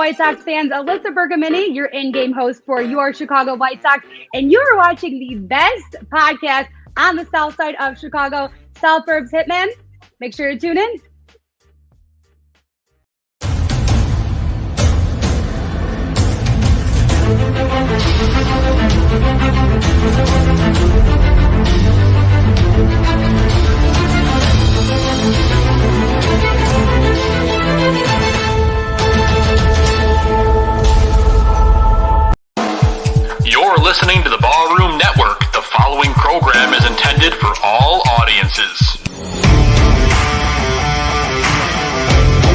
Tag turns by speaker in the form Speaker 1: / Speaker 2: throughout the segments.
Speaker 1: White Sox fans? Alyssa Bergamini, your in-game host for your Chicago White Sox, and you are watching the best podcast on the south side of Chicago, South Burbs Hitmen. Make sure to tune in.
Speaker 2: You're listening to the Ballroom Network. The following program is intended for all audiences.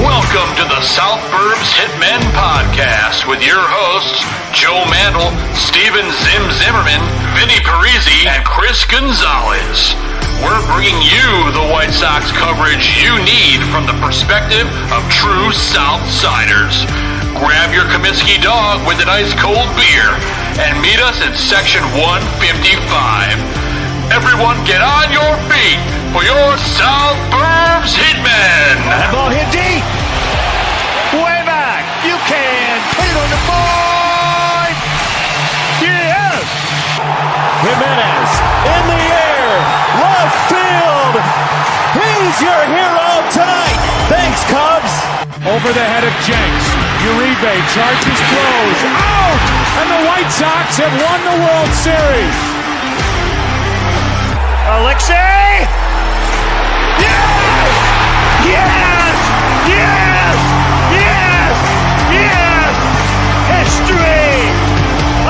Speaker 2: Welcome to the South Burbs Hitmen podcast with your hosts, Joe Mandel, Zim Zimmerman, Vinnie Parise, and Chris Gonzalez. We're bringing you the White Sox coverage you need from the perspective of true Southsiders. Grab your Comiskey dog with an ice cold beer and meet us in section 155. Everyone get on your feet for your South Burbs Hitmen.
Speaker 3: That ball hit deep. Way back. You can put it on the board. Yes. Jimenez in the air. Left field. He's your hero tonight. Thanks, Cubs.
Speaker 4: Over the head of Jenks. Uribe charges, throws. Out! And the White Sox have won the World Series.
Speaker 3: Alexei! Yes! Yes! Yes! Yes! Yes! History!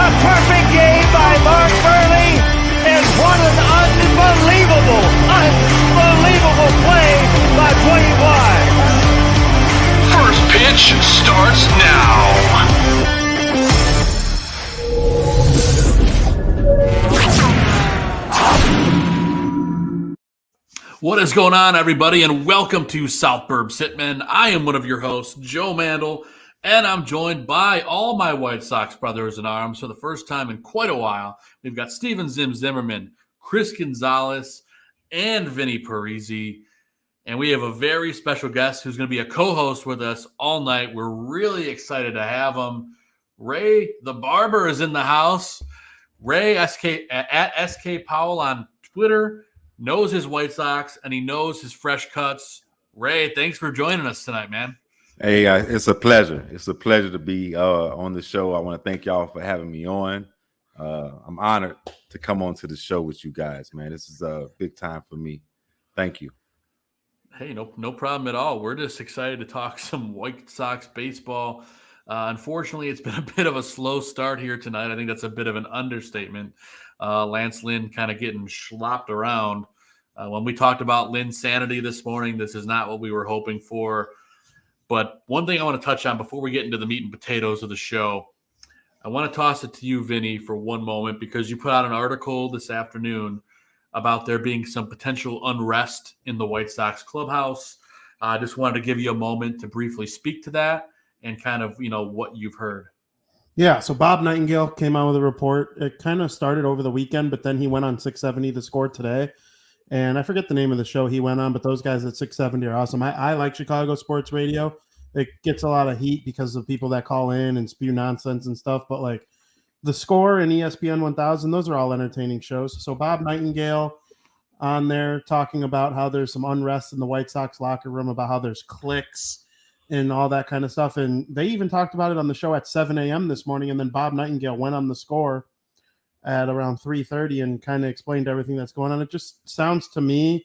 Speaker 3: A perfect game by Mark Burley, and what an unbelievable play by 21.
Speaker 2: First pitch starts now. What is going on, everybody, and welcome to South Burbs Hitmen. I am one of your hosts, Joe Mandel, and I'm joined by all my White Sox brothers in arms for the first time in quite a while. We've got Zim Zimmerman, Chris Gonzalez, and Vinnie Parise. And we have a very special guest who's going to be a co-host with us all night. We're really excited to have him. Ray the Barber is in the house. Ray at SK Powell on Twitter knows his White Sox, and he knows his fresh cuts. Ray, thanks for joining us tonight, man.
Speaker 5: Hey, it's a pleasure. It's a pleasure to be on the show. I want to thank y'all for having me on. I'm honored to come on to the show with you guys, man. This is a big time for me. Thank you.
Speaker 2: Hey, no problem at all. We're just excited to talk some White Sox baseball. Unfortunately, it's been a bit of a slow start here tonight. I think that's a bit of an understatement. Lance Lynn kind of getting slopped around. When we talked about Lynn's sanity this morning, this is not what we were hoping for. But one thing I want to touch on before we get into the meat and potatoes of the show, I want to toss it to you, Vinny, for one moment, because you put out an article this afternoon about there being some potential unrest in the White Sox clubhouse. I just wanted to give you a moment to briefly speak to that and kind of, what you've heard.
Speaker 6: Yeah, so Bob Nightingale came out with a report. It kind of started over the weekend, but then he went on 670 The Score today. And I forget the name of the show he went on, but those guys at 670 are awesome. I like Chicago sports radio. It gets a lot of heat because of people that call in and spew nonsense and stuff, but like The Score and ESPN 1000, those are all entertaining shows. So Bob Nightingale on there talking about how there's some unrest in the White Sox locker room, about how there's cliques and all that kind of stuff. And they even talked about it on the show at 7 a.m. this morning. And then Bob Nightingale went on The Score at around 3:30 and kind of explained everything that's going on. It just sounds to me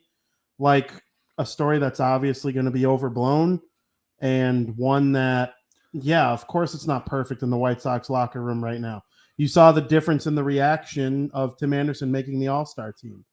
Speaker 6: like a story that's obviously going to be overblown, and one that, yeah, of course it's not perfect in the White Sox locker room right now. You saw the difference in the reaction of Tim Anderson making the All-Star team.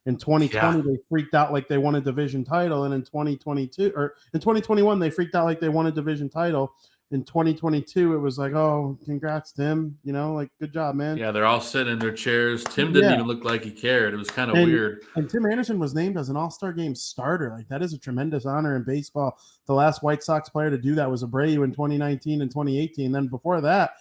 Speaker 6: In 2020, They freaked out like they won a division title, and in 2021, they freaked out like they won a division title. In 2022, it was like, oh, congrats, Tim. Good job, man.
Speaker 2: Yeah, they're all sitting in their chairs. Tim didn't even look like he cared. It was kind of weird.
Speaker 6: And Tim Anderson was named as an All-Star Game starter. Like, that is a tremendous honor in baseball. The last White Sox player to do that was Abreu in 2019 and 2018. Then before that,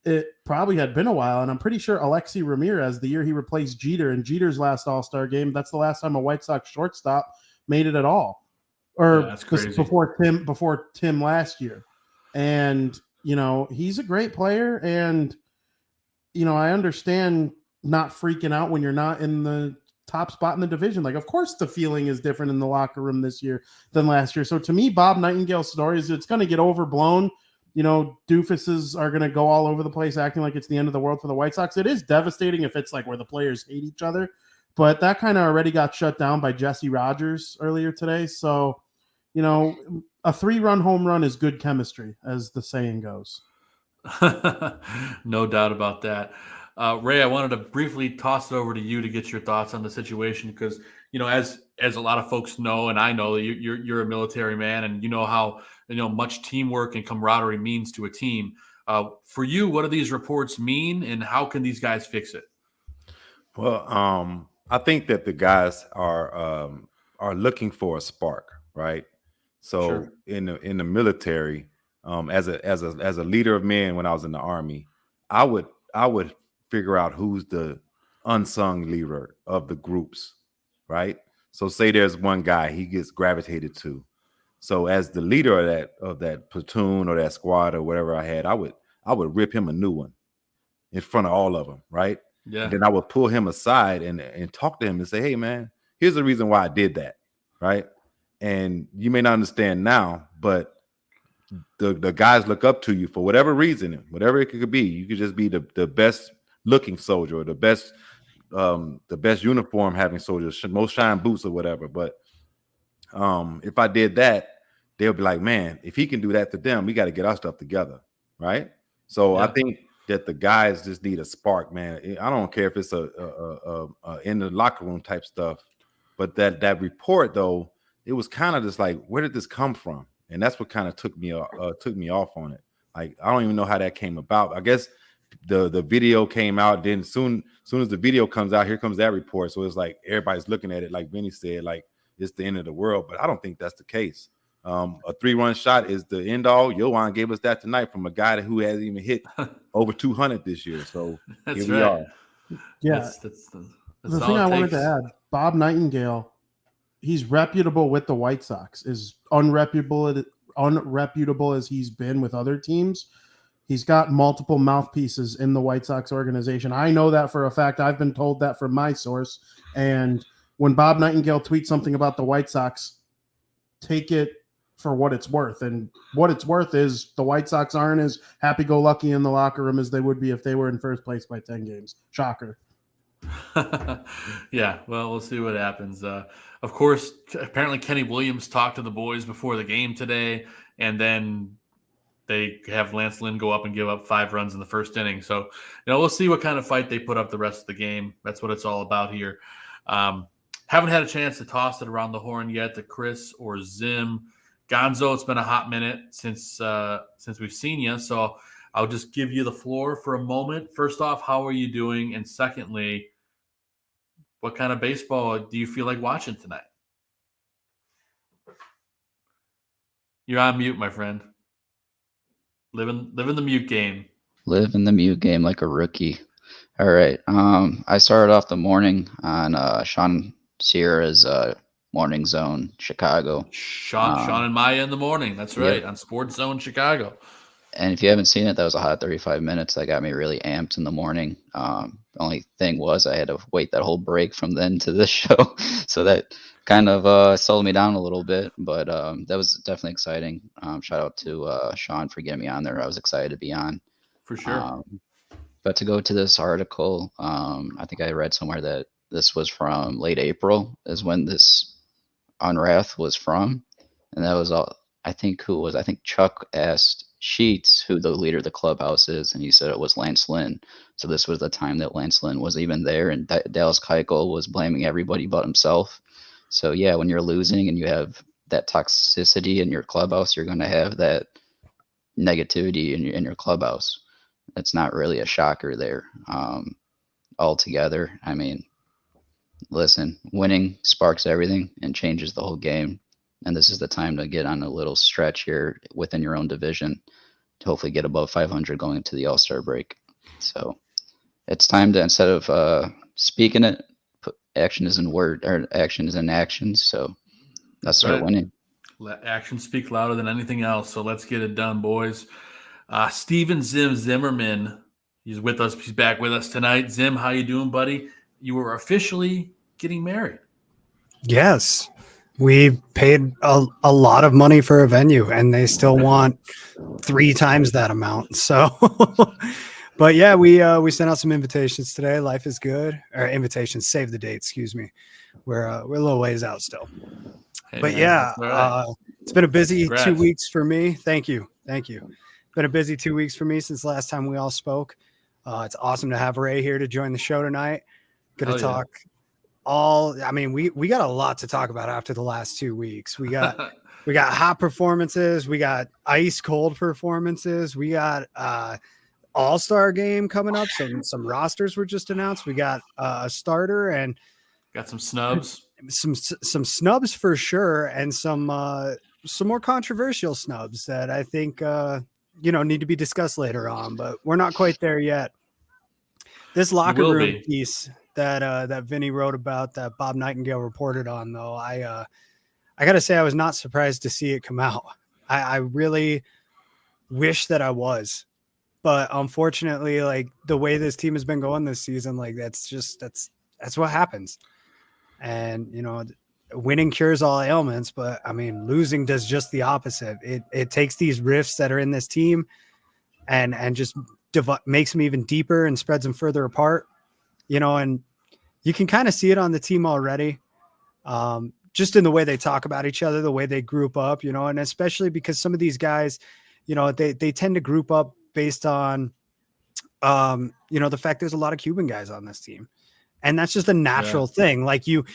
Speaker 6: it probably had been a while, and I'm pretty sure Alexi Ramirez, the year he replaced Jeter in Jeter's last All-Star game, that's the last time a White Sox shortstop made it at all. Or
Speaker 2: that's crazy.
Speaker 6: before Tim last year. And he's a great player, and I understand not freaking out when you're not in the top spot in the division. Like, of course the feeling is different in the locker room this year than last year. So to me, Bob Nightingale's story is it's going to get overblown. Doofuses are going to go all over the place acting like it's the end of the world for the White Sox. It is devastating if it's like where the players hate each other, but that kind of already got shut down by Jesse Rogers earlier today. So, a 3-run home run is good chemistry, as the saying goes.
Speaker 2: No doubt about that. Ray, I wanted to briefly toss it over to you to get your thoughts on the situation because, as a lot of folks know, and I know that you're a military man, and you know how much teamwork and camaraderie means to a team. For you, what do these reports mean, and how can these guys fix it?
Speaker 5: Well, I think that the guys are looking for a spark, right? So
Speaker 2: Sure.
Speaker 5: in the military, as a leader of men when I was in the Army, I would figure out who's the unsung leader of the groups, right? So say there's one guy he gets gravitated to. So as the leader of that platoon or that squad or whatever I had, I would rip him a new one in front of all of them, right?
Speaker 2: Yeah.
Speaker 5: And then I would pull him aside and talk to him and say, hey, man, here's the reason why I did that, right? And you may not understand now, but the guys look up to you for whatever reason, whatever it could be. You could just be the best looking soldier or the best uniform having soldiers, most shine boots or whatever. But if I did that, they'll be like, man, if he can do that to them, we got to get our stuff together, right? So
Speaker 2: Yeah.
Speaker 5: I think that the guys just need a spark, man. I don't care if it's a in the locker room type stuff, but that report though, it was kind of just like, where did this come from? And that's what kind of took me off on it. Like, I don't even know how that came about. I guess the video came out. Then soon as the video comes out, here comes that report. So it's like everybody's looking at it, like Vinnie said, like it's the end of the world. But I don't think that's the case. A 3-run shot is the end all. Yohan gave us that tonight from a guy who hasn't even hit over 200 this year. So
Speaker 2: That's
Speaker 5: here we
Speaker 2: right.
Speaker 5: are.
Speaker 6: Yeah.
Speaker 2: That's
Speaker 6: The thing I wanted to add, Bob Nightingale, he's reputable with the White Sox. Is unreputable as he's been with other teams. He's got multiple mouthpieces in the White Sox organization. I know that for a fact. I've been told that from my source. And when Bob Nightingale tweets something about the White Sox, take it for what it's worth. And what it's worth is the White Sox aren't as happy-go-lucky in the locker room as they would be if they were in first place by 10 games. Shocker.
Speaker 2: Yeah, well, we'll see what happens. Of course, apparently Kenny Williams talked to the boys before the game today, and then they have Lance Lynn go up and give up 5 runs in the first inning. So, we'll see what kind of fight they put up the rest of the game. That's what it's all about here. Haven't had a chance to toss it around the horn yet to Chris or Zim. Gonzo, it's been a hot minute since we've seen you, so I'll just give you the floor for a moment. First off, how are you doing? And secondly, what kind of baseball do you feel like watching tonight? You're on mute, my friend. Living the mute game.
Speaker 7: Live in the mute game like a rookie. All right. I started off the morning on Sean Sierra's Morning Zone Chicago.
Speaker 2: Sean and Maya in the morning. That's right,
Speaker 7: Yep.
Speaker 2: on Sports Zone Chicago.
Speaker 7: And if you haven't seen it, that was a hot 35 minutes. That got me really amped in the morning. The only thing was I had to wait that whole break from then to this show. So that kind of slowed me down a little bit. But that was definitely exciting. Shout out to Sean for getting me on there. I was excited to be on.
Speaker 2: For sure.
Speaker 7: But to go to this article, I think I read somewhere that this was from late April is when this unwrath was from. And that was all. I think Chuck asked Sheets who the leader of the clubhouse is, and he said it was Lance Lynn. So this was the time that Lance Lynn was even there, and Dallas Keuchel was blaming everybody but himself. So yeah, when you're losing and you have that toxicity in your clubhouse, you're going to have that negativity in your clubhouse. It's not really a shocker there altogether. I mean, listen, winning sparks everything and changes the whole game. And this is the time to get on a little stretch here within your own division to hopefully get above 500 going into the All-Star break. So it's time to, instead of speaking it, put action is in word, or action is in actions. So let's start winning.
Speaker 2: Let actions speak louder than anything else. So let's get it done, boys. Steven Zim Zimmerman, he's with us. He's back with us tonight. Zim, how you doing, buddy? You were officially getting married.
Speaker 8: Yes. We paid a lot of money for a venue, and they still want 3 times that amount. So, but yeah, we sent out some invitations today. Life is good. Or invitations, save the date. Excuse me. We're a little ways out still.
Speaker 2: Hey,
Speaker 8: but
Speaker 2: man,
Speaker 8: yeah,
Speaker 2: right.
Speaker 8: It's been a busy
Speaker 2: Congrats.
Speaker 8: 2 weeks for me. Thank you. Been a busy 2 weeks for me since the last time we all spoke. It's awesome to have Ray here to join the show tonight. Going to talk. We got a lot to talk about after the last 2 weeks. We got hot performances, we got ice cold performances, we got all-star game coming up. Some rosters were just announced. We got a starter and
Speaker 2: got some snubs.
Speaker 8: Some snubs for sure, and some more controversial snubs that I think need to be discussed later on, but we're not quite there yet. This locker room piece that Vinnie wrote about, that Bob Nightingale reported on, though, I got to say I was not surprised to see it come out. I really wish that I was, but unfortunately, like the way this team has been going this season, like that's what happens. And winning cures all ailments, but I mean, losing does just the opposite. It takes these rifts that are in this team and just makes them even deeper and spreads them further apart. And you can kind of see it on the team already, just in the way they talk about each other, the way they group up, and especially because some of these guys, they tend to group up based on, the fact there's a lot of Cuban guys on this team. And that's just a natural thing. Like you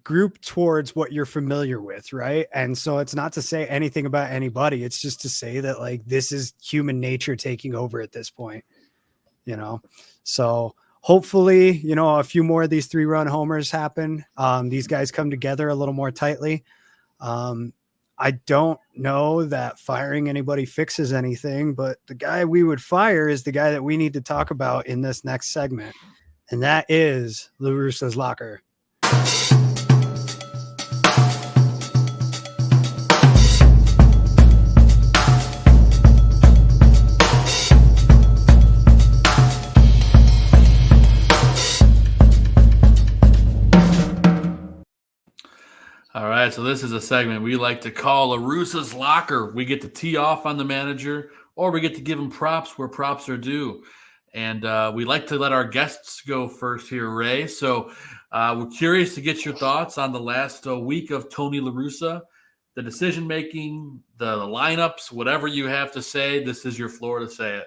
Speaker 8: group towards what you're familiar with, right? And so it's not to say anything about anybody. It's just to say that like this is human nature taking over at this point, So hopefully, a few more of these 3-run homers happen. These guys come together a little more tightly. I don't know that firing anybody fixes anything, but the guy we would fire is the guy that we need to talk about in this next segment, and that is La Russa's locker.
Speaker 2: All right, so this is a segment we like to call La Russa's Locker. We get to tee off on the manager, or we get to give him props where props are due. And we like to let our guests go first here, Ray. So we're curious to get your thoughts on the last week of Tony La Russa, the decision-making, the lineups, whatever you have to say. This is your floor to say it.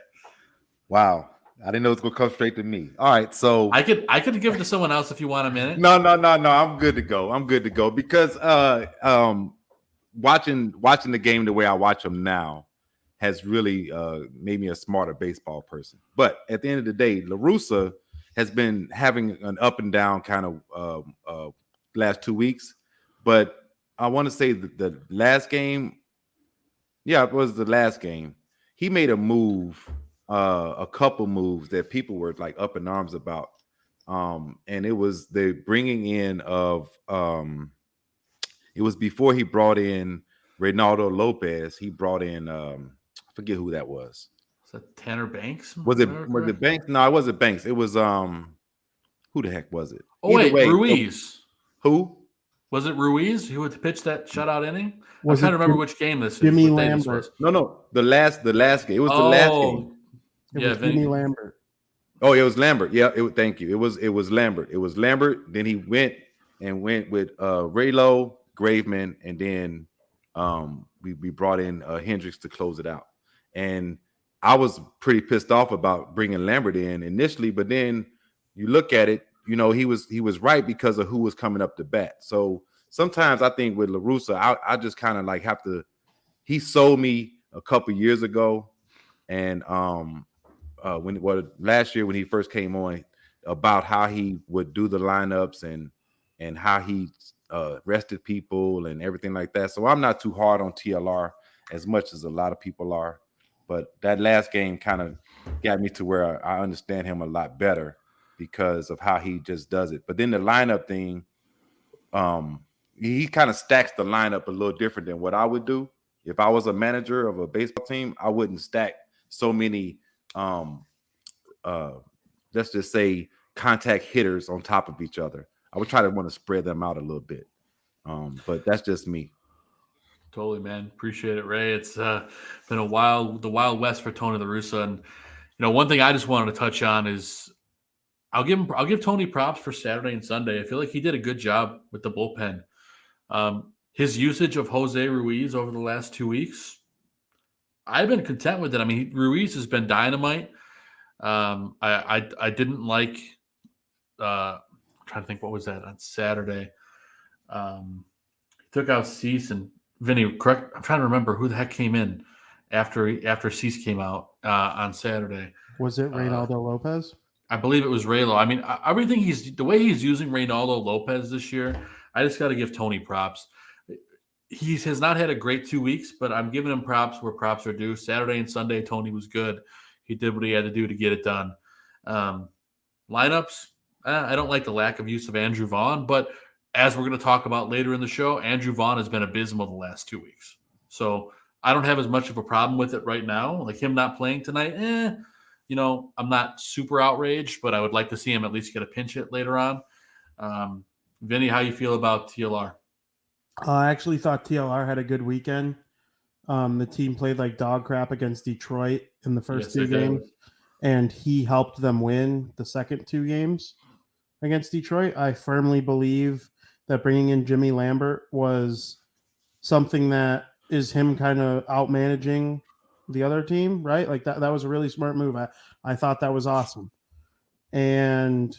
Speaker 5: Wow. I didn't know it was going to come straight to me. All right, so
Speaker 2: I could give it to someone else if you want a minute.
Speaker 5: No. I'm good to go because watching the game the way I watch them now has really made me a smarter baseball person. But at the end of the day, La Russa has been having an up and down kind of last 2 weeks. But I want to say that the last game, it was the last game. He made a move. A couple moves that people were like up in arms about. And it was the bringing in of it was before he brought in Reynaldo Lopez. He brought in I forget who that was.
Speaker 2: Was that Tanner Banks?
Speaker 5: Was it Banks? No, it wasn't Banks. It was who the heck was it?
Speaker 2: Oh, wait, Ruiz.
Speaker 5: Who?
Speaker 2: Was it Ruiz who had pitched that shutout inning? I'm trying to remember which game this is.
Speaker 6: Jimmy Lambert.
Speaker 5: No, the last game. It was the last game.
Speaker 6: It was Vinnie Lambert.
Speaker 5: Oh, it was Lambert. Yeah, thank you. It was Lambert. It was Lambert. Then he went with Raylo, Graveman, and then we brought in Hendricks to close it out. And I was pretty pissed off about bringing Lambert in initially, but then you look at it, he was right because of who was coming up to bat. So sometimes I think with La Russa, I just kind of like have to. He sold me a couple years ago, and last year when he first came on, about how he would do the lineups and how he rested people and everything like that. So I'm not too hard on TLR as much as a lot of people are, but that last game kind of got me to where I understand him a lot better because of how he just does it. But then the lineup thing, he kind of stacks the lineup a little different than what I would do. If I was a manager of a baseball team, I wouldn't stack so many, let's just say, contact hitters on top of each other. I would try to want to spread them out a little bit. But that's just me.
Speaker 2: Totally, man. Appreciate it, Ray. It's been the Wild West for Tony La Russa. And, one thing I just wanted to touch on is I'll give Tony props for Saturday and Sunday. I feel like he did a good job with the bullpen. His usage of Jose Ruiz over the last 2 weeks, I've been content with it. I mean, Ruiz has been dynamite. I didn't like. I'm trying to think, what was that on Saturday? Took out Cease and Vinnie. Correct. I'm trying to remember who the heck came in after Cease came out on Saturday.
Speaker 6: Was it Reynaldo Lopez?
Speaker 2: I believe it was Raylo. I mean, everything the way he's using Reynaldo Lopez this year, I just got to give Tony props. He has not had a great 2 weeks, but I'm giving him props where props are due. Saturday and Sunday, Tony was good. He did what he had to do to get it done. Lineups, I don't like the lack of use of Andrew Vaughn, but as we're going to talk about later in the show, Andrew Vaughn has been abysmal the last 2 weeks. So I don't have as much of a problem with it right now. Like him not playing tonight, I'm not super outraged, but I would like to see him at least get a pinch hit later on. Vinny, how you feel about TLR?
Speaker 6: I actually thought TLR had a good weekend. The team played like dog crap against Detroit in the first two games, and he helped them win the second 2 games against Detroit. I firmly believe that bringing in Jimmy Lambert was something that is him kind of out-managing the other team, right? Like that was a really smart move. I thought that was awesome. And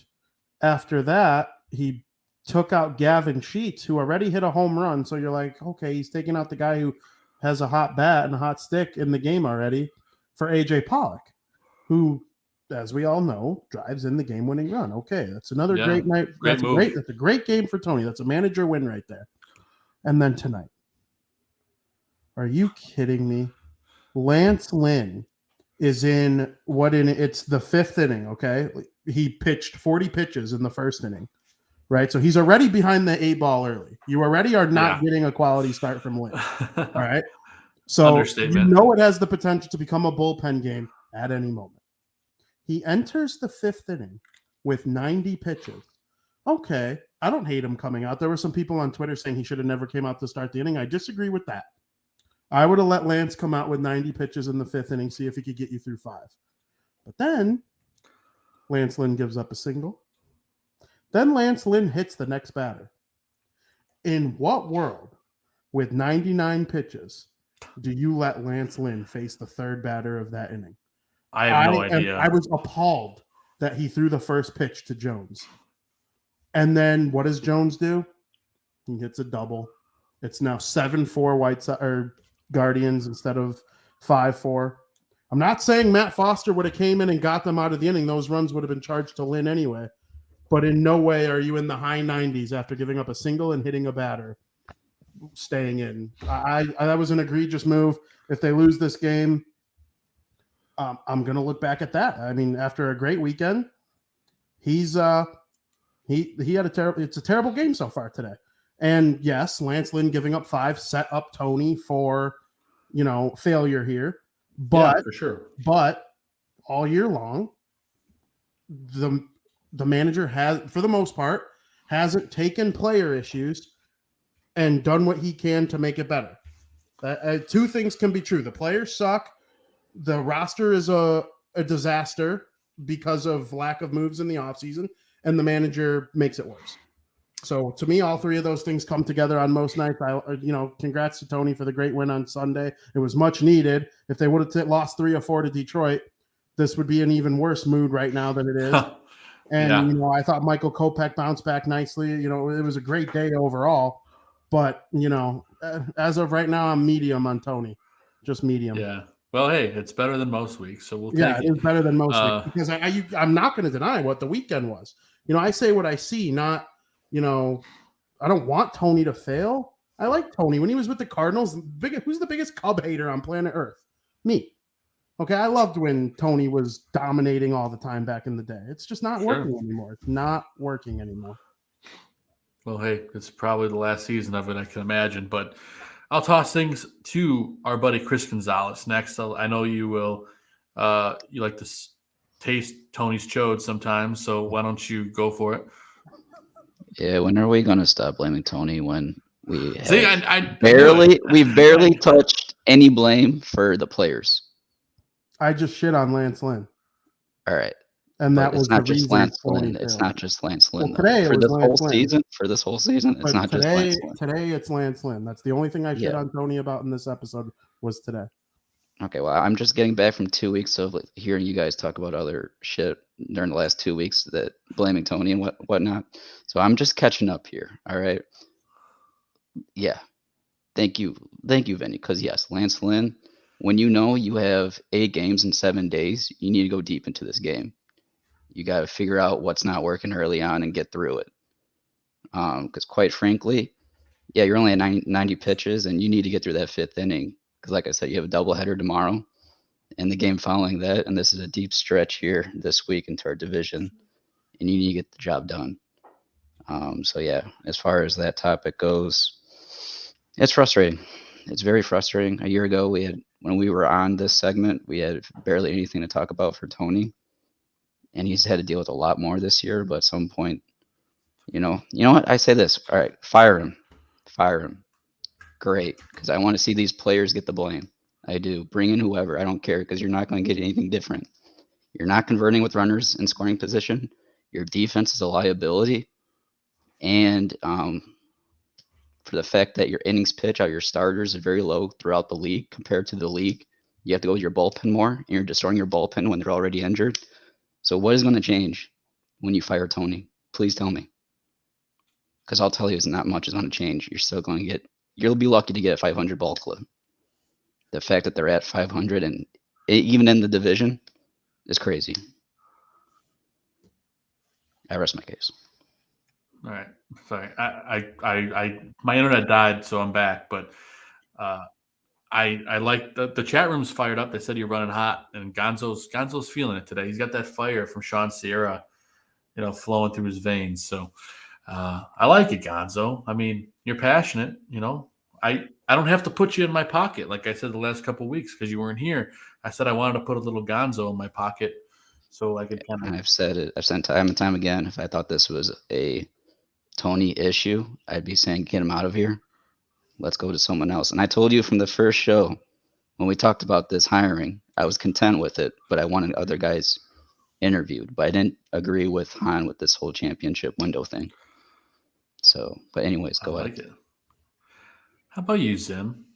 Speaker 6: after that, he took out Gavin Sheets, who already hit a home run. So you're like, okay, he's taking out the guy who has a hot bat and a hot stick in the game already for AJ Pollock, who, as we all know, drives in the game-winning run. Okay, that's another great night. That's a great game for Tony. That's a manager win right there. And then tonight, are you kidding me? Lance Lynn is it's the 5th inning, okay? He pitched 40 pitches in the first inning, right? So he's already behind the 8 ball early. You already are not getting a quality start from Lynn, all right? So it has the potential to become a bullpen game at any moment. He enters the 5th inning with 90 pitches. Okay, I don't hate him coming out. There were some people on Twitter saying he should have never came out to start the inning. I disagree with that. I would have let Lance come out with 90 pitches in the 5th inning, see if he could get you through 5. But then Lance Lynn gives up a single. Then Lance Lynn hits the next batter. In what world, with 99 pitches, do you let Lance Lynn face the 3rd batter of that inning?
Speaker 2: I have no idea.
Speaker 6: I was appalled that he threw the first pitch to Jones. And then what does Jones do? He hits a double. It's now 7-4 White Sox or Guardians instead of 5-4. I'm not saying Matt Foster would have came in and got them out of the inning. Those runs would have been charged to Lynn anyway. But in no way are you in the high 90s after giving up a single and hitting a batter, staying in. That was an egregious move. If they lose this game, I'm going to look back at that. I mean, after a great weekend, he had it's a terrible game so far today. And yes, Lance Lynn giving up 5 set up Tony for, failure here. But
Speaker 2: for sure.
Speaker 6: But all year long, the manager has, for the most part, hasn't taken player issues and done what he can to make it better. 2 things can be true. The players suck. The roster is a disaster because of lack of moves in the offseason, and the manager makes it worse. So to me, all 3 of those things come together on most nights. Congrats to Tony for the great win on Sunday. It was much needed. If they would have lost 3 or 4 to Detroit, this would be an even worse mood right now than it is. And, I thought Michael Kopech bounced back nicely. It was a great day overall. But, as of right now, I'm medium on Tony. Just medium.
Speaker 2: Yeah. Well, hey, it's better than most weeks, so we'll take it.
Speaker 6: Yeah, it is better than most weeks because I'm not going to deny what the weekend was. I say what I see, not, I don't want Tony to fail. I like Tony. When he was with the Cardinals, who's the biggest Cub hater on planet Earth? Me. Okay, I loved when Tony was dominating all the time back in the day. It's just not working anymore. It's not working anymore.
Speaker 2: Well, hey, it's probably the last season of it, I can imagine. But I'll toss things to our buddy Chris Gonzalez next. I know you will. You like to taste Tony's chode sometimes, so why don't you go for it?
Speaker 7: Yeah, when are we gonna stop blaming Tony when we
Speaker 2: See,
Speaker 7: we've barely touched any blame for the players?
Speaker 6: I just shit on Lance Lynn.
Speaker 7: All right.
Speaker 6: And that
Speaker 7: But
Speaker 6: was
Speaker 7: it's not
Speaker 6: the
Speaker 7: just
Speaker 6: reason
Speaker 7: Lance
Speaker 6: Tony
Speaker 7: Lynn. It's
Speaker 6: failed.
Speaker 7: not just Lance Lynn.
Speaker 6: Well, today it
Speaker 7: for
Speaker 6: was
Speaker 7: this
Speaker 6: Lance
Speaker 7: whole
Speaker 6: Lynn.
Speaker 7: season. For this whole season, it's
Speaker 6: But
Speaker 7: not just Lance Lynn.
Speaker 6: Today it's Lance Lynn. That's the only thing I shit
Speaker 7: Yeah.
Speaker 6: on Tony about in this episode was today.
Speaker 7: Okay, well, I'm just getting back from 2 weeks of hearing you guys talk about other shit during the last 2 weeks, that blaming Tony and whatnot. So I'm just catching up here. All right. Yeah. Thank you, Vinny. Because yes, Lance Lynn, when you know you have 8 games in 7 days, you need to go deep into this game. You got to figure out what's not working early on and get through it. Because quite frankly, yeah, you're only at 90 pitches, and you need to get through that 5th inning. Because like I said, you have a doubleheader tomorrow and the game following that. And this is a deep stretch here this week into our division, and you need to get the job done. So yeah, as far as that topic goes, it's frustrating. It's very frustrating. A year ago, when we were on this segment, we had barely anything to talk about for Tony, and he's had to deal with a lot more this year. But at some point, you know what? I say this. All right, fire him. Great, because I want to see these players get the blame. I do. Bring in whoever. I don't care, because you're not going to get anything different. You're not converting with runners in scoring position. Your defense is a liability. And for the fact that your innings pitch out your starters is very low throughout the league compared to the league, you have to go with your bullpen more, and you're destroying your bullpen when they're already injured. So what is going to change when you fire Tony? Please tell me. Because I'll tell you, it's not much is going to change. You'll be lucky to get a 500 ball club. The fact that they're at 500 and even in the division is crazy. I rest my case.
Speaker 2: All right. Sorry. I my internet died, so I'm back. But I like the chat room's fired up. They said you're running hot, and Gonzo's feeling it today. He's got that fire from Sean Sierra, flowing through his veins. So I like it, Gonzo. I mean, you're passionate. I don't have to put you in my pocket, like I said the last couple of weeks, because you weren't here. I said I wanted to put a little Gonzo in my pocket so I could kind of.
Speaker 7: I've said it. I've said time and time again. If I thought this was a Tony issue, I'd be saying get him out of here. Let's go to someone else. And I told you from the first show when we talked about this hiring, I was content with it, but I wanted other guys interviewed. But I didn't agree with Han with this whole championship window thing. So, but anyways, go ahead.
Speaker 2: It. How about you, Zim?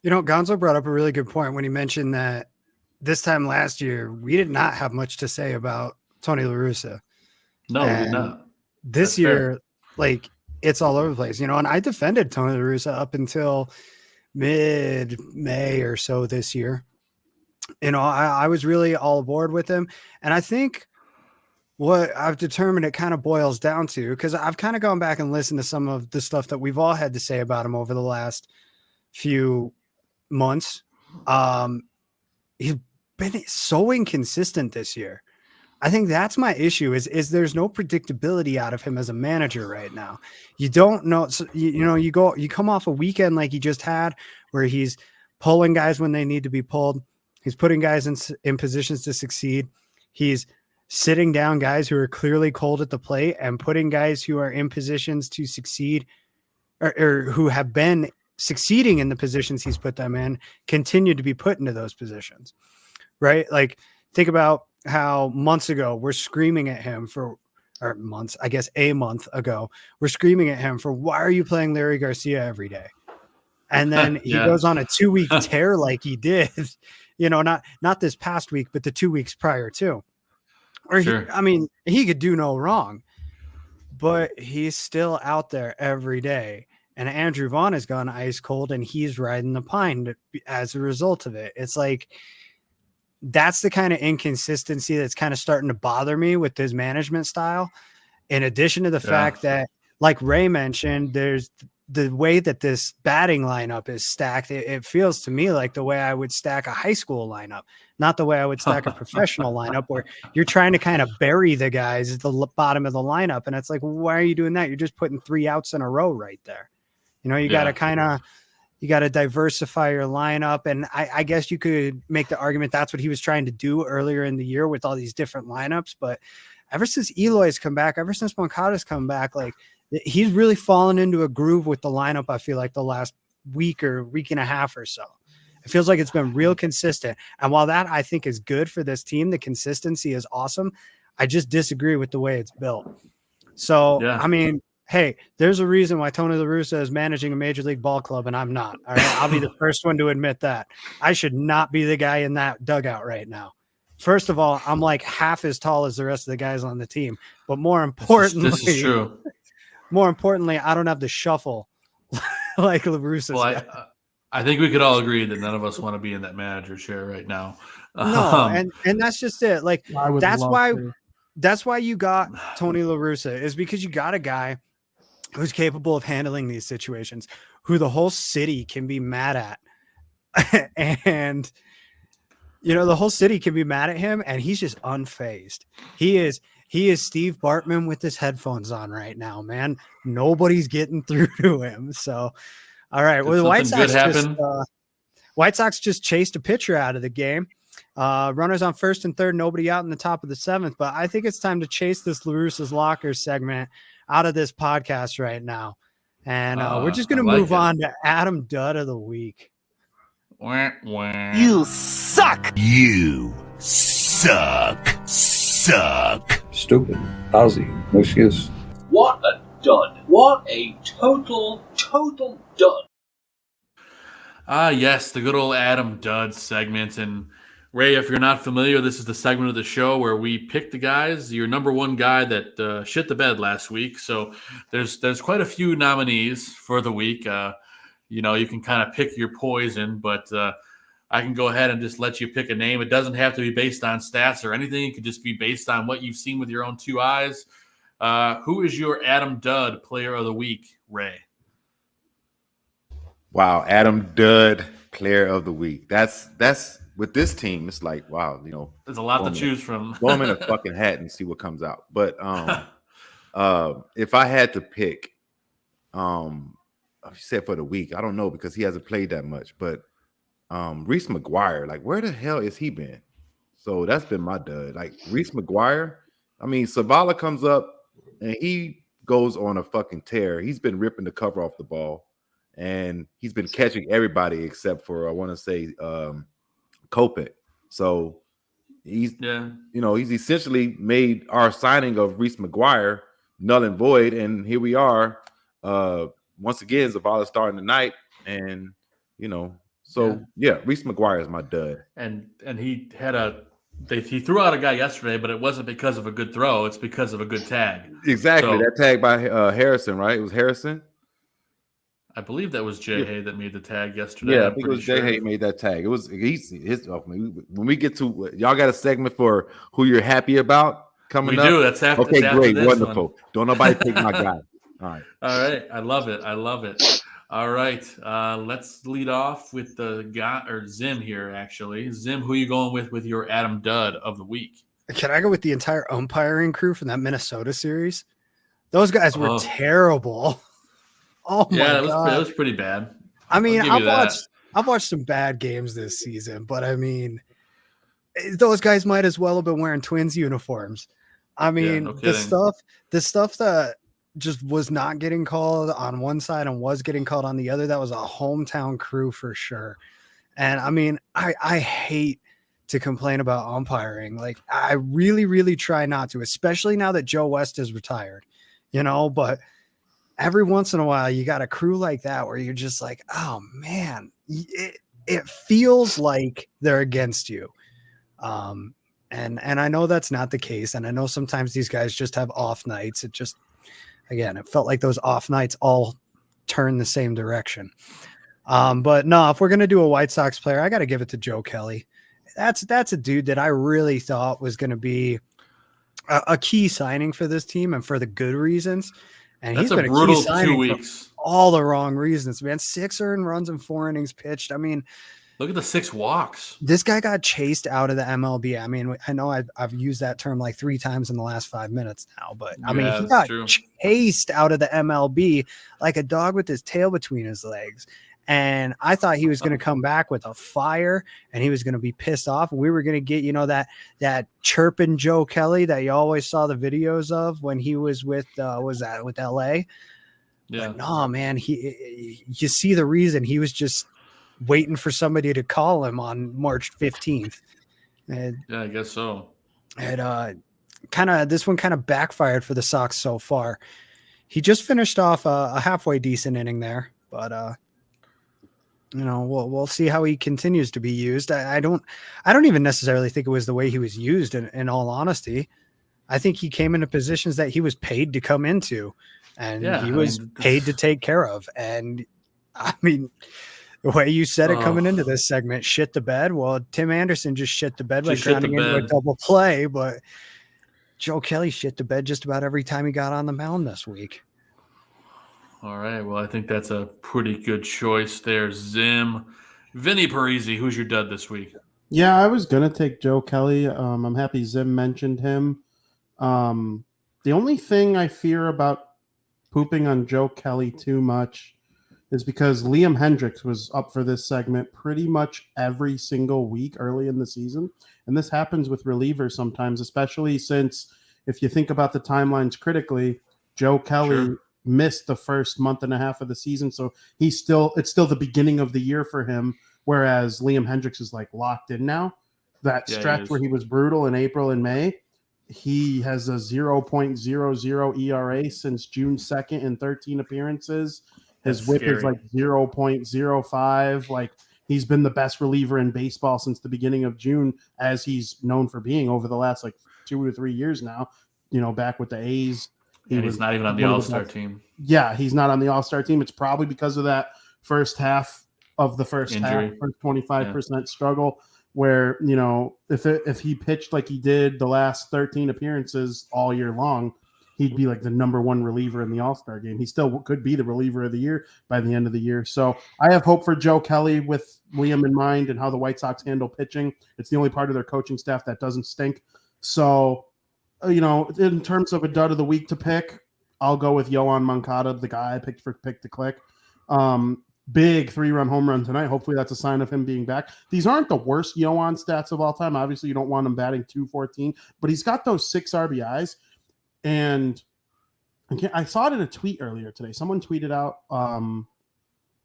Speaker 8: Gonzo brought up a really good point when he mentioned that this time last year, we did not have much to say about Tony La Russa.
Speaker 2: No, we did not.
Speaker 8: This year, it's all over the place, and I defended Tony La Russa up until mid-May or so this year. I was really all aboard with him. And I think what I've determined it kind of boils down to, because I've kind of gone back and listened to some of the stuff that we've all had to say about him over the last few months. He's been so inconsistent this year. I think that's my issue is there's no predictability out of him as a manager right now. You don't know, you come off a weekend like he just had where he's pulling guys when they need to be pulled. He's putting guys in positions to succeed. He's sitting down guys who are clearly cold at the plate and putting guys who are in positions to succeed or who have been succeeding in the positions he's put them in, continue to be put into those positions, right? Like think about how months ago we're screaming at him a month ago, we're screaming at him for, why are you playing Larry Garcia every day? And then he goes on a 2-week tear like he did, not this past week, but the 2 weeks prior to. Or
Speaker 2: sure.
Speaker 8: He could do no wrong, but he's still out there every day. And Andrew Vaughn has gone ice cold and he's riding the pine as a result of it. It's like, that's the kind of inconsistency that's kind of starting to bother me with his management style. In addition to the fact that, like Ray mentioned, there's the way that this batting lineup is stacked. It feels to me like the way I would stack a high school lineup, not the way I would stack a professional lineup, where you're trying to kind of bury the guys at the bottom of the lineup. And it's like, why are you doing that? You're just putting 3 outs in a row right there. You got to you got to diversify your lineup. And I guess you could make the argument that's what he was trying to do earlier in the year with all these different lineups. But ever since Eloy's come back, ever since Moncada's come back, like he's really fallen into a groove with the lineup. I feel like the last week or week and a half or so, it feels like it's been real consistent. And while that I think is good for this team, the consistency is awesome. I just disagree with the way it's built. So, I mean, hey, there's a reason why Tony La Russa is managing a major league ball club and I'm not. All right. I'll be the first one to admit that. I should not be the guy in that dugout right now. First of all, I'm like half as tall as the rest of the guys on the team. But more importantly,
Speaker 2: this is true.
Speaker 8: More importantly, I don't have the shuffle like La Russa's.
Speaker 2: Well, I think we could all agree that none of us want to be in that manager chair right now.
Speaker 8: No, and that's just it. Like that's why you got Tony La Russa, is because you got a guy who's capable of handling these situations, who the whole city can be mad at. And, the whole city can be mad at him and he's just unfazed. He is Steve Bartman with his headphones on right now, man. Nobody's getting through to him. So, all right. Well, the White Sox just chased a pitcher out of the game. Runners on first and third, nobody out in the top of the seventh. But I think it's time to chase this La Russa's Locker segment out of this podcast right now. And we're just going to move on to Adam Dudd of the Week.
Speaker 3: You suck. You suck.
Speaker 9: Stupid. Lousy. No excuse.
Speaker 10: What a dud. What a total dud.
Speaker 2: Yes, the good old Adam Dudd segment. And Ray, if you're not familiar, this is the segment of the show where we pick the guys, your number one guy that shit the bed last week. So there's quite a few nominees for the week. You can kind of pick your poison, but I can go ahead and just let you pick a name. It doesn't have to be based on stats or anything. It could just be based on what you've seen with your own two eyes. Who is your Adam Dudd player of the week, Ray?
Speaker 5: Wow, Adam Dudd player of the week. That's with this team. It's like, wow,
Speaker 2: there's a lot to choose from.
Speaker 5: Throw him in a fucking hat and see what comes out. But if I had to pick, you said for the week, I don't know because he hasn't played that much. But Reese McGuire, like, where the hell has he been? So that's been my dud. Like, Reese McGuire, I mean, Zavala comes up and he goes on a fucking tear. He's been ripping the cover off the ball, and he's been catching everybody except for, I want to say, Kopech. So he's essentially made our signing of Reese McGuire null and void, and here we are. Once again, Zavala starting tonight, and Reese McGuire is my dud.
Speaker 2: And he had he threw out a guy yesterday, but it wasn't because of a good throw. It's because of a good tag.
Speaker 5: Exactly. So, that tag by Harrison, right? It was Harrison.
Speaker 2: I believe that was Jay Hay that made the tag yesterday.
Speaker 5: Yeah, I think it was Jay Hay made that tag. It was when we get to y'all got a segment for who you're happy about coming up.
Speaker 2: We do. That's after.
Speaker 5: Okay,
Speaker 2: that's
Speaker 5: great,
Speaker 2: after
Speaker 5: wonderful.
Speaker 2: One.
Speaker 5: Don't nobody take my guy. All right.
Speaker 2: All right. I love it. All right. Let's lead off with the guy or Zim here. Actually, Zim, who you going with your Adam Dudd of the week?
Speaker 8: Can I go with the entire umpiring crew from that Minnesota series? Those guys were terrible. Oh my God.
Speaker 2: That was pretty bad.
Speaker 8: I mean, I've watched some bad games this season, but I mean, those guys might as well have been wearing Twins uniforms. I mean, the stuff that just was not getting called on one side and was getting called on the other, that was a hometown crew for sure. And I mean, I hate to complain about umpiring. Like, I really, really try not to, especially now that Joe West is retired, but every once in a while you got a crew like that where you're just like, oh man, it feels like they're against you. And I know that's not the case. And I know sometimes these guys just have off nights. It felt like those off nights all turn the same direction. But no, if we're going to do a White Sox player, I got to give it to Joe Kelly. That's a dude that I really thought was going to be a key signing for this team and for the good reasons. And
Speaker 2: that's
Speaker 8: he's been
Speaker 2: a brutal
Speaker 8: key signing
Speaker 2: 2 weeks.
Speaker 8: For all the wrong reasons, man. 6 earned runs and 4 innings pitched. I mean,
Speaker 2: Look at the 6 walks.
Speaker 8: This guy got chased out of the MLB. I mean, I know I've used that term like 3 times in the last 5 minutes now, but I mean, he got chased out of the MLB like a dog with his tail between his legs. And I thought he was going to come back with a fire and he was going to be pissed off. We were going to get, that chirping Joe Kelly that you always saw the videos of when he was with, with LA? Yeah. But no, man, you see the reason he was just waiting for somebody to call him on March 15th. And
Speaker 2: yeah, I guess so.
Speaker 8: And this one kind of backfired for the Sox so far. He just finished off a halfway decent inning there, but we'll see how he continues to be used. I don't even necessarily think it was the way he was used. In all honesty, I think he came into positions that he was paid to come into, and he was paid to take care of. And I mean, the way you said it coming into this segment, shit the bed. Well, Tim Anderson just shit the bed by grounding into a double play, but Joe Kelly shit the bed just about every time he got on the mound this week.
Speaker 2: All right. Well, I think that's a pretty good choice there, Zim. Vinnie Parise, who's your dud this week?
Speaker 6: Yeah, I was going to take Joe Kelly. I'm happy Zim mentioned him. The only thing I fear about pooping on Joe Kelly too much is because Liam Hendriks was up for this segment pretty much every single week early in the season. And this happens with relievers sometimes, especially since if you think about the timelines critically, Joe Kelly missed the first month and a half of the season. So it's still the beginning of the year for him. Whereas Liam Hendriks is like locked in now. That stretch where he was brutal in April and May, he has a 0.00 ERA since June 2nd in 13 appearances. His whip is like 0.05. Like, he's been the best reliever in baseball since the beginning of June, as he's known for being over the last 2 to 3 years now. Back with the A's.
Speaker 2: He's not even on the All-Star team.
Speaker 6: Yeah, he's not on the All-Star team. It's probably because of that first half of the first
Speaker 2: injury.
Speaker 6: Half, first 25% struggle, where, if he pitched like he did the last 13 appearances all year long, he'd be like the number 1 reliever in the All-Star game. He still could be the reliever of the year by the end of the year. So I have hope for Joe Kelly with Liam in mind and how the White Sox handle pitching. It's the only part of their coaching staff that doesn't stink. So, in terms of a dud of the week to pick, I'll go with Yoan Moncada, the guy I picked for Pick to Click. Big 3-run home run tonight. Hopefully that's a sign of him being back. These aren't the worst Yoan stats of all time. Obviously, you don't want him batting .214, but he's got those 6 RBIs. And I saw it in a tweet earlier today. Someone tweeted out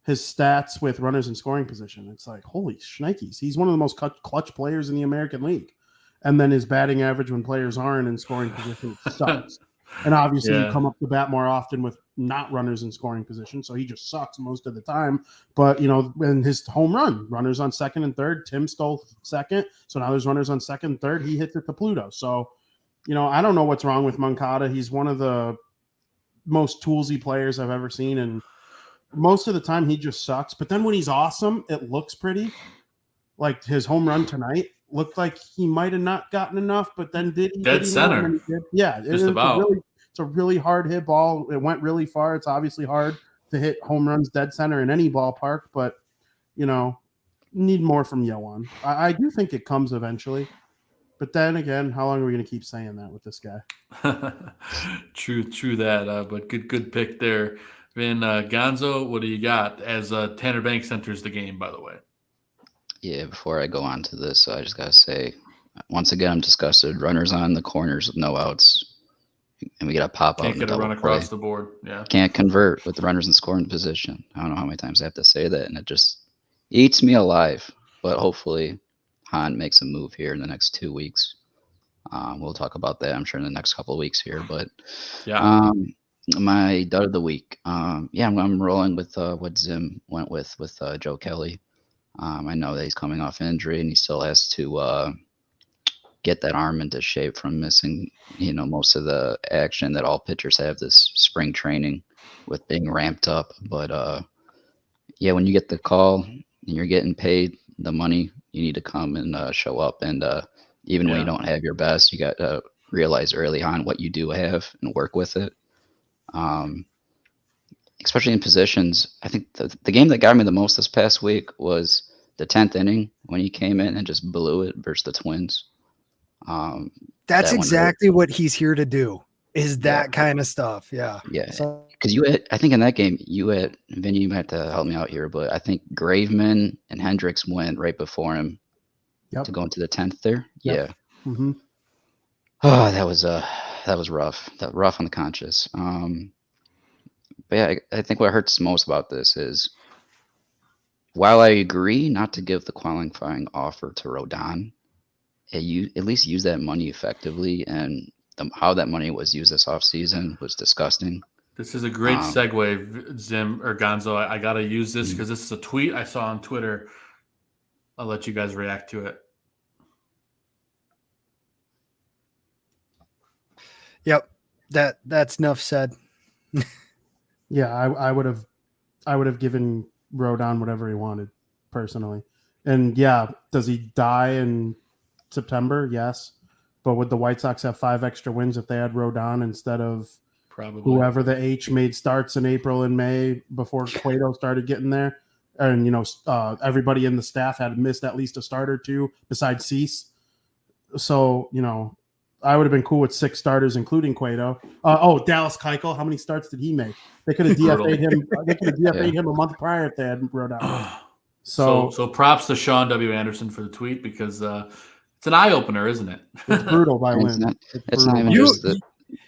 Speaker 6: his stats with runners in scoring position. It's like, holy shnikes. He's one of the most clutch players in the American League. And then his batting average when players aren't in scoring position sucks. And obviously you come up to bat more often with not runners in scoring position. So he just sucks most of the time. But, in his home run, runners on second and third, Tim stole second. So now there's runners on second and third. He hits it to Pluto. So, I don't know what's wrong with Moncada. He's one of the most toolsy players I've ever seen. And most of the time he just sucks. But then when he's awesome, it looks pretty. Like his home run tonight looked like he might have not gotten enough, but then did he?
Speaker 2: Dead center.
Speaker 6: Yeah.
Speaker 2: Just about.
Speaker 6: It's a really hard hit ball. It went really far. It's obviously hard to hit home runs dead center in any ballpark, but, need more from Yoan. I do think it comes eventually. But then again, how long are we going to keep saying that with this guy?
Speaker 2: True that. But good pick there. Vin, Gonzo, what do you got as Tanner Banks enters the game, by the way?
Speaker 7: Yeah, before I go on to this, I just got to say, once again, I'm disgusted. Runners on the corners with no outs. And we got to pop out.
Speaker 2: Can't get a run across the board. Yeah.
Speaker 7: Can't convert with the runners in scoring position. I don't know how many times I have to say that. And it just eats me alive. But hopefully Han makes a move here in the next 2 weeks. We'll talk about that, I'm sure, in the next couple of weeks here. But my dud of the week. I'm rolling with what Zim went with Joe Kelly. I know that he's coming off injury and he still has to get that arm into shape from missing, most of the action that all pitchers have this spring training with being ramped up. But when you get the call and you're getting paid the money, you need to come and show up. And even when you don't have your best, you got to realize early on what you do have and work with it. Especially in positions. I think the game that got me the most this past week was the 10th inning when he came in and just blew it versus the Twins.
Speaker 8: That's
Speaker 7: that
Speaker 8: exactly what he's here to do. Is that
Speaker 7: Yeah.
Speaker 8: kind of stuff? Yeah.
Speaker 7: Yeah,
Speaker 8: So,
Speaker 7: because I think in that game, Vinny, you might have to help me out here, but I think Graveman and Hendricks went right before him to go into the 10th there.
Speaker 6: Yep.
Speaker 7: Yeah.
Speaker 6: Mm-hmm.
Speaker 7: Oh, that was rough. That rough on the conscience. But yeah, I think what hurts most about this is, while I agree not to give the qualifying offer to Rodon, at least use that money effectively, and how that money was used this offseason was disgusting.
Speaker 2: This is a great segue, Zim or Gonzo. I got to use this because this is a tweet I saw on Twitter. I'll let you guys react to it.
Speaker 8: Yep. That's enough said.
Speaker 6: Yeah, I would have given Rodon whatever he wanted personally. And yeah, does he die in September? Yes. But would the White Sox have 5 extra wins if they had Rodon instead of
Speaker 2: probably
Speaker 6: whoever the H made starts in April and May before Cueto started getting there? And, everybody in the staff had missed at least a start or two besides Cease. So, I would have been cool with 6 starters, including Cueto. Dallas Keuchel, how many starts did he make? They could have DFA'd him. They could have DFA'd him a month prior if they had Rodon.
Speaker 2: So props to Sean W. Anderson for the tweet, because it's an eye opener, isn't it?
Speaker 6: It's brutal by win.
Speaker 7: It's not even just that.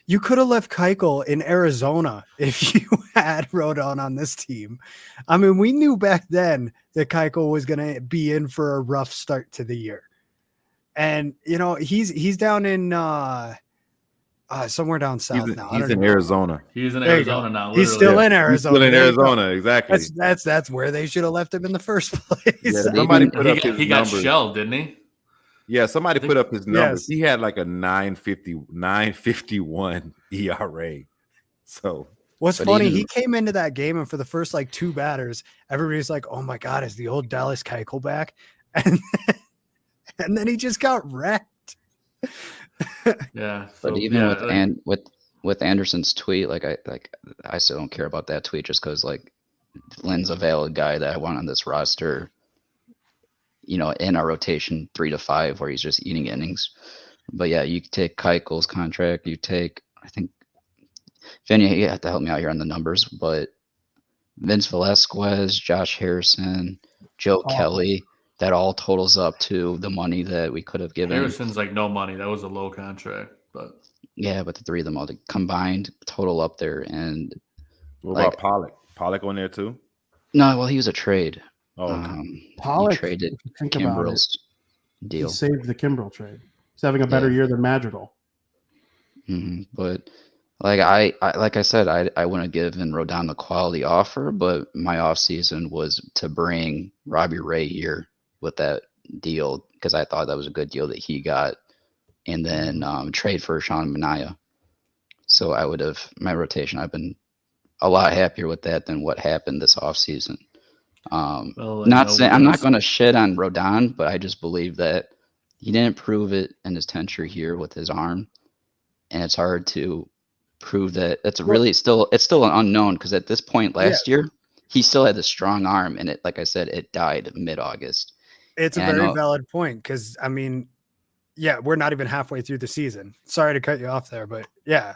Speaker 8: You could have left Keuchel in Arizona if you had Rodon on this team. I mean, we knew back then that Keuchel was going to be in for a rough start to the year. And, he's down in somewhere down south now.
Speaker 5: He's in Arizona.
Speaker 2: He's in Arizona now. Literally.
Speaker 8: He's still in Arizona.
Speaker 5: He's still in Arizona, exactly.
Speaker 8: That's where they should have left him in the first place.
Speaker 5: Yeah, somebody put up his
Speaker 2: he got
Speaker 5: numbers.
Speaker 2: shelled, didn't he?
Speaker 5: Yeah, somebody put up his numbers.
Speaker 8: Yes.
Speaker 5: He had like a 9.51 ERA. So
Speaker 8: what's funny, he came into that game, and for the first 2 batters, everybody's like, "Oh my God, is the old Dallas Keuchel back?" And then he just got wrecked.
Speaker 2: Yeah,
Speaker 7: but even with Anderson's tweet, I still don't care about that tweet, just because Lynn's a valid guy that I want on this roster. In our rotation 3 to 5 where he's just eating innings. But yeah, you take Keuchel's contract, I think Vinny, you have to help me out here on the numbers, but Vince Velasquez, Josh Harrison, Joe Kelly, that all totals up to the money that we could have given.
Speaker 2: Harrison's no money. That was a low contract, but
Speaker 7: yeah, but the 3 of them all combined total up there. And
Speaker 5: what about Pollock? Pollock on there too?
Speaker 7: No, well, he was a trade.
Speaker 5: Oh, okay.
Speaker 6: Pollock,
Speaker 7: he traded Kimbrel's deal.
Speaker 6: He saved the Kimbrel trade. He's having a better year than Madrigal.
Speaker 7: But like I said, I wouldn't have given Rodon the quality offer, but my offseason was to bring Robbie Ray here with that deal, because I thought that was a good deal that he got, and then trade for Sean Manaea. So I would have, my rotation, I've been a lot happier with that than what happened this offseason. I'm not going to shit on Rodon, but I just believe that he didn't prove it in his tenure here with his arm, and it's hard to prove that. It's still an unknown, because at this point last year he still had the strong arm, and it, like I said, it died mid-August.
Speaker 8: It's a very valid point, because we're not even halfway through the season. Sorry to cut you off there, but yeah.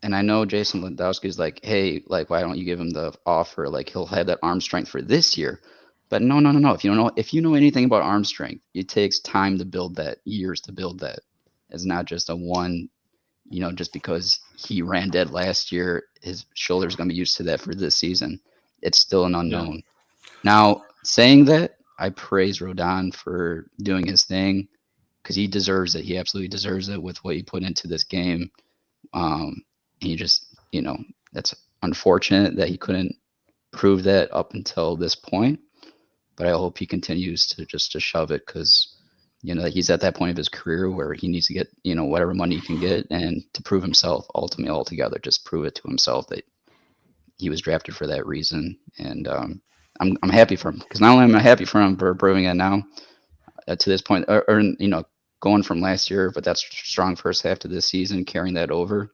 Speaker 7: And I know Jason Landowski's hey, why don't you give him the offer? He'll have that arm strength for this year. But no. If you know anything about arm strength, it takes time to build that, years to build that. It's not just a one, just because he ran dead last year, his shoulder's going to be used to that for this season. It's still an unknown. Yeah. Now, saying that, I praise Rodon for doing his thing, because he deserves it. He absolutely deserves it with what he put into this game. He just, that's unfortunate that he couldn't prove that up until this point. But I hope he continues to shove it, because, he's at that point of his career where he needs to get, whatever money he can get, and to prove himself ultimately altogether, just prove it to himself that he was drafted for that reason. And I'm happy for him, because not only am I happy for him for proving it now to this point, or going from last year, but that's strong first half to this season, carrying that over.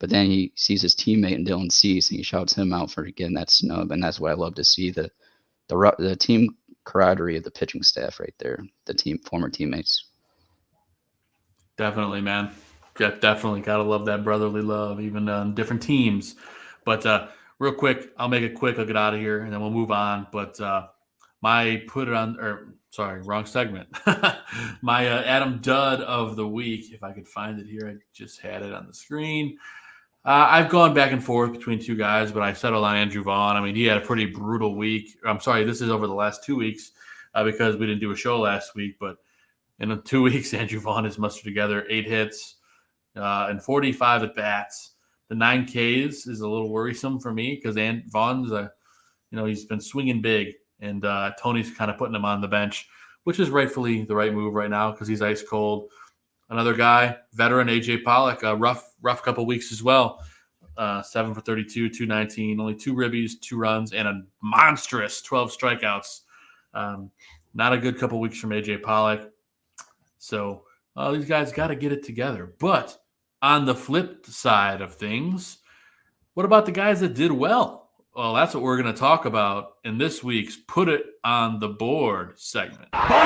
Speaker 7: But then he sees his teammate in Dylan Cease, and he shouts him out for getting that snub, and that's what I love to see. The team camaraderie of the pitching staff right there, the former teammates.
Speaker 2: Definitely, man. Definitely gotta love that brotherly love, even on different teams. But real quick, I'll make it quick. I'll get out of here, and then we'll move on. But wrong segment. My Adam Dud of the week, if I could find it here. I just had it on the screen. I've gone back and forth between two guys, but I settled on Andrew Vaughn. I mean, he had a pretty brutal week. I'm sorry, this is over the last 2 weeks because we didn't do a show last week. But in 2 weeks, Andrew Vaughn has mustered together 8 hits and 45 at-bats. The 9 Ks is a little worrisome for me because Vaughn's, he's been swinging big, and Tony's kind of putting him on the bench, which is rightfully the right move right now because he's ice cold. Another guy, veteran A.J. Pollock, a rough couple weeks as well. 7 for 32, 219, only 2 ribbies, 2 runs, and a monstrous 12 strikeouts. Not a good couple weeks from A.J. Pollock. So these guys got to get it together. But on the flip side of things, what about the guys that did well? Well, that's what we're going to talk about in this week's Put It on the Board segment.
Speaker 3: Ball hit deep.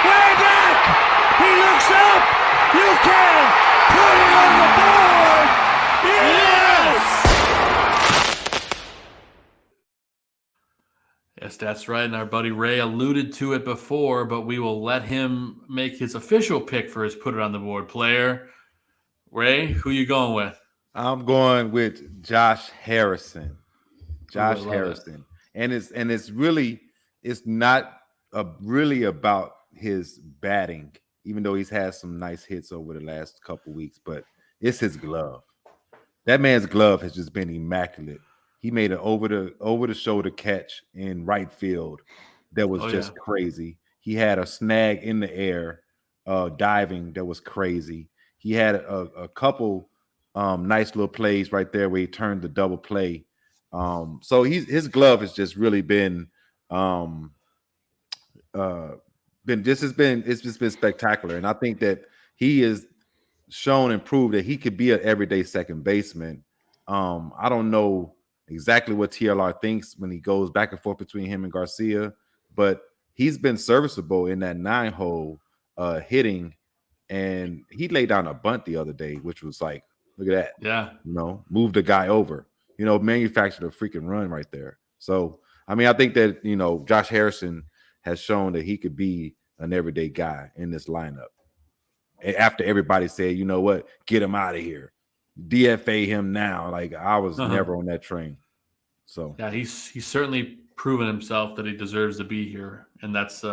Speaker 3: Way back. He looks up. You can put it on the board. Yes!
Speaker 2: Yes, that's right. And our buddy Ray alluded to it before, but we will let him make his official pick for his Put It on the Board player. Ray, who you going with?
Speaker 5: I'm going with Josh Harrison. Josh
Speaker 2: Ooh,
Speaker 5: Harrison. And it's not really about his batting, even though he's had some nice hits over the last couple weeks, but it's his glove. That man's glove has just been immaculate. He made an over the shoulder catch in right field that was crazy. He had a snag in the air, diving that was crazy. He had a couple nice little plays right there where he turned the double play. So his glove has just really been it's just been spectacular. And I think that he has shown and proved that he could be an everyday second baseman. I don't know exactly what TLR thinks when he goes back and forth between him and Garcia, but he's been serviceable in that 9-hole hitting. And he laid down a bunt the other day, which was like, look at that.
Speaker 2: Yeah.
Speaker 5: Moved the guy over, manufactured a freaking run right there. So, I mean, I think that, Josh Harrison has shown that he could be an everyday guy in this lineup. After everybody said, you know what, get him out of here. DFA him now. Like, I was never on that train. So
Speaker 2: yeah, he's certainly proven himself that he deserves to be here. And that's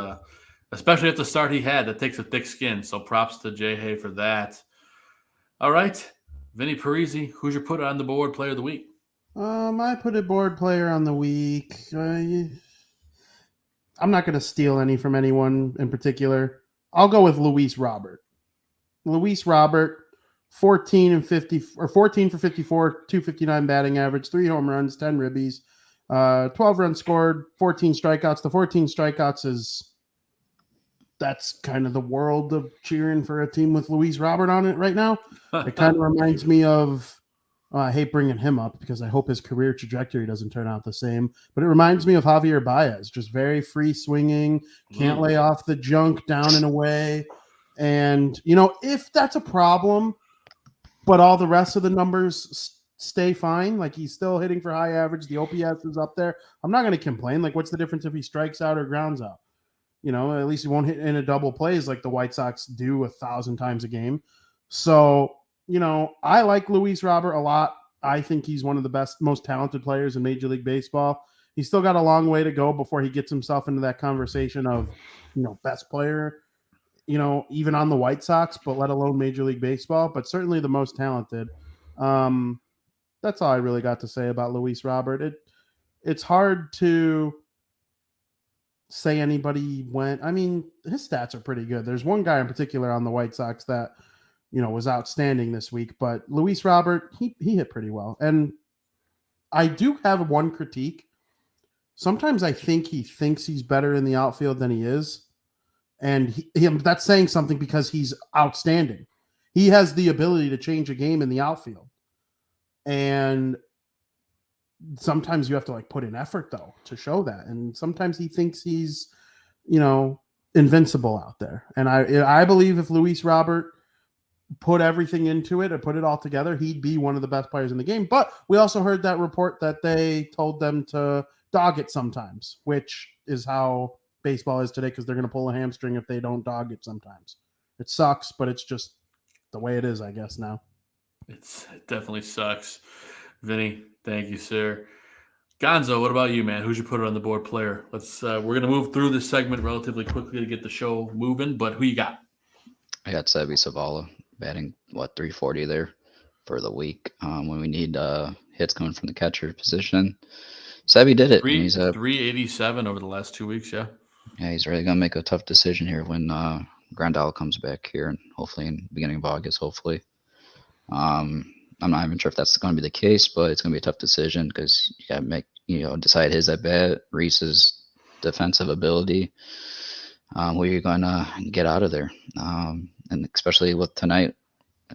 Speaker 2: especially at the start he had, that takes a thick skin. So props to Jay Hay for that. All right. Vinnie Parise, who's your Put It on the Board player of the week?
Speaker 6: My Put It board player on the week. I'm not going to steal any from anyone in particular. I'll go with Luis Robert. Luis Robert, 14 for 54, 259 batting average, 3 home runs, 10 ribbies, 12 runs scored, 14 strikeouts. The 14 strikeouts that's kind of the world of cheering for a team with Luis Robert on it right now. It kind of reminds me of, I hate bringing him up because I hope his career trajectory doesn't turn out the same, but it reminds me of Javier Baez, just very free swinging, can't lay off the junk down and away. And, if that's a problem, but all the rest of the numbers stay fine, like he's still hitting for high average, the OPS is up there, I'm not going to complain. Like, what's the difference if he strikes out or grounds out? At least he won't hit in a double plays like the White Sox do 1,000 times a game. So, I like Luis Robert a lot. I think he's one of the best, most talented players in Major League Baseball. He's still got a long way to go before he gets himself into that conversation of, best player, even on the White Sox, but let alone Major League Baseball, but certainly the most talented. That's all I really got to say about Luis Robert. It's hard to say anybody went. I mean, his stats are pretty good. There's one guy in particular on the White Sox that, was outstanding this week, but Luis Robert, he hit pretty well. And I do have one critique. Sometimes I think he thinks he's better in the outfield than he is. And that's saying something because he's outstanding. He has the ability to change a game in the outfield. And sometimes you have to like put in effort though to show that, and sometimes he thinks he's invincible out there. And I believe if Luis Robert put everything into it and put it all together, he'd be one of the best players in the game. But we also heard that report that they told them to dog it sometimes, which is how baseball is today, because they're going to pull a hamstring if they don't dog it sometimes. It sucks, but it's just the way it is, I guess, now.
Speaker 2: It definitely sucks. Vinny, thank you, sir. Gonzo, what about you, man? Who'd you put on the board player? Let's we're going to move through this segment relatively quickly to get the show moving, but who you got?
Speaker 7: I got Sebi Zavala batting 340 there for the week when we need hits coming from the catcher position. Sebi did it.
Speaker 2: He's 387 over the last 2 weeks. Yeah,
Speaker 7: he's really gonna make a tough decision here when Grandal comes back here, and hopefully in the beginning of August. Hopefully, I'm not even sure if that's going to be the case, but it's going to be a tough decision because you got to make decide his at bat, Reese's defensive ability. Who you're going to get out of there. And especially with tonight,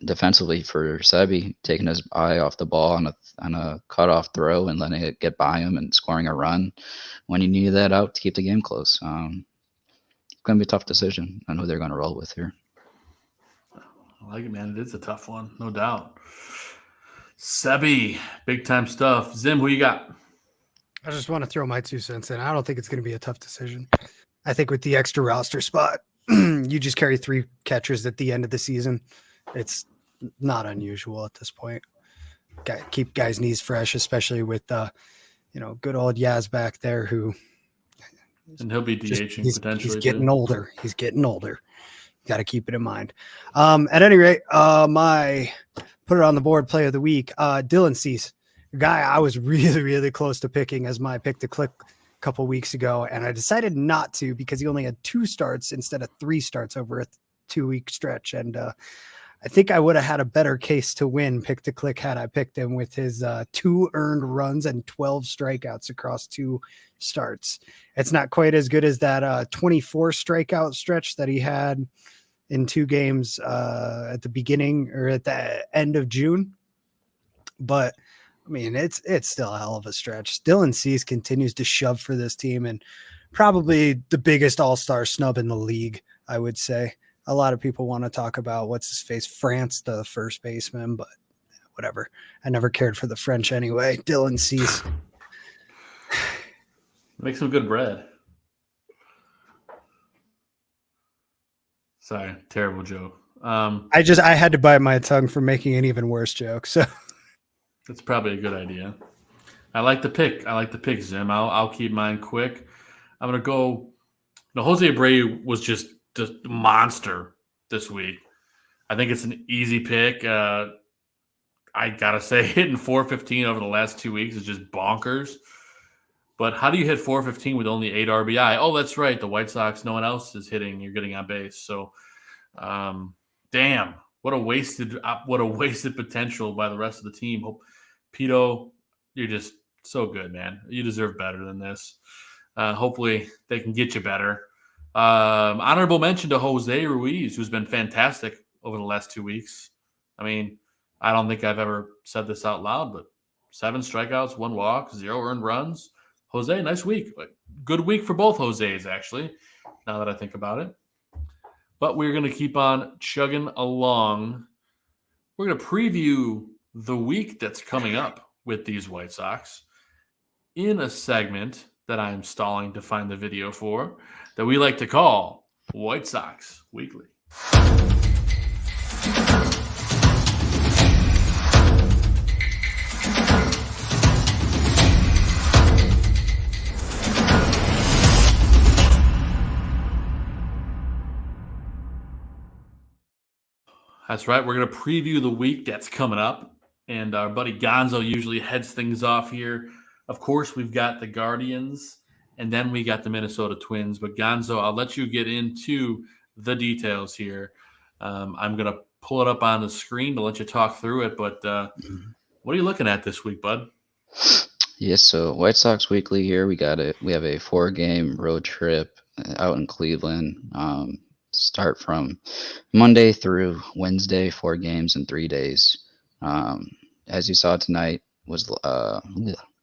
Speaker 7: defensively for Sebi, taking his eye off the ball on a cutoff throw and letting it get by him and scoring a run when he needed that out to keep the game close. It's going to be a tough decision on who they're going to roll with here.
Speaker 2: I like it, man. It is a tough one, no doubt. Sebi, big-time stuff. Zim, who you got?
Speaker 8: I just want to throw my 2 cents in. I don't think it's going to be a tough decision. I think with the extra roster spot, you just carry 3 catchers at the end of the season. It's not unusual at this point. Keep guys' knees fresh, especially with good old Yaz back there who.
Speaker 2: And he'll be DHing potentially.
Speaker 8: He's getting older. He's getting older. Got to keep it in mind. At any rate, my put it on the board play of the week, Dylan Cease, a guy I was really, really close to picking as my pick to click a couple weeks ago, and I decided not to because he only had 2 starts instead of 3 starts over a 2-week stretch, and I think I would have had a better case to win pick to click had I picked him with his 2 earned runs and 12 strikeouts across 2 starts. It's not quite as good as that 24 strikeout stretch that he had in 2 games at the beginning or at the end of June. But I mean, it's still a hell of a stretch. Dylan Cease continues to shove for this team and probably the biggest all-star snub in the league, I would say. A lot of people want to talk about France, the first baseman, but whatever. I never cared for the French anyway. Dylan Cease.
Speaker 2: Make some good bread. Sorry, terrible joke.
Speaker 8: I had to bite my tongue for making an even worse joke. So
Speaker 2: that's probably a good idea. I like the pick, Zim. I'll keep mine quick. I'm gonna go. Jose Abreu was just a monster this week. I think it's an easy pick. I gotta say, hitting 415 over the last 2 weeks is just bonkers. But how do you hit 415 with only 8 RBI? Oh, that's right. The White Sox, no one else is hitting. You're getting on base. So, damn, what a wasted potential by the rest of the team. Pito, you're just so good, man. You deserve better than this. Hopefully they can get you better. Honorable mention to Jose Ruiz, who's been fantastic over the last 2 weeks. I mean, I don't think I've ever said this out loud, but 7 strikeouts, 1 walk, 0 earned runs. Jose, nice week. Good week for both Jose's, actually, now that I think about it. But we're going to keep on chugging along. We're going to preview the week that's coming up with these White Sox in a segment that I'm stalling to find the video for that we like to call White Sox Weekly. That's right. We're going to preview the week that's coming up. And our buddy Gonzo usually heads things off here. Of course, we've got the Guardians, and then we got the Minnesota Twins. But Gonzo, I'll let you get into the details here. I'm going to pull it up on the screen to let you talk through it. But what are you looking at this week, bud?
Speaker 7: Yes, so White Sox Weekly here. We have a 4-game road trip out in Cleveland. Start from Monday through Wednesday, 4 games in 3 days. As you saw tonight was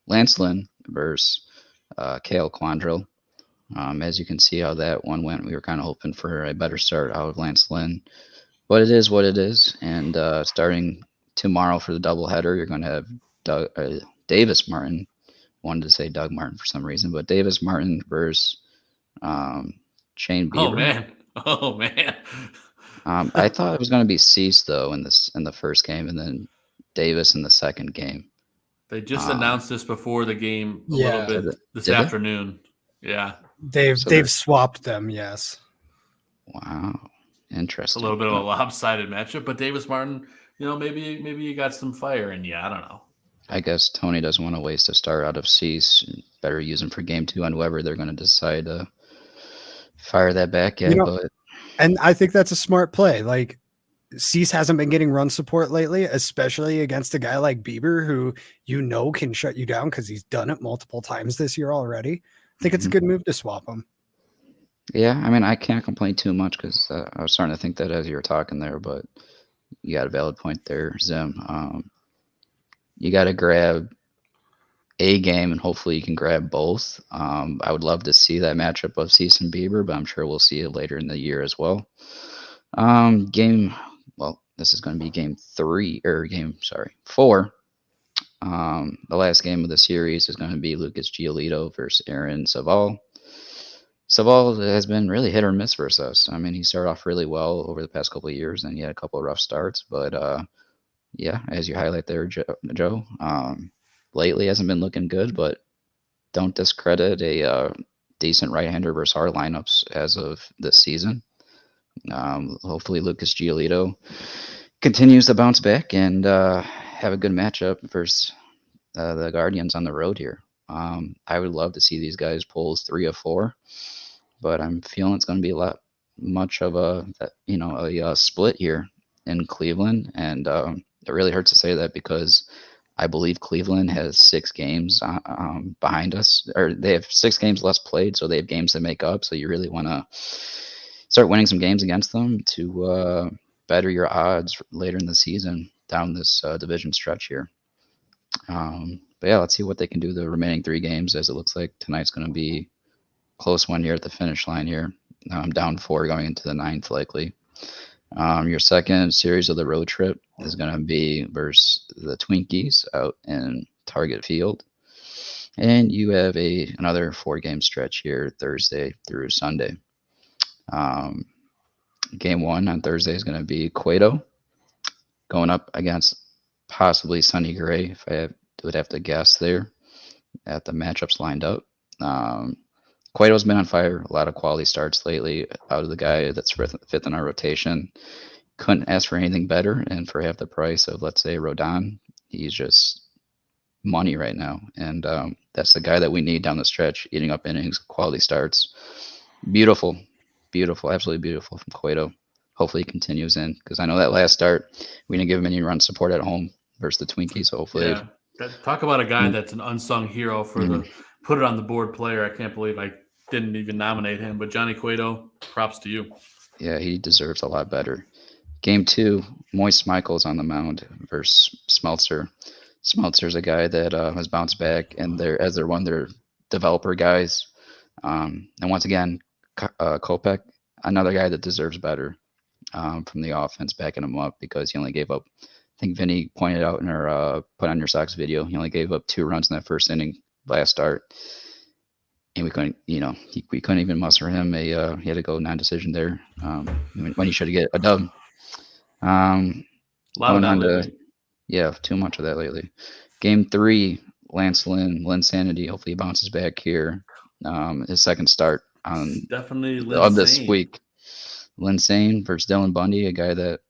Speaker 7: Lance Lynn versus Kale Quandrel. As you can see how that one went, we were kind of hoping for a better start out of Lance Lynn. But it is what it is. And starting tomorrow for the doubleheader, you're going to have Davis Martin. Wanted to say Doug Martin for some reason, but Davis Martin versus Shane Bieber.
Speaker 2: Oh man.
Speaker 7: I thought it was going to be Cease though in the first game, and then Davis in the second game.
Speaker 2: They just announced this before the game a
Speaker 8: Yeah.
Speaker 2: little bit this
Speaker 7: Did they?
Speaker 2: afternoon. Yeah.
Speaker 8: They've swapped them, yes.
Speaker 7: Wow.
Speaker 2: It's
Speaker 7: Interesting.
Speaker 2: a little bit of a lopsided matchup, but Davis Martin, maybe you got some fire in you. I don't know.
Speaker 7: I guess Tony doesn't want to waste a start out of Cease. Better use him for game 2 on whoever they're going to decide to fire that back at.
Speaker 8: And I think that's a smart play. Like, Cease hasn't been getting run support lately, especially against a guy like Bieber, who can shut you down because he's done it multiple times this year already. I think it's a good move to swap him.
Speaker 7: Yeah, I mean, I can't complain too much because I was starting to think that as you were talking there, but you got a valid point there, Zim. You got to grab a game, and hopefully you can grab both. I would love to see that matchup of Cease and Bieber, but I'm sure we'll see it later in the year as well. This is going to be game 4. The last game of the series is going to be Lucas Giolito versus Aaron Saval. Saval has been really hit or miss versus us. I mean, he started off really well over the past couple of years, and he had a couple of rough starts. But as you highlight there, Joe, lately hasn't been looking good. But don't discredit a decent right-hander versus our lineups as of this season. Hopefully, Lucas Giolito continues to bounce back and have a good matchup versus the Guardians on the road here. I would love to see these guys pull 3 of 4, but I'm feeling it's going to be much of a split here in Cleveland, and it really hurts to say that because I believe Cleveland has 6 games behind us, or they have 6 games less played, so they have games to make up. So you really want to start winning some games against them to better your odds later in the season down this division stretch here. But yeah, let's see what they can do the remaining 3 games, as it looks like tonight's going to be a close one here at the finish line here. Down 4 going into the 9th likely. Your second series of the road trip is going to be versus the Twinkies out in Target Field. And you have another 4-game stretch here Thursday through Sunday. Game 1 on Thursday is going to be Cueto going up against possibly Sonny Gray, if I would have to guess there at the matchups lined up. Cueto's been on fire, a lot of quality starts lately out of the guy that's 5th in our rotation. Couldn't ask for anything better, and for half the price of, let's say, Rodon, he's just money right now. And that's the guy that we need down the stretch, eating up innings, quality starts. Beautiful, absolutely beautiful from Cueto. Hopefully he continues in, because I know that last start, we didn't give him any run support at home versus the Twinkies, so hopefully.
Speaker 2: Yeah. Talk about a guy that's an unsung hero for the put it on the board player. I can't believe I didn't even nominate him, but Johnny Cueto, props to you.
Speaker 7: Yeah, he deserves a lot better. Game 2, Moist Michaels on the mound versus Smeltzer. Smeltzer's a guy that has bounced back, and they're one of their developer guys. And once again, Kopech, another guy that deserves better from the offense, backing him up, because he only gave up, I think Vinnie pointed out in our Put On Your Socks video, he only gave up 2 runs in that first inning last start. And we couldn't, we couldn't even muster him. He had to go non-decision there when he should get a dub.
Speaker 2: A lot of that lately.
Speaker 7: Yeah, too much of that lately. Game 3, Lance Lynn Sanity. Hopefully he bounces back here. His second start on
Speaker 2: definitely
Speaker 7: of this week. Linsane versus Dylan Bundy, a guy that,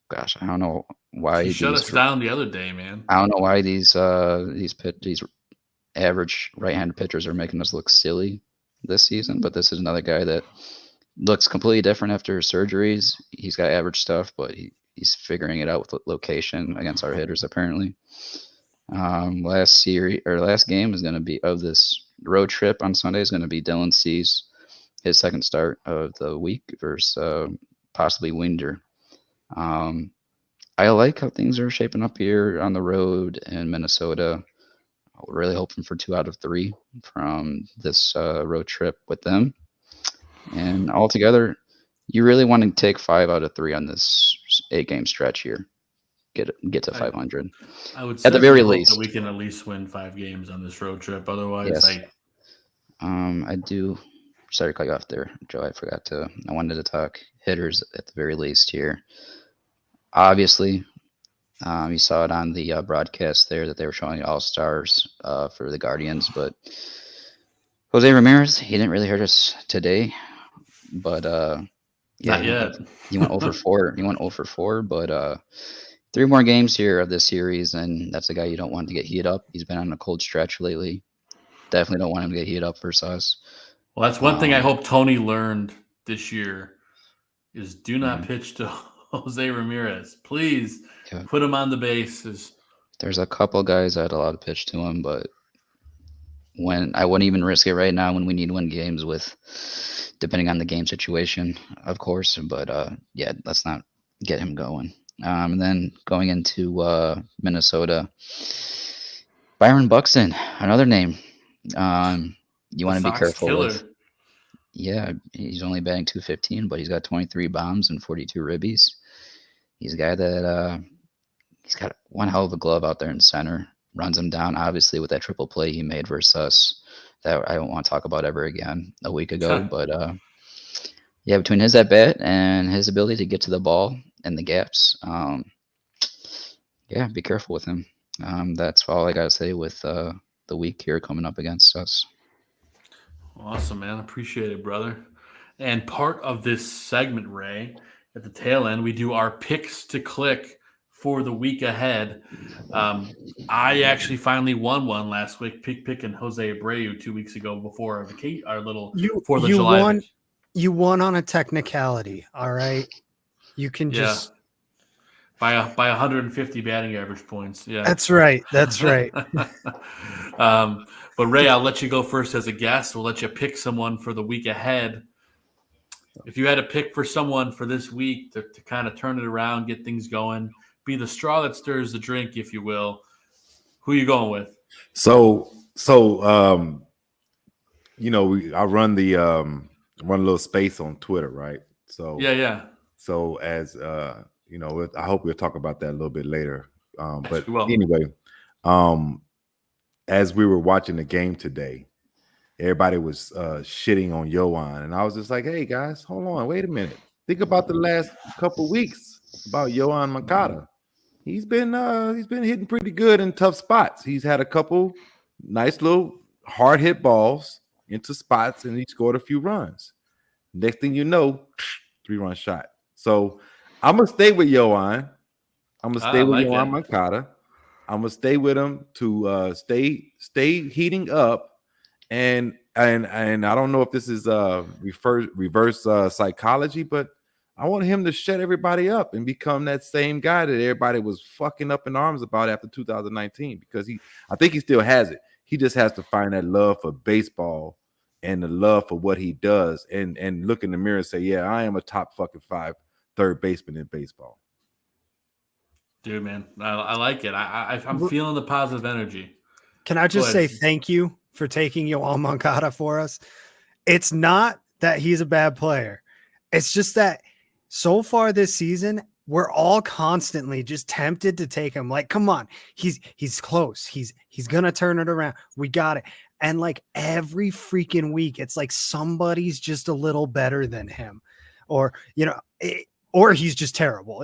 Speaker 7: gosh, I don't know why
Speaker 2: he shut us down the other day, man.
Speaker 7: I don't know why these average right-handed pitchers are making us look silly this season, but this is another guy that looks completely different after surgeries. He's got average stuff, but he's figuring it out with location against our hitters apparently. Last game is going to be of this road trip on Sunday is going to be Dylan Cease, his second start of the week versus possibly Winder. I like how things are shaping up here on the road in Minnesota. really hoping for 2 out of 3 from this road trip with them. And altogether, you really want to take 5 out of 3 on this 8-game stretch here. Get to 500.
Speaker 2: I would
Speaker 7: at the very
Speaker 2: hope
Speaker 7: least
Speaker 2: that we can at least win 5 games on this road trip. Otherwise,
Speaker 7: Yes. I do. Sorry to cut you off there, Joe. I wanted to talk hitters at the very least here. Obviously, you saw it on the broadcast there that they were showing All-Stars for the Guardians, but Jose Ramirez, he didn't really hurt us today, but
Speaker 2: Not yet.
Speaker 7: He went over 4. He went 0 for 4, but 3 more games here of this series, and that's a guy you don't want to get heated up. He's been on a cold stretch lately. Definitely don't want him to get heated up versus us.
Speaker 2: Well, that's one thing I hope Tony learned this year is do not pitch to Jose Ramirez. Please put him on the bases.
Speaker 7: There's a couple guys I'd allow to pitch to him, but when I wouldn't even risk it right now when we need to win games with, depending on the game situation, of course. But yeah, let's not get him going. And then going into Minnesota, Byron Buxton, another name. You want to be careful with. Yeah, he's only batting .215, but he's got 23 bombs and 42 ribbies. He's a guy that he's got one hell of a glove out there in center. Runs him down, obviously, with that triple play he made versus us that I don't want to talk about ever again a week ago. But yeah, between his at bat and his ability to get to the ball and the gaps, yeah, be careful with him. That's all I got to say with the week here coming up against us.
Speaker 2: Awesome, man. Appreciate it, brother. And part of this segment, Ray, at the tail end, we do our picks to click for the week ahead. I actually finally won one last week, picking Jose Abreu 2 weeks ago before our little 4th of July.
Speaker 8: You won on a technicality, all right? You can just
Speaker 2: by 150 batting average points. Yeah,
Speaker 8: that's right. That's right.
Speaker 2: But Ray, I'll let you go first as a guest. We'll let you pick someone for the week ahead. If you had to pick for someone for this week to kind of turn it around, get things going, be the straw that stirs the drink, if you will, who are you going with?
Speaker 5: So you know, I run a little space on Twitter, right? So
Speaker 2: yeah.
Speaker 5: So as you know, I hope we'll talk about that a little bit later. But
Speaker 2: we will.
Speaker 5: Anyway, as we were watching the game today, everybody was shitting on Yoan, and I was just like, "Hey guys, hold on, wait a minute. Think about the last couple weeks about Yoan Moncada. He's been hitting pretty good in tough spots. He's had a couple nice little hard hit balls into spots, and he scored a few runs. Next thing you know, 3-run shot. So I'm gonna stay with Yoan. I'm gonna stay with Yoan Moncada. I'm gonna stay with him to stay heating up, and I don't know if this is reverse psychology, but I want him to shut everybody up and become that same guy that everybody was fucking up in arms about after 2019, because I think he still has it. He just has to find that love for baseball and the love for what he does, and look in the mirror and say, yeah, I am a top fucking 5 third baseman in baseball.
Speaker 2: Dude, man, I like it. I'm feeling the positive energy.
Speaker 8: Can I just say thank you for taking Yoan Moncada for us? It's not that he's a bad player. It's just that so far this season, we're all constantly just tempted to take him. Like, come on, he's close. He's gonna turn it around. We got it. And like every freaking week, it's like somebody's just a little better than him, or or he's just terrible.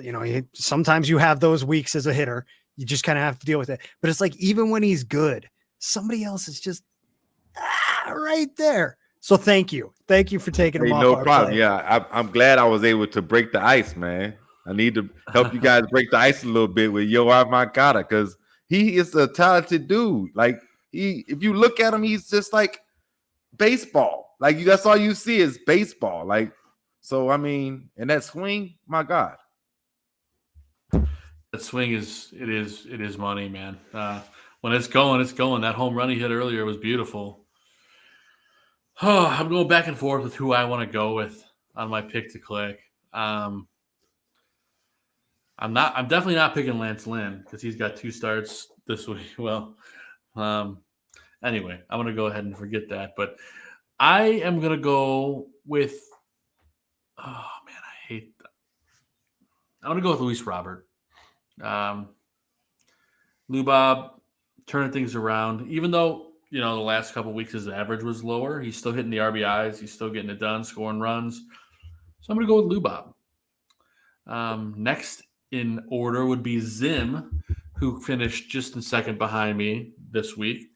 Speaker 8: Sometimes you have those weeks as a hitter. You just kind of have to deal with it. But it's like even when he's good, somebody else is just right there. So thank you for taking him off.
Speaker 5: No problem. Play. Yeah, I'm glad I was able to break the ice, man. I need to help you guys break the ice a little bit with Yoan Moncada, because he is a talented dude. Like if you look at him, he's just like baseball. Like that's all you see is baseball. Like, so I mean, and that swing, my God.
Speaker 2: That swing is money, man. When it's going, it's going. That home run he hit earlier was beautiful. Oh, I'm going back and forth with who I want to go with on my pick to click. I'm definitely not picking Lance Lynn because he's got 2 starts this week. Well, Anyway, I'm going to go ahead and forget that. But I am going to go with – oh, man, I hate that. I'm going to go with Luis Robert. Lou Bob turning things around. Even though, the last couple of weeks his average was lower, he's still hitting the RBIs. He's still getting it done, scoring runs. So I'm going to go with Lou Bob. Next in order would be Zim, who finished just in second behind me this week.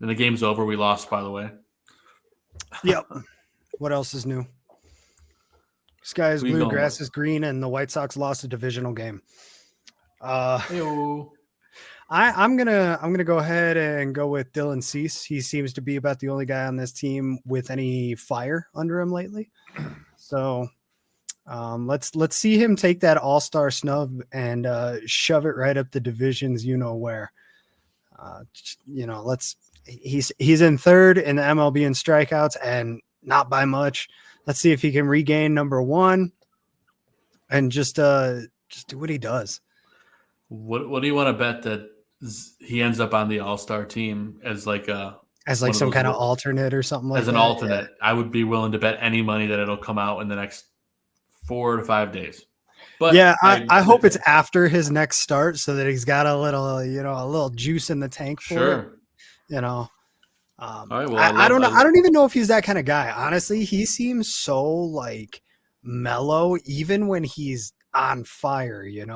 Speaker 2: And the game's over. We lost, by the way.
Speaker 8: Yep. What else is new? Sky is blue, grass is green, and the White Sox lost a divisional game.
Speaker 2: Hey-o.
Speaker 8: I'm gonna go ahead and go with Dylan Cease. He seems to be about the only guy on this team with any fire under him lately. So let's see him take that all-star snub and shove it right up the divisions. Where. He's in third in the MLB in strikeouts and not by much. Let's see if he can regain number one and just do what he does.
Speaker 2: What do you want to bet that he ends up on the all-star team as some
Speaker 8: kind of alternate or something like that?
Speaker 2: As an alternate, yeah. I would be willing to bet any money that it'll come out in the next 4 to 5 days. But
Speaker 8: yeah, I hope it's after his next start so that he's got a little juice in the tank for it. All right, well, I don't know. I don't even know if he's that kind of guy. Honestly, he seems so mellow even when he's on fire,
Speaker 2: Yeah.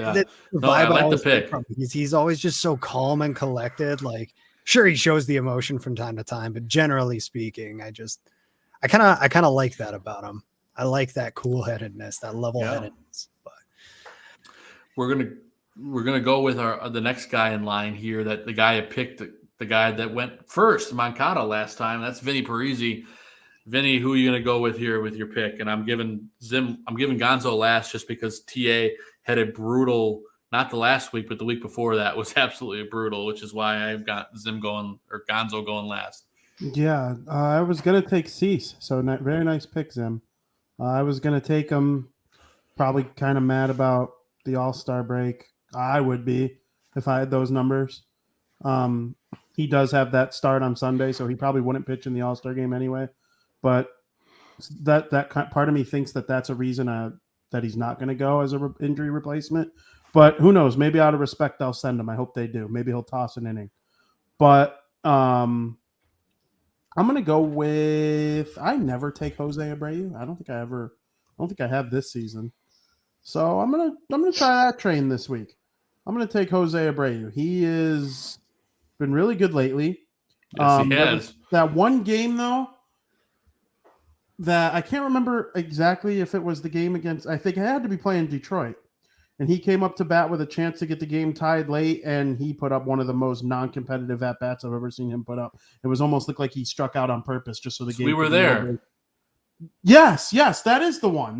Speaker 8: I
Speaker 2: like the pick.
Speaker 8: He's always just so calm and collected. Sure, he shows the emotion from time to time, but generally speaking, I kind of like that about him. I like that cool-headedness, that level-headedness. But
Speaker 2: we're gonna go with the next guy in line here. That the guy I picked, the guy that went first, Moncada last time. That's Vinnie Parise. Vinny, who are you gonna go with here with your pick? And I'm giving Gonzo last just because TA had a brutal, not the last week, but the week before that was absolutely brutal, which is why I've got Gonzo going last.
Speaker 6: Yeah, I was gonna take Cease, so very nice pick, Zim. I was going to take him, probably kind of mad about the All-Star break. I would be if I had those numbers. He does have that start on Sunday, so he probably wouldn't pitch in the All-Star game anyway. But that part of me thinks that's a reason that he's not going to go as an injury replacement. But who knows? Maybe out of respect, they'll send him. I hope they do. Maybe he'll toss an inning. But I'm going to go with – I never take Jose Abreu. I don't think I have this season. So I'm gonna try that train this week. I'm going to take Jose Abreu. He has been really good lately.
Speaker 2: Yes, he has.
Speaker 6: That one game, though, that I can't remember exactly if it was the game against – I think it had to be playing Detroit. And he came up to bat with a chance to get the game tied late, and he put up one of the most non-competitive at-bats I've ever seen him put up. It was almost looked like he struck out on purpose just so the game.
Speaker 2: We were there.
Speaker 6: Yes, that is the one.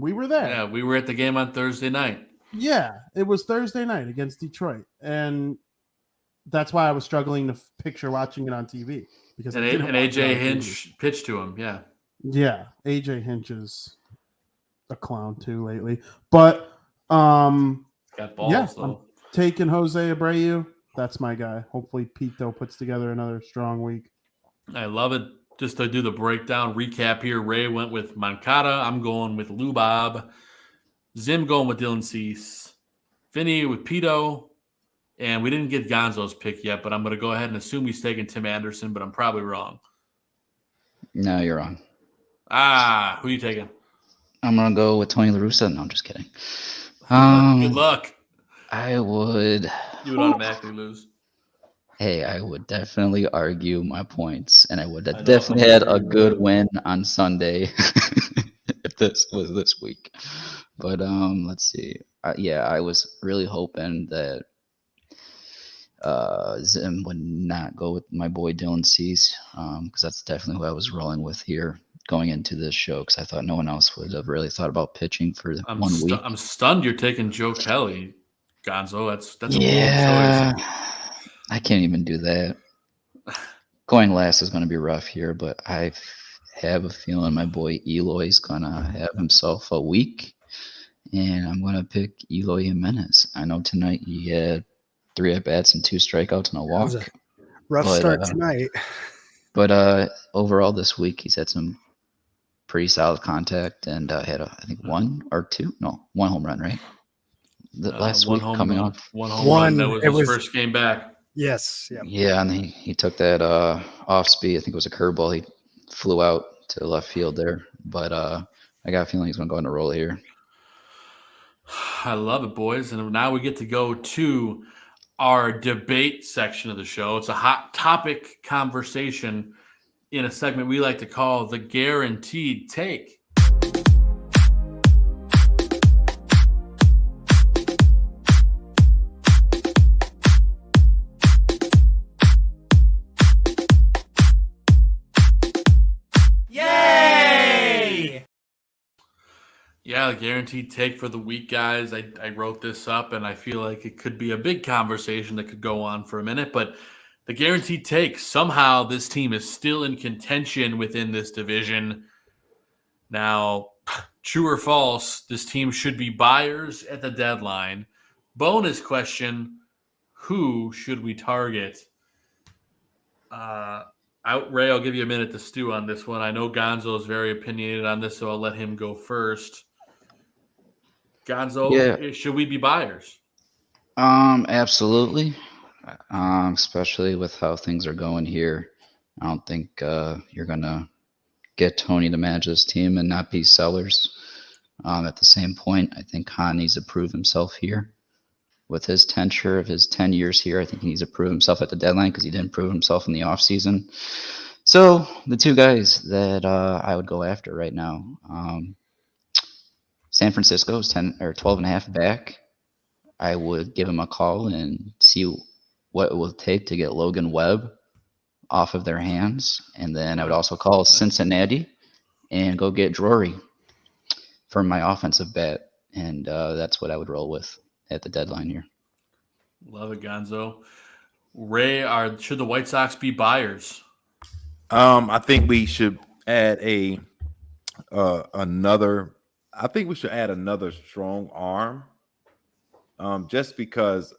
Speaker 6: We were there.
Speaker 2: Yeah, we were at the game on Thursday night.
Speaker 6: Yeah, it was Thursday night against Detroit, and that's why I was struggling to picture watching it on TV. Because
Speaker 2: AJ Hinch pitched to him, yeah.
Speaker 6: Yeah, AJ Hinch is a clown too lately. But
Speaker 2: got balls,
Speaker 6: I'm taking Jose Abreu. That's my guy. Hopefully Pito puts together another strong week.
Speaker 2: I love it. Just to do the breakdown, recap here, Ray went with Moncada. I'm going with Lou Bob. Zim going with Dylan Cease. Vinny with Pito. And we didn't get Gonzo's pick yet, but I'm going to go ahead and assume he's taking Tim Anderson, but I'm probably wrong.
Speaker 7: No, you're wrong.
Speaker 2: Who are you taking?
Speaker 7: I'm going to go with Tony La Russa. No, I'm just kidding.
Speaker 2: Good luck.
Speaker 7: I would.
Speaker 2: You would automatically lose.
Speaker 7: Hey, I would definitely argue my points, and I would have definitely had a good win on Sunday if this was this week. But let's see. I was really hoping that Zim would not go with my boy Dylan Cease, because that's definitely who I was rolling with here going into this show, because I thought no one else would have really thought about pitching for 1 week.
Speaker 2: I'm stunned you're taking Joe Kelly, Gonzo. That's a bold choice.
Speaker 7: I can't even do that. Going last is going to be rough here, but I have a feeling my boy Eloy's going to have himself a week, and I'm going to pick Eloy Jimenez. I know tonight he had 3 at-bats and 2 strikeouts and a
Speaker 8: That was
Speaker 7: walk.
Speaker 8: a rough start tonight.
Speaker 7: But overall this week, he's had some pretty solid contact and had, I think, 1 or 2? No, 1 home run, right? Last week coming off.
Speaker 2: One home run. That was his first game back.
Speaker 8: Yes. Yep.
Speaker 7: Yeah, and he took that off speed. I think it was a curveball. He flew out to left field there. But I got a feeling he's going to go on a roll here.
Speaker 2: I love it, boys. And now we get to go to our debate section of the show. It's a hot topic conversation in a segment we like to call the Guaranteed Take. Yeah, the Guaranteed Take for the week, guys. I wrote this up, and I feel like it could be a big conversation that could go on for a minute. But the Guaranteed Take, somehow this team is still in contention within this division. Now, true or false, this team should be buyers at the deadline. Bonus question, who should we target? Ray, I'll give you a minute to stew on this one. I know Gonzo is very opinionated on this, so I'll let him go first. Gonzo, should we be buyers?
Speaker 7: Absolutely. Especially with how things are going here. I don't think you're going to get Tony to manage this team and not be sellers. At the same point, I think Hahn needs to prove himself here. With his tenure of his 10 years here, I think he needs to prove himself at the deadline because he didn't prove himself in the offseason. So the 2 guys that I would go after right now, San Francisco is 10 or 12 and a half back. I would give him a call and see what it will take to get Logan Webb off of their hands. And then I would also call Cincinnati and go get Drury for my offensive bet. And that's what I would roll with at the deadline here.
Speaker 2: Love it, Gonzo. Ray, should the White Sox be buyers?
Speaker 5: I think we should add another strong arm. Just because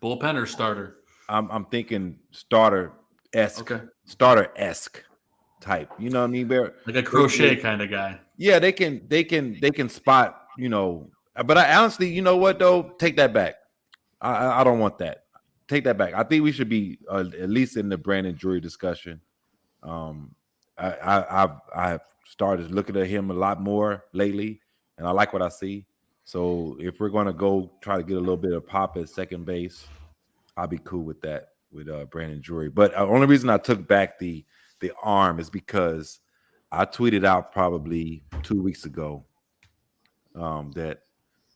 Speaker 2: bullpen or starter?
Speaker 5: I'm thinking starter-esque. Okay. Starter-esque type. You know what I mean?
Speaker 2: Like a crochet kind of guy.
Speaker 5: Yeah, they can spot, but I honestly, you know what though? Take that back. I don't want that. Take that back. I think we should be at least in the Brandon Drury discussion. I've started looking at him a lot more lately, and I like what I see. So if we're going to go try to get a little bit of pop at second base, I'll be cool with that with Brandon Drury. But the only reason I took back the arm is because I tweeted out probably 2 weeks ago that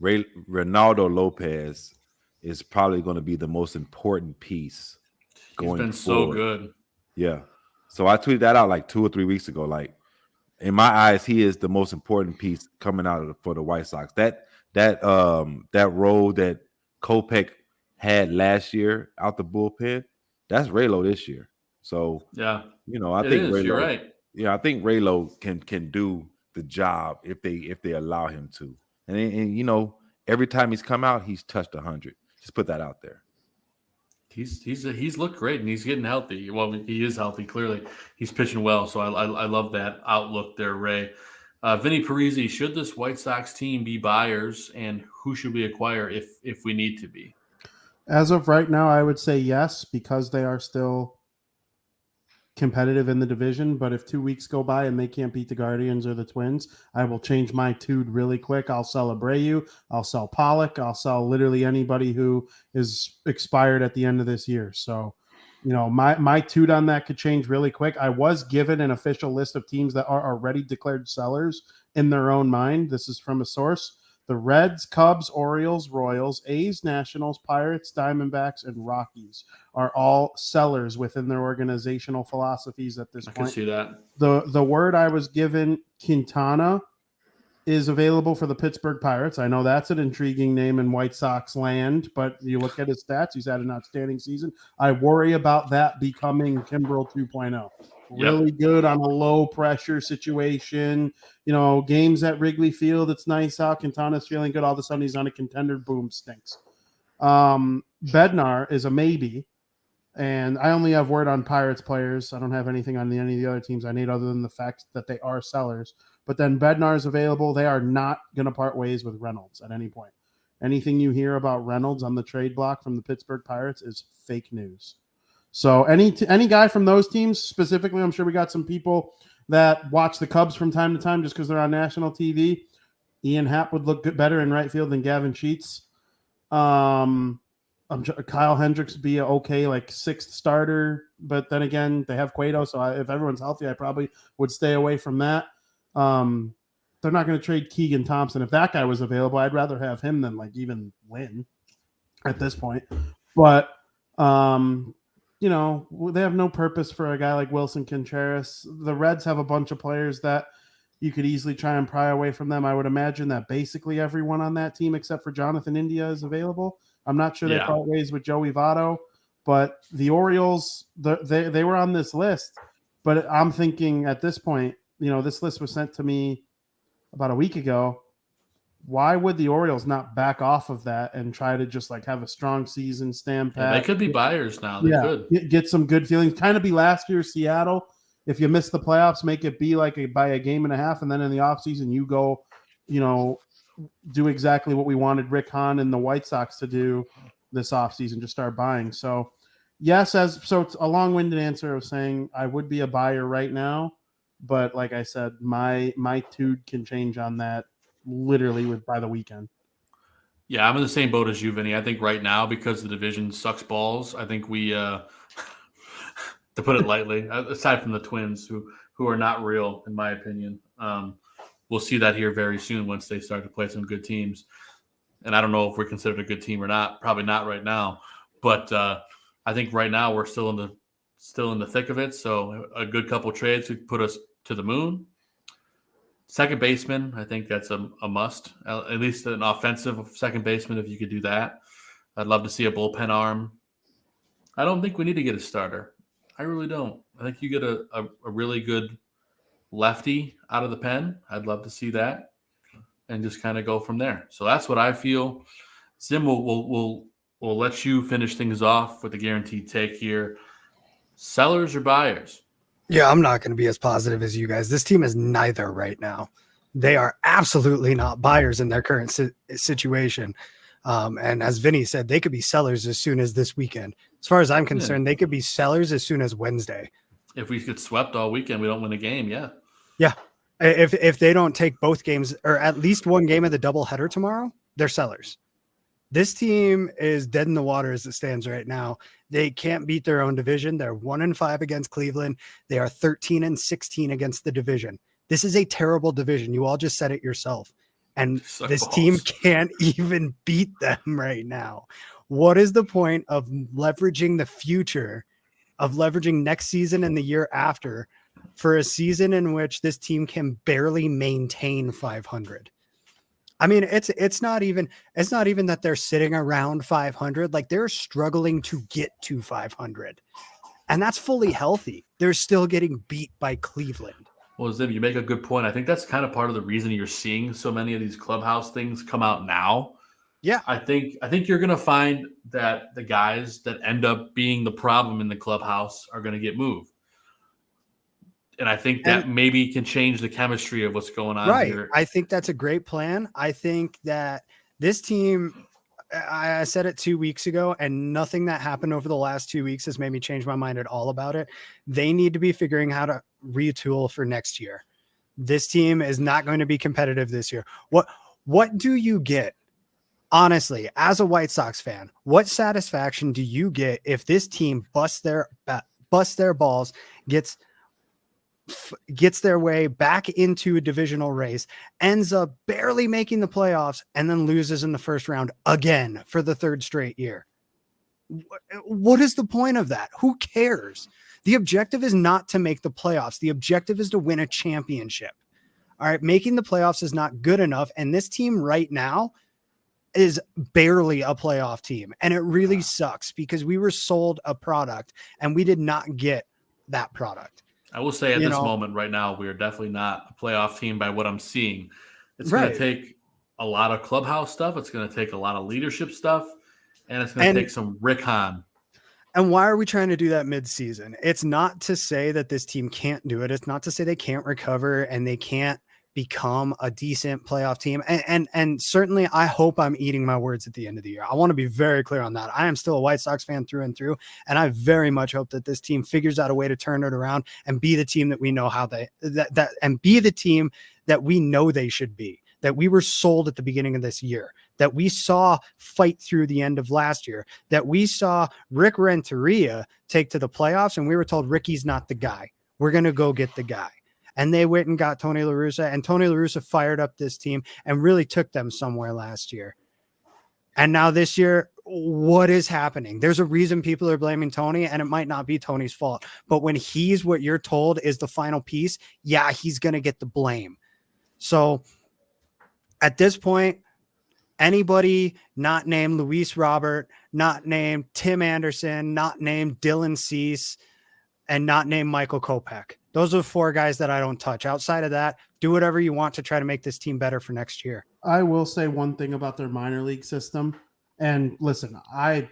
Speaker 5: Ronaldo Lopez is probably going to be the most important piece going forward. He's been so good. Yeah. So I tweeted that out like 2 or 3 weeks ago. Like, in my eyes, he is the most important piece coming out for the White Sox. That role that Kopech had last year out the bullpen, that's Raylo this year. So yeah, I think Raylo, you're right. Yeah, I think Raylo can do the job if they allow him to. And every time he's come out, he's touched 100. Just put that out there.
Speaker 2: He's looked great and he's getting healthy. Well, he is healthy. Clearly, he's pitching well. So I love that outlook there, Ray. Vinnie Parise, should this White Sox team be buyers, and who should we acquire if we need to be?
Speaker 6: As of right now, I would say yes, because they are still competitive in the division. But if 2 weeks go by and they can't beat the Guardians or the Twins, I will change my tune really quick. I'll sell Abreu. I'll sell Pollock. I'll sell literally anybody who is expired at the end of this year. So, my tune on that could change really quick. I was given an official list of teams that are already declared sellers in their own mind. This is from a source. The Reds, Cubs, Orioles, Royals, A's, Nationals, Pirates, Diamondbacks, and Rockies are all sellers within their organizational philosophies at this point. I
Speaker 2: can see that.
Speaker 6: The word I was given, Quintana, is available for the Pittsburgh Pirates. I know that's an intriguing name in White Sox land, but you look at his stats, he's had an outstanding season. I worry about that becoming Kimbrel 2.0. Really good on a low pressure situation. Games at Wrigley Field, it's nice out. Quintana's feeling good. All of a sudden he's on a contender. Boom, stinks. Bednar is a maybe. And I only have word on Pirates players. I don't have anything on any of the other teams I need other than the fact that they are sellers. But then Bednar is available. They are not going to part ways with Reynolds at any point. Anything you hear about Reynolds on the trade block from the Pittsburgh Pirates is fake news. So any guy from those teams specifically, I'm sure we got some people that watch the Cubs from time to time just because they're on national TV. Ian Happ would look good, better in right field than Gavin Sheets. Kyle Hendricks would be okay, like sixth starter, but then again, they have Cueto, so if everyone's healthy, I probably would stay away from that. They're not going to trade Keegan Thompson. If that guy was available, I'd rather have him than like even Lynn at this point. But they have no purpose for a guy like Wilson Contreras. The Reds have a bunch of players that you could easily try and pry away from them. I would imagine that basically everyone on that team except for Jonathan India is available. I'm not sure they part ways with Joey Votto, but the Orioles, they were on this list. But I'm thinking at this point, this list was sent to me about a week ago. Why would the Orioles not back off of that and try to just like have a strong season, stand pat?
Speaker 2: They could be buyers now. They could
Speaker 6: get some good feelings. Kind of be last year's Seattle. If you miss the playoffs, make it be like by a game and a half, and then in the offseason you go, do exactly what we wanted Rick Hahn and the White Sox to do this offseason, just start buying. So, yes, it's a long-winded answer of saying I would be a buyer right now, but like I said, my tude can change on that literally by the weekend.
Speaker 2: Yeah, I'm in the same boat as you, Vinny. I think right now, because the division sucks balls, I think we, to put it lightly, aside from the Twins, who are not real, in my opinion, we'll see that here very soon once they start to play some good teams. And I don't know if we're considered a good team or not. Probably not right now. But I think right now we're still in the thick of it. So a good couple trades would put us to the moon. Second baseman, I think that's a must. At least an offensive second baseman, if you could do that. I'd love to see a bullpen arm. I don't think we need to get a starter. I really don't. I think you get a really good lefty out of the pen. I'd love to see that and just kind of go from there. So that's what I feel. Zim, we'll let you finish things off with a guaranteed take here. Sellers or buyers?
Speaker 8: Yeah, I'm not going to be as positive as you guys. This team is neither right now. They are absolutely not buyers in their current situation. And as Vinny said, they could be sellers as soon as this weekend. As far as I'm concerned, they could be sellers as soon as Wednesday.
Speaker 2: If we get swept all weekend, we don't win a game. Yeah.
Speaker 8: Yeah. If they don't take both games or at least one game of the doubleheader tomorrow, they're sellers. This team is dead in the water as it stands right now. They can't beat their own division. They're 1-5 against Cleveland. They are 13-16 against the division. This is a terrible division. You all just said it yourself. And this team can't even beat them right now. What is the point of leveraging the future, of leveraging next season and the year after for a season in which this team can barely maintain 500? I mean, it's not even that they're sitting around 500. Like, they're struggling to get to 500, and that's fully healthy. They're still getting beat by Cleveland.
Speaker 2: Well, Zim, you make a good point. I think that's kind of part of the reason you're seeing so many of these clubhouse things come out now.
Speaker 8: Yeah.
Speaker 2: I think you're going to find that the guys that end up being the problem in the clubhouse are going to get moved. And I think that maybe can change the chemistry of what's going on here.
Speaker 8: I think that's a great plan. I think that this team, I said it 2 weeks ago, and nothing that happened over the last 2 weeks has made me change my mind at all about it. They need to be figuring how to retool for next year. This team is not going to be competitive this year. What do you get? Honestly, as a White Sox fan, what satisfaction do you get if this team busts their balls, gets their way back into a divisional race, ends up barely making the playoffs, and then loses in the first round again for the third straight year? What is the point of that? Who cares? The objective is not to make the playoffs. The objective is to win a championship. All right, making the playoffs is not good enough, and this team right now is barely a playoff team, and it really sucks because we were sold a product, and we did not get that product.
Speaker 2: I will say at this moment right now, we are definitely not a playoff team by what I'm seeing. It's going to take a lot of clubhouse stuff. It's going to take a lot of leadership stuff. And it's going to take some Rick Hahn.
Speaker 8: And why are we trying to do that mid-season? It's not to say that this team can't do it. It's not to say they can't recover and they can't become a decent playoff team. And certainly I hope I'm eating my words at the end of the year. I want to be very clear on that. I am still a White Sox fan through and through. And I very much hope that this team figures out a way to turn it around and be the team that we know and be the team that we know they should be, that we were sold at the beginning of this year, that we saw fight through the end of last year, that we saw Rick Renteria take to the playoffs. And we were told Ricky's not the guy. We're going to go get the guy. And they went and got Tony La Russa, and Tony La Russa fired up this team and really took them somewhere last year. And now this year, what is happening? There's a reason people are blaming Tony, and it might not be Tony's fault. But when he's what you're told is the final piece, yeah, he's going to get the blame. So at this point, anybody not named Luis Robert, not named Tim Anderson, not named Dylan Cease, and not named Michael Kopech. Those are the 4 guys that I don't touch. Outside of that, do whatever you want to try to make this team better for next year.
Speaker 6: I will say one thing about their minor league system. And listen,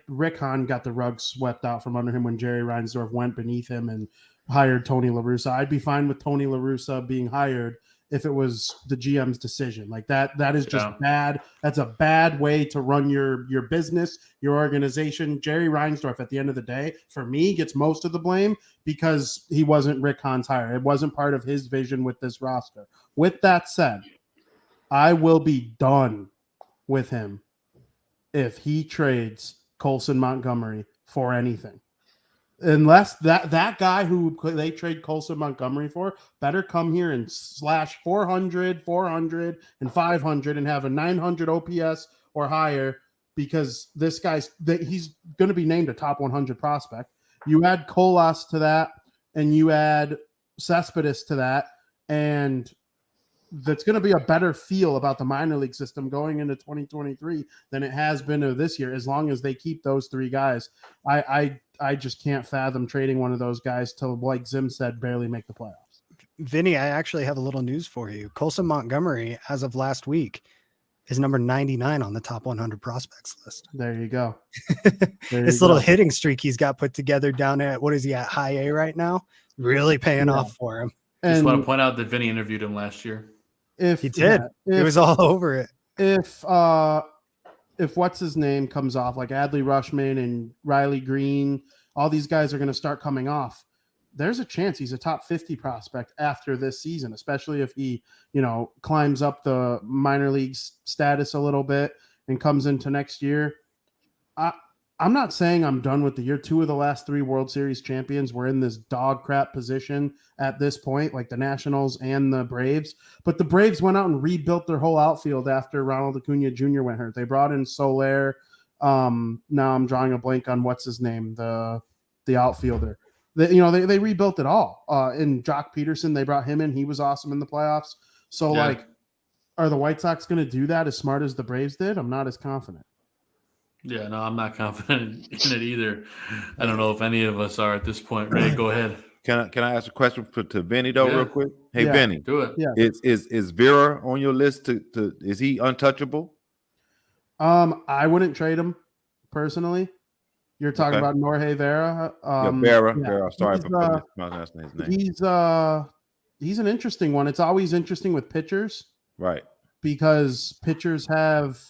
Speaker 6: Rick Hahn got the rug swept out from under him when Jerry Reinsdorf went beneath him and hired Tony La Russa. I'd be fine with Tony La Russa being hired if it was the GM's decision. Like that is just bad. That's a bad way to run your business, your organization. Jerry Reinsdorf, at the end of the day, for me, gets most of the blame because he wasn't Rick Hahn's hire. It wasn't part of his vision with this roster. With that said, I will be done with him if he trades Colson Montgomery for anything. Unless that guy who they trade Colson Montgomery for better come here and slash 400, 400, and 500 and have a 900 OPS or higher, because this he's going to be named a top 100 prospect. You add Colas to that, and you add Cespedes to that, and that's going to be a better feel about the minor league system going into 2023 than it has been this year, as long as they keep those 3 guys. I just can't fathom trading one of those guys to, like Zim said, barely make the playoffs.
Speaker 8: Vinny, I actually have a little news for you. Colson Montgomery, as of last week, is number 99 on the top 100 prospects list.
Speaker 6: There you go.
Speaker 8: This little hitting streak he's got put together down at, what is he at, high A right now? Really paying off for him.
Speaker 2: I just want to point out that Vinny interviewed him last year.
Speaker 8: He did. He was all over it.
Speaker 6: If what's his name comes off, like Adley Rushman and Riley Green, all these guys are going to start coming off. There's a chance he's a top 50 prospect after this season, especially if he, climbs up the minor league status a little bit and comes into next year. I'm not saying I'm done with the year. 2 of the last 3 World Series champions were in this dog crap position at this point, like the Nationals and the Braves. But the Braves went out and rebuilt their whole outfield after Ronald Acuna Jr. went hurt. They brought in Soler. Now I'm drawing a blank on what's his name, the outfielder. They rebuilt it all. And Jock Peterson, they brought him in. He was awesome in the playoffs. So, are the White Sox going to do that as smart as the Braves did? I'm not as confident.
Speaker 2: Yeah, no, I'm not confident in it either. I don't know if any of us are at this point. Ray, go ahead.
Speaker 5: Can I ask a question to Vinny though, real quick? Hey, Vinny,
Speaker 2: do it.
Speaker 6: Yeah.
Speaker 5: Is Vera on your list? Is he untouchable?
Speaker 6: I wouldn't trade him personally. You're talking about Jorge Vera.
Speaker 5: Vera. Sorry for pronouncing his name.
Speaker 6: He's an interesting one. It's always interesting with pitchers,
Speaker 5: right?
Speaker 6: Because pitchers have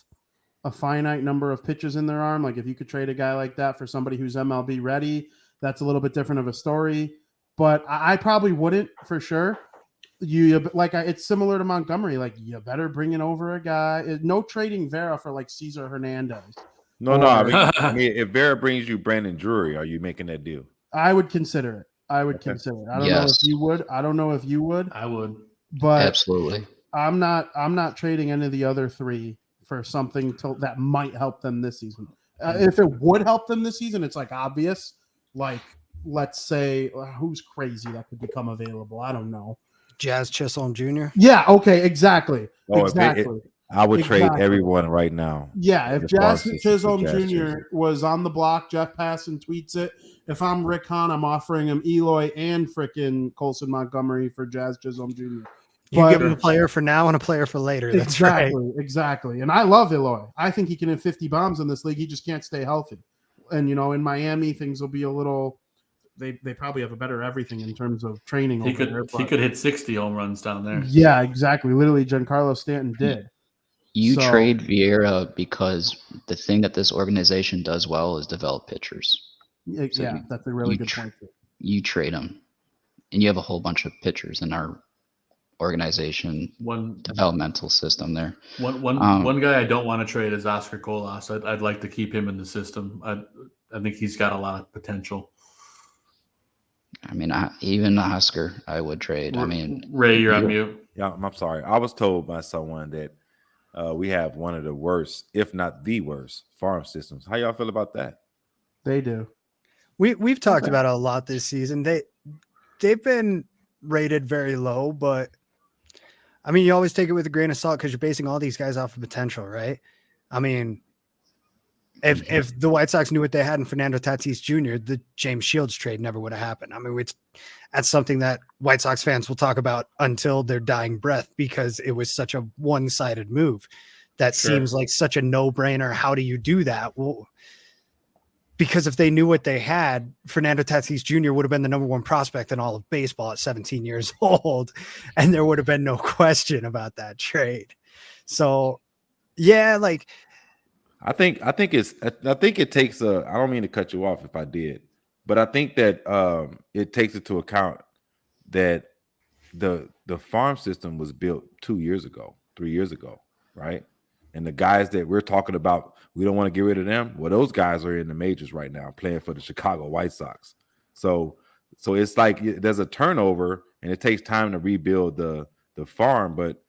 Speaker 6: a finite number of pitches in their arm. Like if you could trade a guy like that for somebody who's MLB ready, that's a little bit different of a story. But I probably wouldn't for sure. It's similar to Montgomery. Like you better bring in over a guy. No trading Vera for like Cesar Hernandez.
Speaker 5: No. I mean, if Vera brings you Brandon Drury, are you making that deal?
Speaker 6: I would consider it. I consider it. I don't know if you would. I don't know if you would.
Speaker 2: I would.
Speaker 6: But
Speaker 7: absolutely.
Speaker 6: I'm not trading any of the other 3 for something that might help them this season. If it would help them this season, it's like obvious. Like, let's say, who's crazy that could become available? I don't know.
Speaker 8: Jazz Chisholm Jr.
Speaker 6: Yeah. Okay. Exactly.
Speaker 5: I would trade everyone right now.
Speaker 6: Yeah. If Jazz Chisholm Jr. was on the block, Jeff Passan tweets it. If I'm Rick Hahn, I'm offering him Eloy and frickin' Colson Montgomery for Jazz Chisholm Jr.
Speaker 8: You give him a player for now and a player for later. That's right.
Speaker 6: Exactly. And I love Eloy. I think he can hit 50 bombs in this league. He just can't stay healthy. And, in Miami, things will be a little – they probably have a better everything in terms of training.
Speaker 2: He could hit 60 home runs down there.
Speaker 6: Yeah, exactly. Literally, Giancarlo Stanton did.
Speaker 7: You trade Vieira because the thing that this organization does well is develop pitchers.
Speaker 6: Yeah, that's a really good point.
Speaker 7: You trade him, and you have a whole bunch of pitchers in our organization developmental system there.
Speaker 2: One guy I don't want to trade is Oscar Colas. I'd like to keep him in the system. I think he's got a lot of potential.
Speaker 7: I mean, even Oscar, I would trade. I mean,
Speaker 2: Ray, you're on mute.
Speaker 5: Yeah, I'm sorry. I was told by someone that we have one of the worst, if not the worst, farm systems. How y'all feel about that?
Speaker 6: They do.
Speaker 8: We've talked about it a lot this season. They've been rated very low, but I mean, you always take it with a grain of salt because you're basing all these guys off of potential, right? I mean, if the White Sox knew what they had in Fernando Tatis Jr., the James Shields trade never would have happened. I mean, that's something that White Sox fans will talk about until their dying breath because it was such a one-sided move that seems like such a no-brainer. How do you do that? Well, because if they knew what they had, Fernando Tatis Jr. would have been the number one prospect in all of baseball at 17 years old, and there would have been no question about that trade. So, yeah, like
Speaker 5: I think it takes I don't mean to cut you off if I did, but I think that it takes into account that the farm system was built 2 years ago, 3 years ago, right? And the guys that we're talking about, we don't want to get rid of them. Well, those guys are in the majors right now playing for the Chicago White Sox. So it's like there's a turnover and it takes time to rebuild the farm. But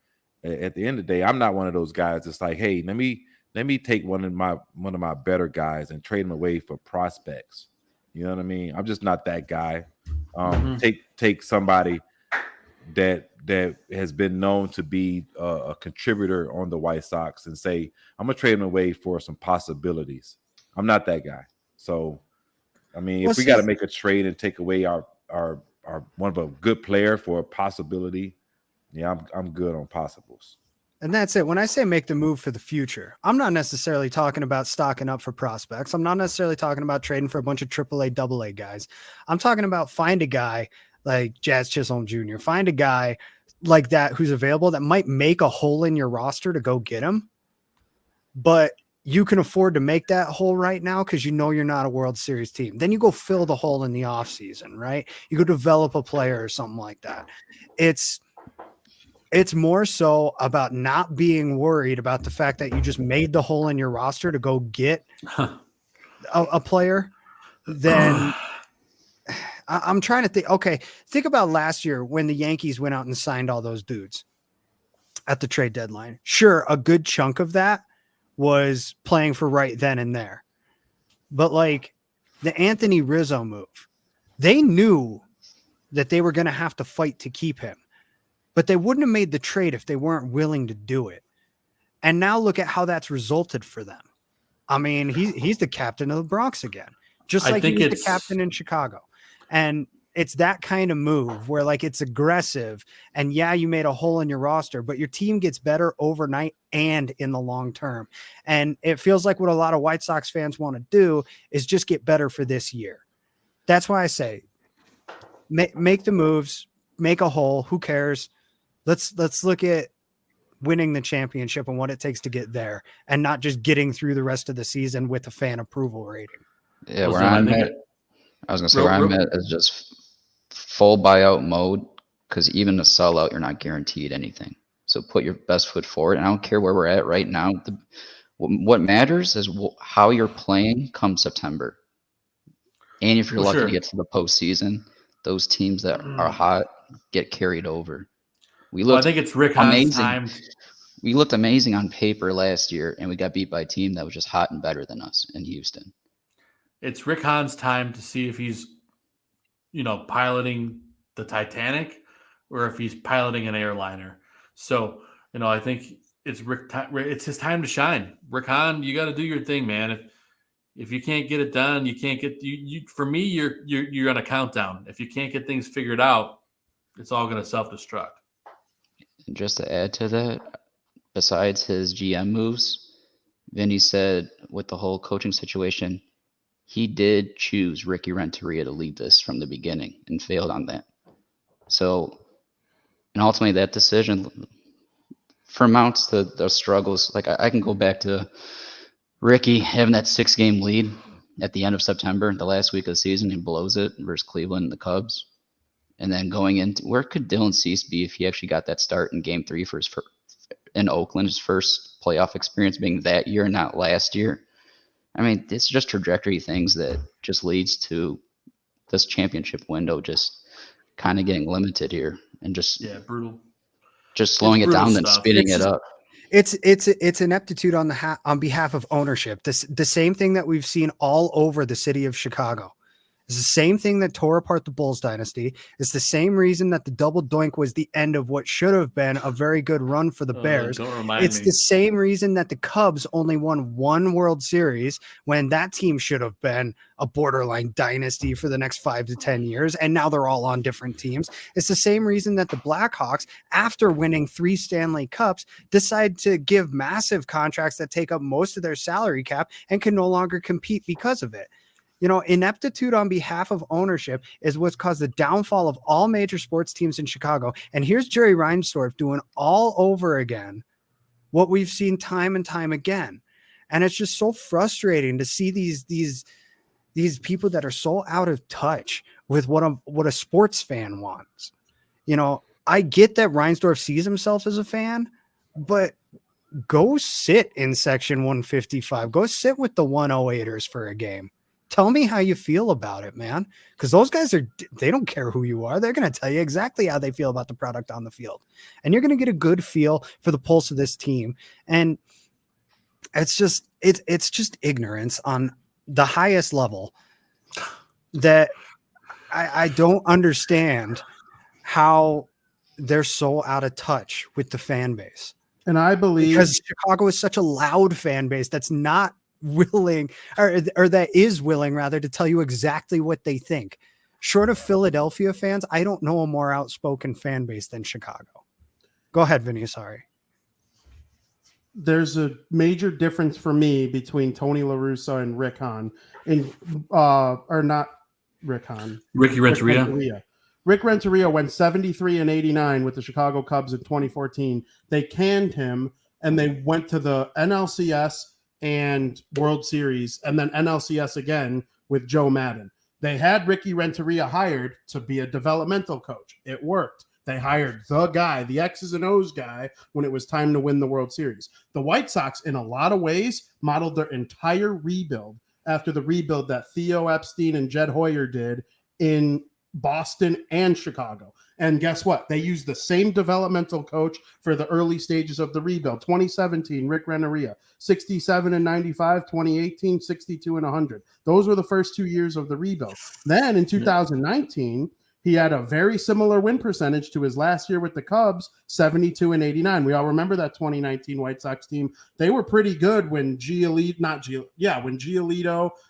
Speaker 5: at the end of the day, I'm not one of those guys that's like, hey, let me take one of my better guys and trade them away for prospects. You know what I mean? I'm just not that guy. Take somebody that has been known to be a contributor on the White Sox and say, I'm gonna trade him away for some possibilities. I'm not that guy. So, I mean, if we got to make a trade and take away our one of a good player for a possibility, yeah, I'm good on possibles.
Speaker 8: And that's it. When I say make the move for the future, I'm not necessarily talking about stocking up for prospects. I'm not necessarily talking about trading for a bunch of AAA, AA guys. I'm talking about find a guy like Jazz Chisholm Jr., find a guy like that who's available that might make a hole in your roster to go get him. But you can afford to make that hole right now because you know you're not a World Series team. Then you go fill the hole in the offseason, right? You go develop a player or something like that. It's more so about not being worried about the fact that you just made the hole in your roster to go get a player than I'm trying to think. Okay, think about last year when the Yankees went out and signed all those dudes at the trade deadline. Sure, a good chunk of that was playing for right then and there. But like the Anthony Rizzo move, they knew that they were going to have to fight to keep him. But they wouldn't have made the trade if they weren't willing to do it. And now look at how that's resulted for them. I mean, he's the captain of the Bronx again, just like he was the captain in Chicago. And it's that kind of move where like it's aggressive and yeah, you made a hole in your roster, but your team gets better overnight and in the long term. And it feels like what a lot of White Sox fans want to do is just get better for this year. That's why I say make the moves, make a hole. Who cares? Let's look at winning the championship and what it takes to get there and not just getting through the rest of the season with a fan approval rating.
Speaker 7: Yeah, where I'm at, I was going to say where I'm at is just full buyout mode because even a sellout, you're not guaranteed anything. So put your best foot forward. And I don't care where we're at right now. What matters is how you're playing come September. And if you're lucky to get to the postseason, those teams that are hot get carried over.
Speaker 2: I think it's Rick Hahn's time.
Speaker 7: We looked amazing on paper last year, and we got beat by a team that was just hot and better than us in Houston. It's
Speaker 2: Rick Hahn's time to see if he's, piloting the Titanic or if he's piloting an airliner. So, I think it's it's his time to shine. Rick Hahn, you got to do your thing, man. If you can't get it done, you can't get you. For me, you're on a countdown. If you can't get things figured out, it's all going to self-destruct.
Speaker 7: And just to add to that, besides his GM moves, Vinny said with the whole coaching situation, he did choose Ricky Renteria to lead this from the beginning and failed on that. So, and ultimately that decision surmounts the struggles. Like I can go back to Ricky having that 6-game lead at the end of September, the last week of the season, he blows it versus Cleveland and the Cubs. And then going into where could Dylan Cease be if he actually got that start in Game 3 for in Oakland, his first playoff experience being that year, not last year. I mean, it's just trajectory things that just leads to this championship window just kind of getting limited here and just
Speaker 2: brutal.
Speaker 7: Just slowing it down, then speeding it up.
Speaker 8: It's ineptitude on behalf of ownership. The same thing that we've seen all over the city of Chicago. It's the same thing that tore apart the Bulls dynasty. It's the same reason that the double doink was the end of what should have been a very good run for the Bears. It's the same reason that the Cubs only won one World Series when that team should have been a borderline dynasty for the next 5 to 10 years. And now they're all on different teams. It's the same reason that the Blackhawks, after winning 3 Stanley Cups, decide to give massive contracts that take up most of their salary cap and can no longer compete because of it. You know, ineptitude on behalf of ownership is what's caused the downfall of all major sports teams in Chicago. And here's Jerry Reinsdorf doing all over again what we've seen time and time again. And it's just so frustrating to see these people that are so out of touch with what a sports fan wants. You know, I get that Reinsdorf sees himself as a fan, but go sit in section 155. Go sit with the 108ers for a game. Tell me how you feel about it, man. Because those guys they don't care who you are. They're going to tell you exactly how they feel about the product on the field. And you're going to get a good feel for the pulse of this team. And it's just ignorance on the highest level that I don't understand how they're so out of touch with the fan base.
Speaker 6: And I believe
Speaker 8: because Chicago is such a loud fan base that's not willing or that is willing rather to tell you exactly what they think. Short of Philadelphia fans, I don't know a more outspoken fan base than Chicago. Go ahead, Vinny. Sorry.
Speaker 6: There's a major difference for me between Tony La Russa and Rick Hahn, or not Rick Hahn.
Speaker 2: Ricky Renteria.
Speaker 6: Rick Renteria went 73-89 with the Chicago Cubs in 2014. They canned him and they went to the NLCS and World Series, and then NLCS again with Joe Madden. They had Ricky Renteria hired to be a developmental coach. It worked. They hired the guy, the X's and O's guy, when it was time to win the World Series. The White Sox, in a lot of ways, modeled their entire rebuild after the rebuild that Theo Epstein and Jed Hoyer did in Boston and Chicago. And guess what? They used the same developmental coach for the early stages of the rebuild. 2017, Rick Renteria, 67-95, 2018, 62-100. Those were the first 2 years of the rebuild. Then in 2019, he had a very similar win percentage to his last year with the Cubs, 72-89. We all remember that 2019 White Sox team. They were pretty good when Giolito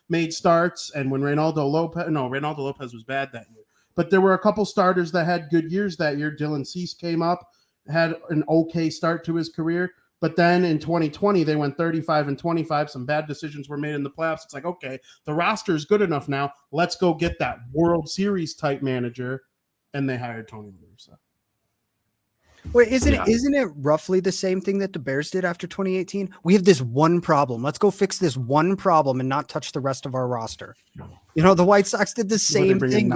Speaker 6: made starts and when Reynaldo Lopez was bad that year. But there were a couple starters that had good years that year. Dylan Cease came up, had an okay start to his career. But then in 2020, they went 35-25. Some bad decisions were made in the playoffs. It's like, okay, the roster is good enough now. Let's go get that World Series type manager. And they hired Tony La Russa.
Speaker 8: Wait, isn't it roughly the same thing that the Bears did after 2018? We have this one problem. Let's go fix this one problem and not touch the rest of our roster. You know, the White Sox did the same thing.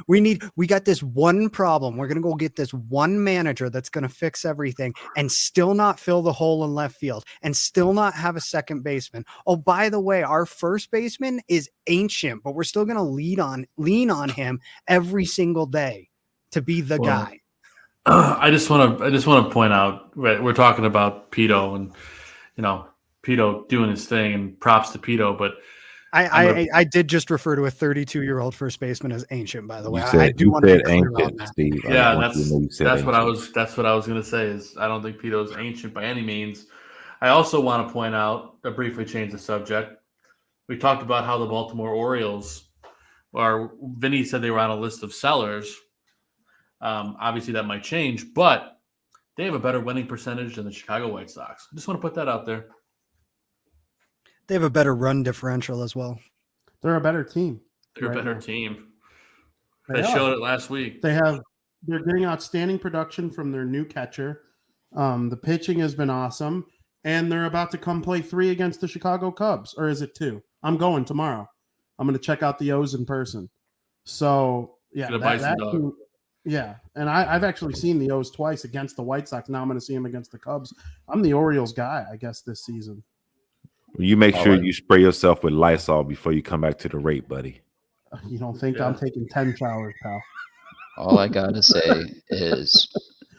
Speaker 8: We got this one problem. We're going to go get this one manager that's going to fix everything and still not fill the hole in left field and still not have a second baseman. Oh, by the way, our first baseman is ancient, but we're still going to lean on him every single day to be the guy.
Speaker 2: I just want to point out, we're talking about Pito and, you know, Pito doing his thing, and props to Pito, but
Speaker 8: I did just refer to a 32-year-old first baseman as ancient, by the way.
Speaker 5: I
Speaker 8: do want to be clear on
Speaker 5: ancient,
Speaker 8: that.
Speaker 5: Steve.
Speaker 2: Yeah, that's what I was going to say is I don't think Pito's ancient by any means. I also want to point out, to briefly change the subject. We talked about how the Baltimore Orioles Vinny said they were on a list of sellers. Obviously that might change, but They have a better winning percentage than the Chicago White Sox. I just want to put that out there.
Speaker 8: They have a better run differential as well.
Speaker 6: They're a better team.
Speaker 2: They're a better
Speaker 6: now.
Speaker 2: team.
Speaker 6: They
Speaker 2: showed it last week.
Speaker 6: They're getting outstanding production from their new catcher. The pitching has been awesome, and they're about to come play 3 against the Chicago Cubs, or is it 2? I'm going tomorrow. I'm going to check out the O's in person. So yeah, yeah, and I've actually seen the O's twice against the White Sox. Now I'm going to see them against the Cubs. I'm the Orioles guy, I guess, this season.
Speaker 5: You make sure you spray yourself with Lysol before you come back to the rate, buddy.
Speaker 6: You don't think I'm taking 10 showers, pal?
Speaker 7: All I got to say is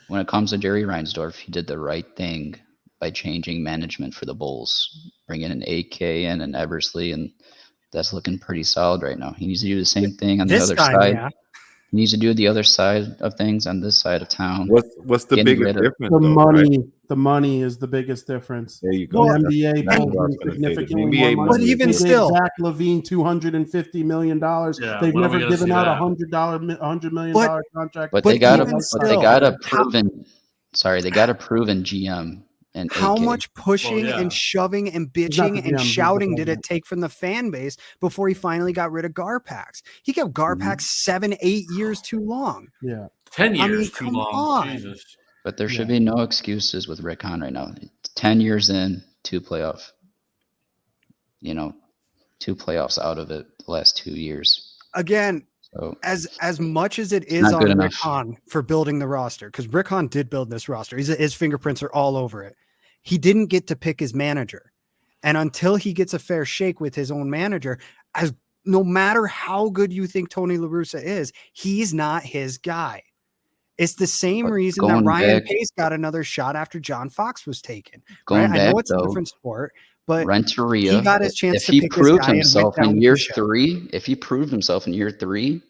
Speaker 7: when it comes to Jerry Reinsdorf, he did the right thing by changing management for the Bulls, bringing an AK in and Eversley, and that's looking pretty solid right now. He needs to do the same thing on the other side.
Speaker 8: Yeah.
Speaker 7: He needs to do the other side of things on this side of town.
Speaker 5: What's the biggest difference?
Speaker 6: The money. Right? The money is the biggest difference.
Speaker 5: There you go.
Speaker 6: The NBA pulls significantly more money.
Speaker 8: But even still,
Speaker 6: Zach LaVine $250 million.
Speaker 2: Yeah,
Speaker 6: they've never given out $100 million contract.
Speaker 7: But they got a proven. They got a proven GM. And
Speaker 8: how
Speaker 7: AK.
Speaker 8: much pushing and shoving and bitching and shouting did it take from the fan base before he finally got rid of Garpax? He kept Garpax 7-8 years too long.
Speaker 6: Yeah,
Speaker 2: 10 years too long. Jesus.
Speaker 7: But there should be no excuses with Rick Hahn right now. 10 years in, 2 playoffs. 2 playoffs out of it the last 2 years.
Speaker 8: Again, so as much as it is on Rick Hahn for building the roster, because Rick Hahn did build this roster. His fingerprints are all over it. He didn't get to pick his manager. And until he gets a fair shake with his own manager, no matter how good you think Tony La Russa is, he's not his guy. It's the same reason that Ryan Pace got another shot after John Fox was taken. Right? I know it's a different sport, but
Speaker 7: Renteria,
Speaker 8: he got his chance
Speaker 7: to pick his guy himself in year 3. If he proved himself in year 3,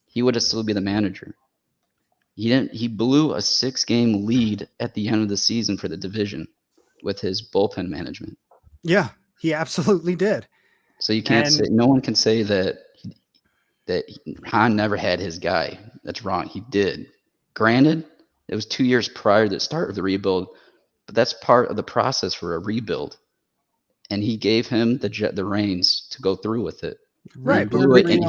Speaker 7: he would have still be the manager. He blew a 6-game lead at the end of the season for the division with his bullpen management.
Speaker 8: Yeah, he absolutely did.
Speaker 7: So you can't say, no one can say that Hahn never had his guy. That's wrong. He did. Granted, it was 2 years prior to the start of the rebuild, but that's part of the process for a rebuild. And he gave him the reins to go through with it.
Speaker 8: Right.
Speaker 7: He blew it in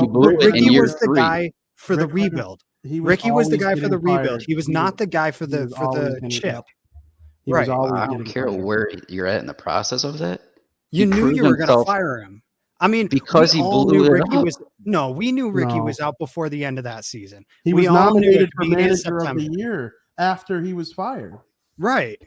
Speaker 7: year 3.
Speaker 8: The guy for the rebuild. Ricky was the guy for the rebuild. He was not the guy for the chip.
Speaker 7: Right. I don't care where you're at in the process of that.
Speaker 8: You knew you were going to fire him. I mean,
Speaker 7: because he blew it up.
Speaker 8: We knew Ricky was out before the end of that season.
Speaker 6: He was nominated for manager of the year after he was fired.
Speaker 8: Right.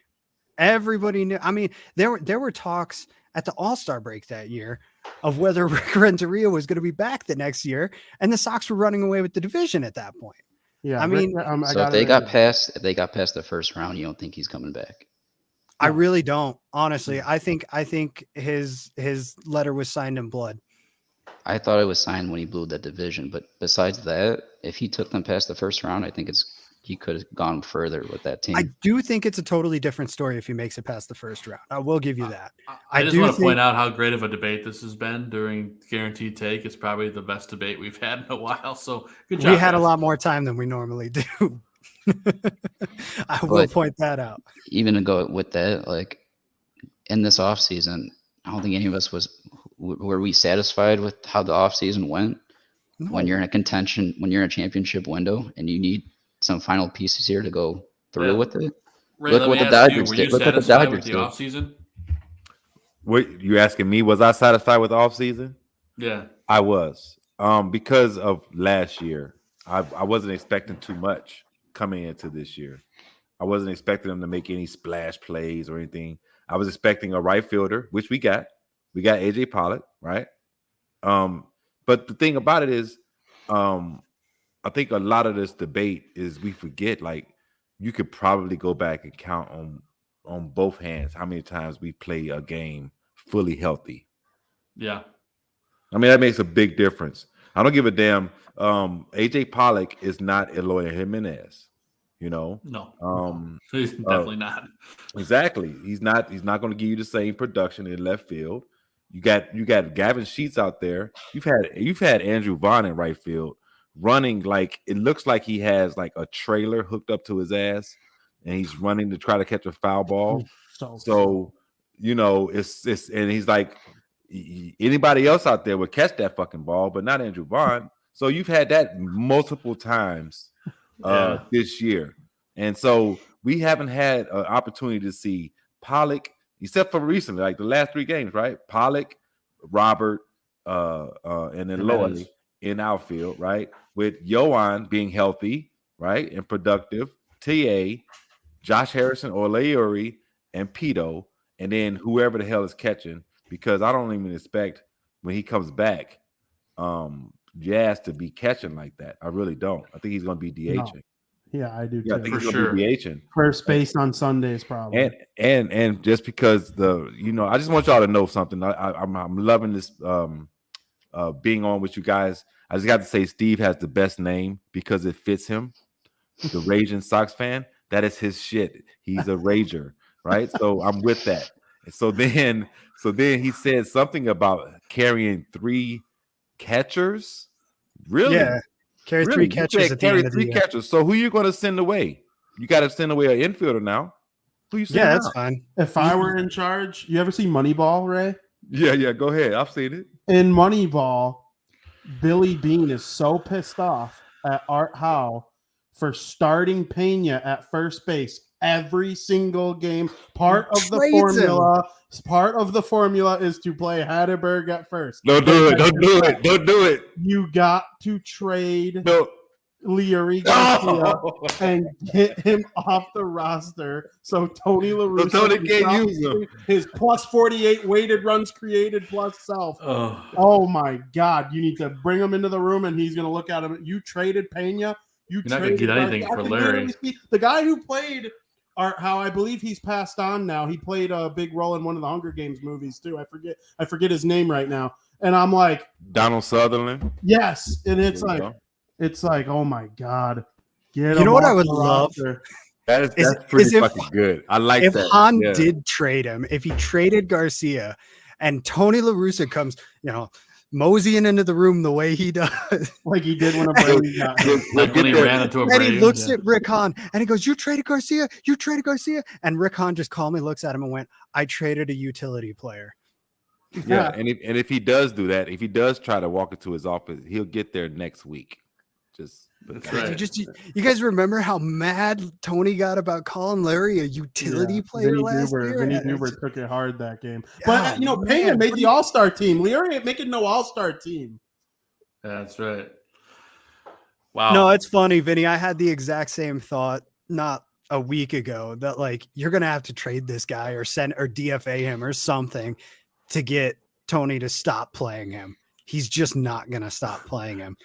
Speaker 8: Everybody knew. I mean, there were talks at the All-Star break that year of whether Rick Renteria was going to be back the next year, and the Sox were running away with the division at that point.
Speaker 6: Yeah,
Speaker 8: I mean,
Speaker 7: if they got past the first round, you don't think he's coming back?
Speaker 8: I really don't, honestly. I think his letter was signed in blood.
Speaker 7: I thought it was signed when he blew that division, but besides that, if he took them past the first round, I think he could have gone further with that team.
Speaker 8: I do think it's a totally different story if he makes it past the first round. I will give you that.
Speaker 2: I just want to point out how great of a debate this has been during Guaranteed Take. It's probably the best debate we've had in a while. So good job.
Speaker 8: We had a lot more time than we normally do. I will point that out.
Speaker 7: Even to go with that, like in this offseason, I don't think any of us were we satisfied with how the offseason went? No. When you're in a contention, when you're in a championship window and you need some final pieces here to go through with it.
Speaker 2: Ray,
Speaker 7: look what the Dodgers did. Look what the Dodgers did.
Speaker 2: Offseason?
Speaker 5: What you asking me? Was I satisfied with offseason?
Speaker 2: Yeah,
Speaker 5: I was. Because of last year, I wasn't expecting too much coming into this year. I wasn't expecting them to make any splash plays or anything. I was expecting a right fielder, which we got. We got AJ Pollock, right? But the thing about it is, I think a lot of this debate is we forget, like, you could probably go back and count on both hands how many times we play a game fully healthy.
Speaker 2: Yeah.
Speaker 5: I mean, that makes a big difference. I don't give a damn. AJ Pollock is not Eloy Jimenez,
Speaker 2: No. He's definitely not.
Speaker 5: Exactly. He's not going to give you the same production in left field. You got Gavin Sheets out there. You've had Andrew Vaughn in right field running like it looks like he has like a trailer hooked up to his ass, and he's running to try to catch a foul ball.
Speaker 6: So
Speaker 5: you know, it's and he's like, anybody else out there would catch that fucking ball, but not Andrew Vaughn. So you've had that multiple times this year, and so we haven't had an opportunity to see Pollock, except for recently, like the last 3 games, right? Pollock, Robert, and then Loy in outfield, right? With Yohan being healthy, right, and productive, TA, Josh Harrison, Oleori, and Pito, and then whoever the hell is catching, because I don't even expect when he comes back, Jazz to be catching like that. I really don't. I think he's going to be DHing.
Speaker 6: No. Yeah, I do
Speaker 5: Yeah,
Speaker 6: too.
Speaker 5: I think he's going to be DHing.
Speaker 6: First base on Sundays, probably.
Speaker 5: And just because I just want y'all to know something. I'm loving this being on with you guys. I just got to say, Steve has the best name because it fits him. The Raging Sox fan, that is his shit. He's a rager, right? So I'm with that. And so then he said something about carrying 3 catchers. Really?
Speaker 8: Yeah. Carry 3 catchers at the end of the year.
Speaker 5: Catchers. So who you going to send away? You got to send away an infielder now. Who you sending
Speaker 8: that's
Speaker 5: out?
Speaker 8: fine.
Speaker 6: If I were in charge, you ever see Moneyball, Ray?
Speaker 5: Yeah, go ahead. I've seen it.
Speaker 6: In Moneyball, Billy Bean is so pissed off at Art Howe for starting Pena at first base every single game. Part of the formula is to play Hatterberg at first.
Speaker 5: Don't do it.
Speaker 6: You got to trade Leary Garcia and get him off the roster so Tony La Russa
Speaker 5: can't use him.
Speaker 6: His plus 48 weighted runs created plus self. Oh my God. You need to bring him into the room and he's going to look at him. You traded Pena.
Speaker 2: You're not going to get anything for Larry.
Speaker 6: The guy who played Art Howe, I believe he's passed on now. He played a big role in one of the Hunger Games movies too. I forget his name right now. And I'm like,
Speaker 5: Donald Sutherland.
Speaker 6: Yes, and it's like, oh my God.
Speaker 8: You know what I would love?
Speaker 5: That's pretty fucking good. I like that.
Speaker 8: If Han did trade him, if he traded Garcia and Tony La Russa comes, moseying into the room the way he does.
Speaker 6: Like he did when Brady got him.
Speaker 2: Like when he ran into a
Speaker 8: Brady. And he looks at Rick Hahn and he goes, you traded Garcia. And Rick Hahn just calmly looks at him and went, I traded a utility player.
Speaker 5: Yeah. And if he does do that, if he does try to walk into his office, he'll get there next week.
Speaker 2: That's right.
Speaker 8: You guys remember how mad Tony got about calling Larry a utility player last year?
Speaker 6: Vinnie Duber took it hard that game. But Pena made the All-Star team. Larry ain't making no All-Star team.
Speaker 2: That's right. Wow.
Speaker 8: No, it's funny, Vinny. I had the exact same thought not a week ago that you're gonna have to trade this guy or DFA him or something to get Tony to stop playing him. He's just not going to stop playing him.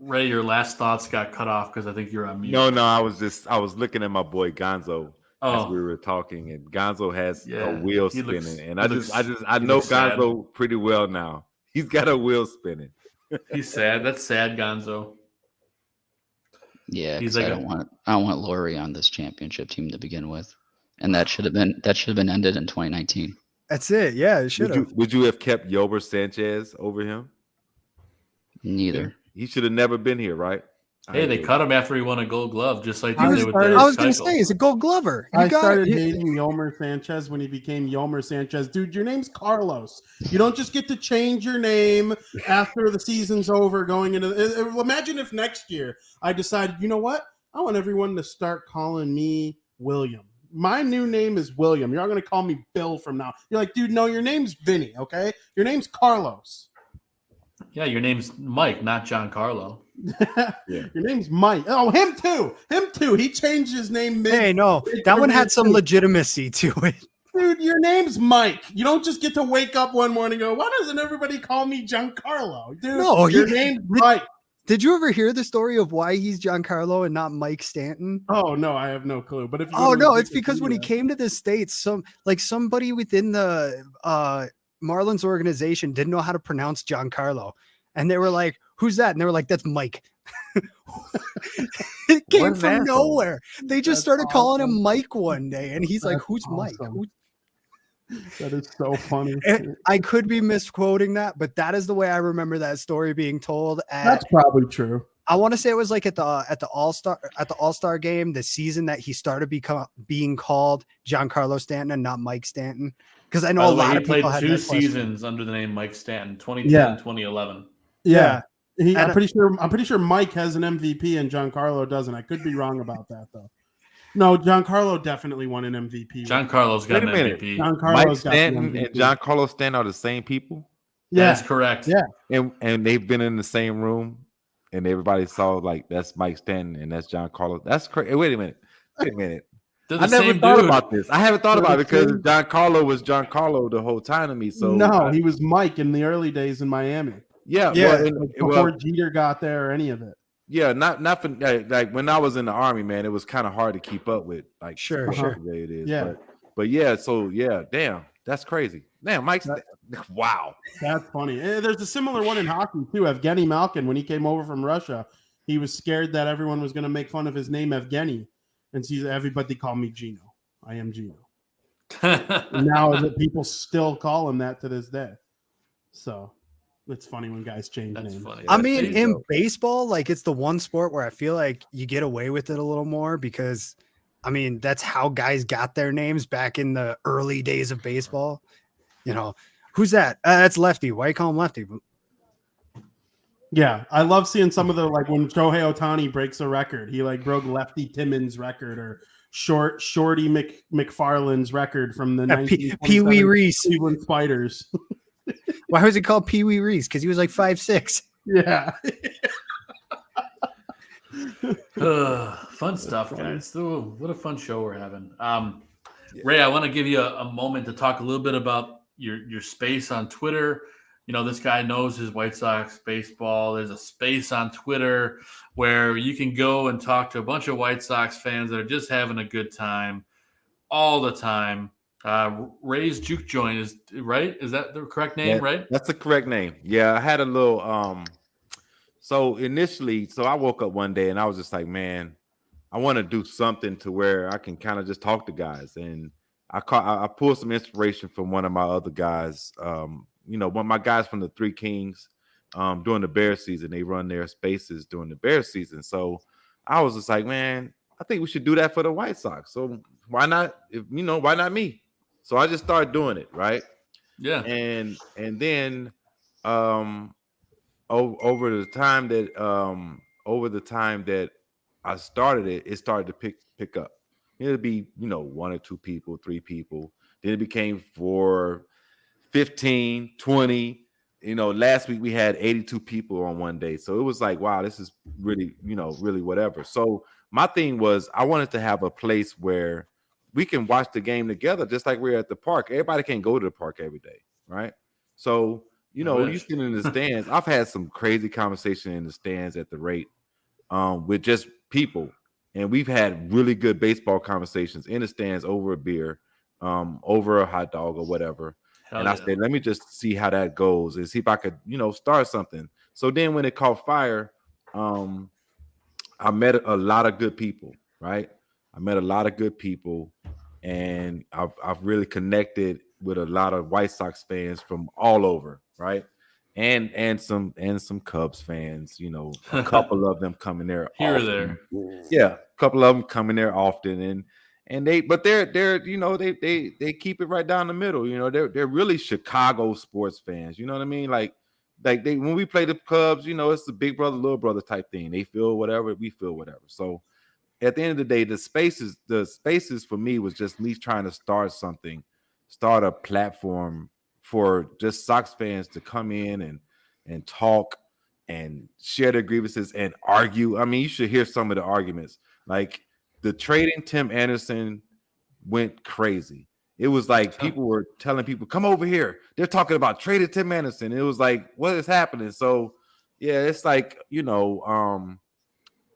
Speaker 2: Ray, your last thoughts got cut off because I think you're on mute.
Speaker 5: No, I was looking at my boy Gonzo as we were talking, and Gonzo has a wheel spinning, and I know Gonzo pretty well now. He's got a wheel spinning.
Speaker 2: He's sad. That's sad, Gonzo.
Speaker 7: Yeah, because I don't want Laurie on this championship team to begin with, and that should have been ended in 2019.
Speaker 8: That's it. Yeah, it should have.
Speaker 5: Would you have kept Yolmer Sanchez over him?
Speaker 7: Neither.
Speaker 5: He should have never been here, right?
Speaker 2: Hey, they cut him after he won a Gold Glove, just like
Speaker 8: I was going to say, he's a Gold Glover.
Speaker 6: I started hating Yolmer Sanchez when he became Yolmer Sanchez. Dude, your name's Carlos. You don't just get to change your name after the season's over going into – imagine if next year I decided, you know what? I want everyone to start calling me William. My new name is William. You're not going to call me Bill from now. You're like, dude, no, your name's Vinny, okay? Your name's Carlos.
Speaker 2: Yeah, your name's Mike, not Giancarlo.
Speaker 6: Your name's Mike. Oh, him too. He changed his name.
Speaker 8: Hey, no, that one had some legitimacy to it.
Speaker 6: Dude, your name's Mike. You don't just get to wake up one morning and go, why doesn't everybody call me Giancarlo? Dude,
Speaker 8: no,
Speaker 6: your name's Mike.
Speaker 8: Did you ever hear the story of why he's Giancarlo and not Mike Stanton?
Speaker 6: Oh no, I have no clue. But if
Speaker 8: it's because when he came to the States, somebody within the Marlins organization didn't know how to pronounce Giancarlo, and they were like, "Who's that?" And they were like, "That's Mike." It came from nowhere. They just started calling him Mike one day, and he's like, "Who's Mike?"
Speaker 6: That is so funny.
Speaker 8: I could be misquoting that, but that is the way I remember that story being told.
Speaker 6: That's probably true.
Speaker 8: I want to say it was like at the All-Star game, the season that he started being called Giancarlo Stanton and not Mike Stanton. Because I know a lot of people
Speaker 2: played
Speaker 8: had
Speaker 2: 2
Speaker 8: that
Speaker 2: seasons under the name Mike Stanton, 2010 and 2011.
Speaker 6: Yeah. I'm pretty sure Mike has an MVP and Giancarlo doesn't. I could be wrong about that though. No, Giancarlo definitely won an MVP.
Speaker 2: Giancarlo's got an MVP.
Speaker 5: Mike Stanton and Giancarlo Stanton are the same people?
Speaker 2: Yeah. That is correct.
Speaker 6: Yeah.
Speaker 5: And they've been in the same room and everybody saw like that's Mike Stanton and that's Giancarlo. That's crazy. Wait a minute. I never thought about this. I haven't thought about it because Giancarlo was Giancarlo the whole time to me. So
Speaker 6: he was Mike in the early days in Miami.
Speaker 5: Yeah.
Speaker 6: Before Jeter got there or any of it.
Speaker 5: Yeah, not for like when I was in the Army, man, it was kind of hard to keep up with. Like,
Speaker 8: sure,
Speaker 5: the way it is.
Speaker 6: Yeah,
Speaker 5: but yeah, so yeah, damn, that's crazy. Damn, Mike's wow,
Speaker 6: that's funny. There's a similar one in hockey too. Evgeny Malkin, when he came over from Russia, he was scared that everyone was going to make fun of his name, Evgeny, and see everybody call me Gino. I am Gino. And now that people still call him that to this day, so. It's funny when guys change names.
Speaker 2: Funny.
Speaker 8: I mean, in baseball, like it's the one sport where I feel like you get away with it a little more because, I mean, that's how guys got their names back in the early days of baseball. You know, who's that? That's Lefty. Why you call him Lefty?
Speaker 6: Yeah, I love seeing some of the like when Shohei Ohtani breaks a record. He like broke Lefty Timmons' record or Shorty McFarland's record from the 1927
Speaker 8: Pee Wee Reese
Speaker 6: Cleveland Spiders.
Speaker 8: Why was it called Pee Wee Reese? Because he was like 5'6".
Speaker 6: Yeah.
Speaker 2: Fun stuff, guys. Ooh, what a fun show we're having. Ray, I want to give you a moment to talk a little bit about your space on Twitter. You know, this guy knows his White Sox baseball. There's a space on Twitter where you can go and talk to a bunch of White Sox fans that are just having a good time all the time. Ray's Juke Joint is right. Is that the correct name? Right.
Speaker 5: That's the correct name. Yeah. I had a little, so initially, I woke up one day and I was just like, man, I want to do something to where I can kind of just talk to guys. And I pulled some inspiration from one of my other guys. You know, one of my guys from the Three Kings, during the Bear season, they run their spaces during the Bear season. So I was just like, man, I think we should do that for the White Sox. So why not? Why not me? So I just started doing it, right?
Speaker 2: Yeah.
Speaker 5: And then over the time that I started it, it started to pick up. It'd be, 1 or 2 people, 3 people. Then it became 4, 15, 20. Last week we had 82 people on one day. So it was like, wow, this is really, really whatever. So my thing was I wanted to have a place where we can watch the game together, just like we're at the park. Everybody can't go to the park every day, right? So, you sit in the stands. I've had some crazy conversation in the stands at the rate with just people. And we've had really good baseball conversations in the stands over a beer, over a hot dog or whatever. I said, let me just see how that goes and see if I could, start something. So then when it caught fire, I met a lot of good people, right? I met a lot of good people, and I've really connected with a lot of White Sox fans from all over, right? And some Cubs fans, a couple of them coming there
Speaker 2: here
Speaker 5: often.
Speaker 2: Or there.
Speaker 5: Yeah, a couple of them coming there often, and they're they keep it right down the middle. They're really Chicago sports fans. You know what I mean? Like they when we play the Cubs, it's the big brother, little brother type thing. They feel whatever, we feel whatever. So at the end of the day, the spaces for me was just me trying to start a platform for just Sox fans to come in and talk and share their grievances and argue. I mean, you should hear some of the arguments. Like the trading Tim Anderson went crazy. It was like people were telling people, come over here. They're talking about trading Tim Anderson. It was like, what is happening? So yeah, it's like,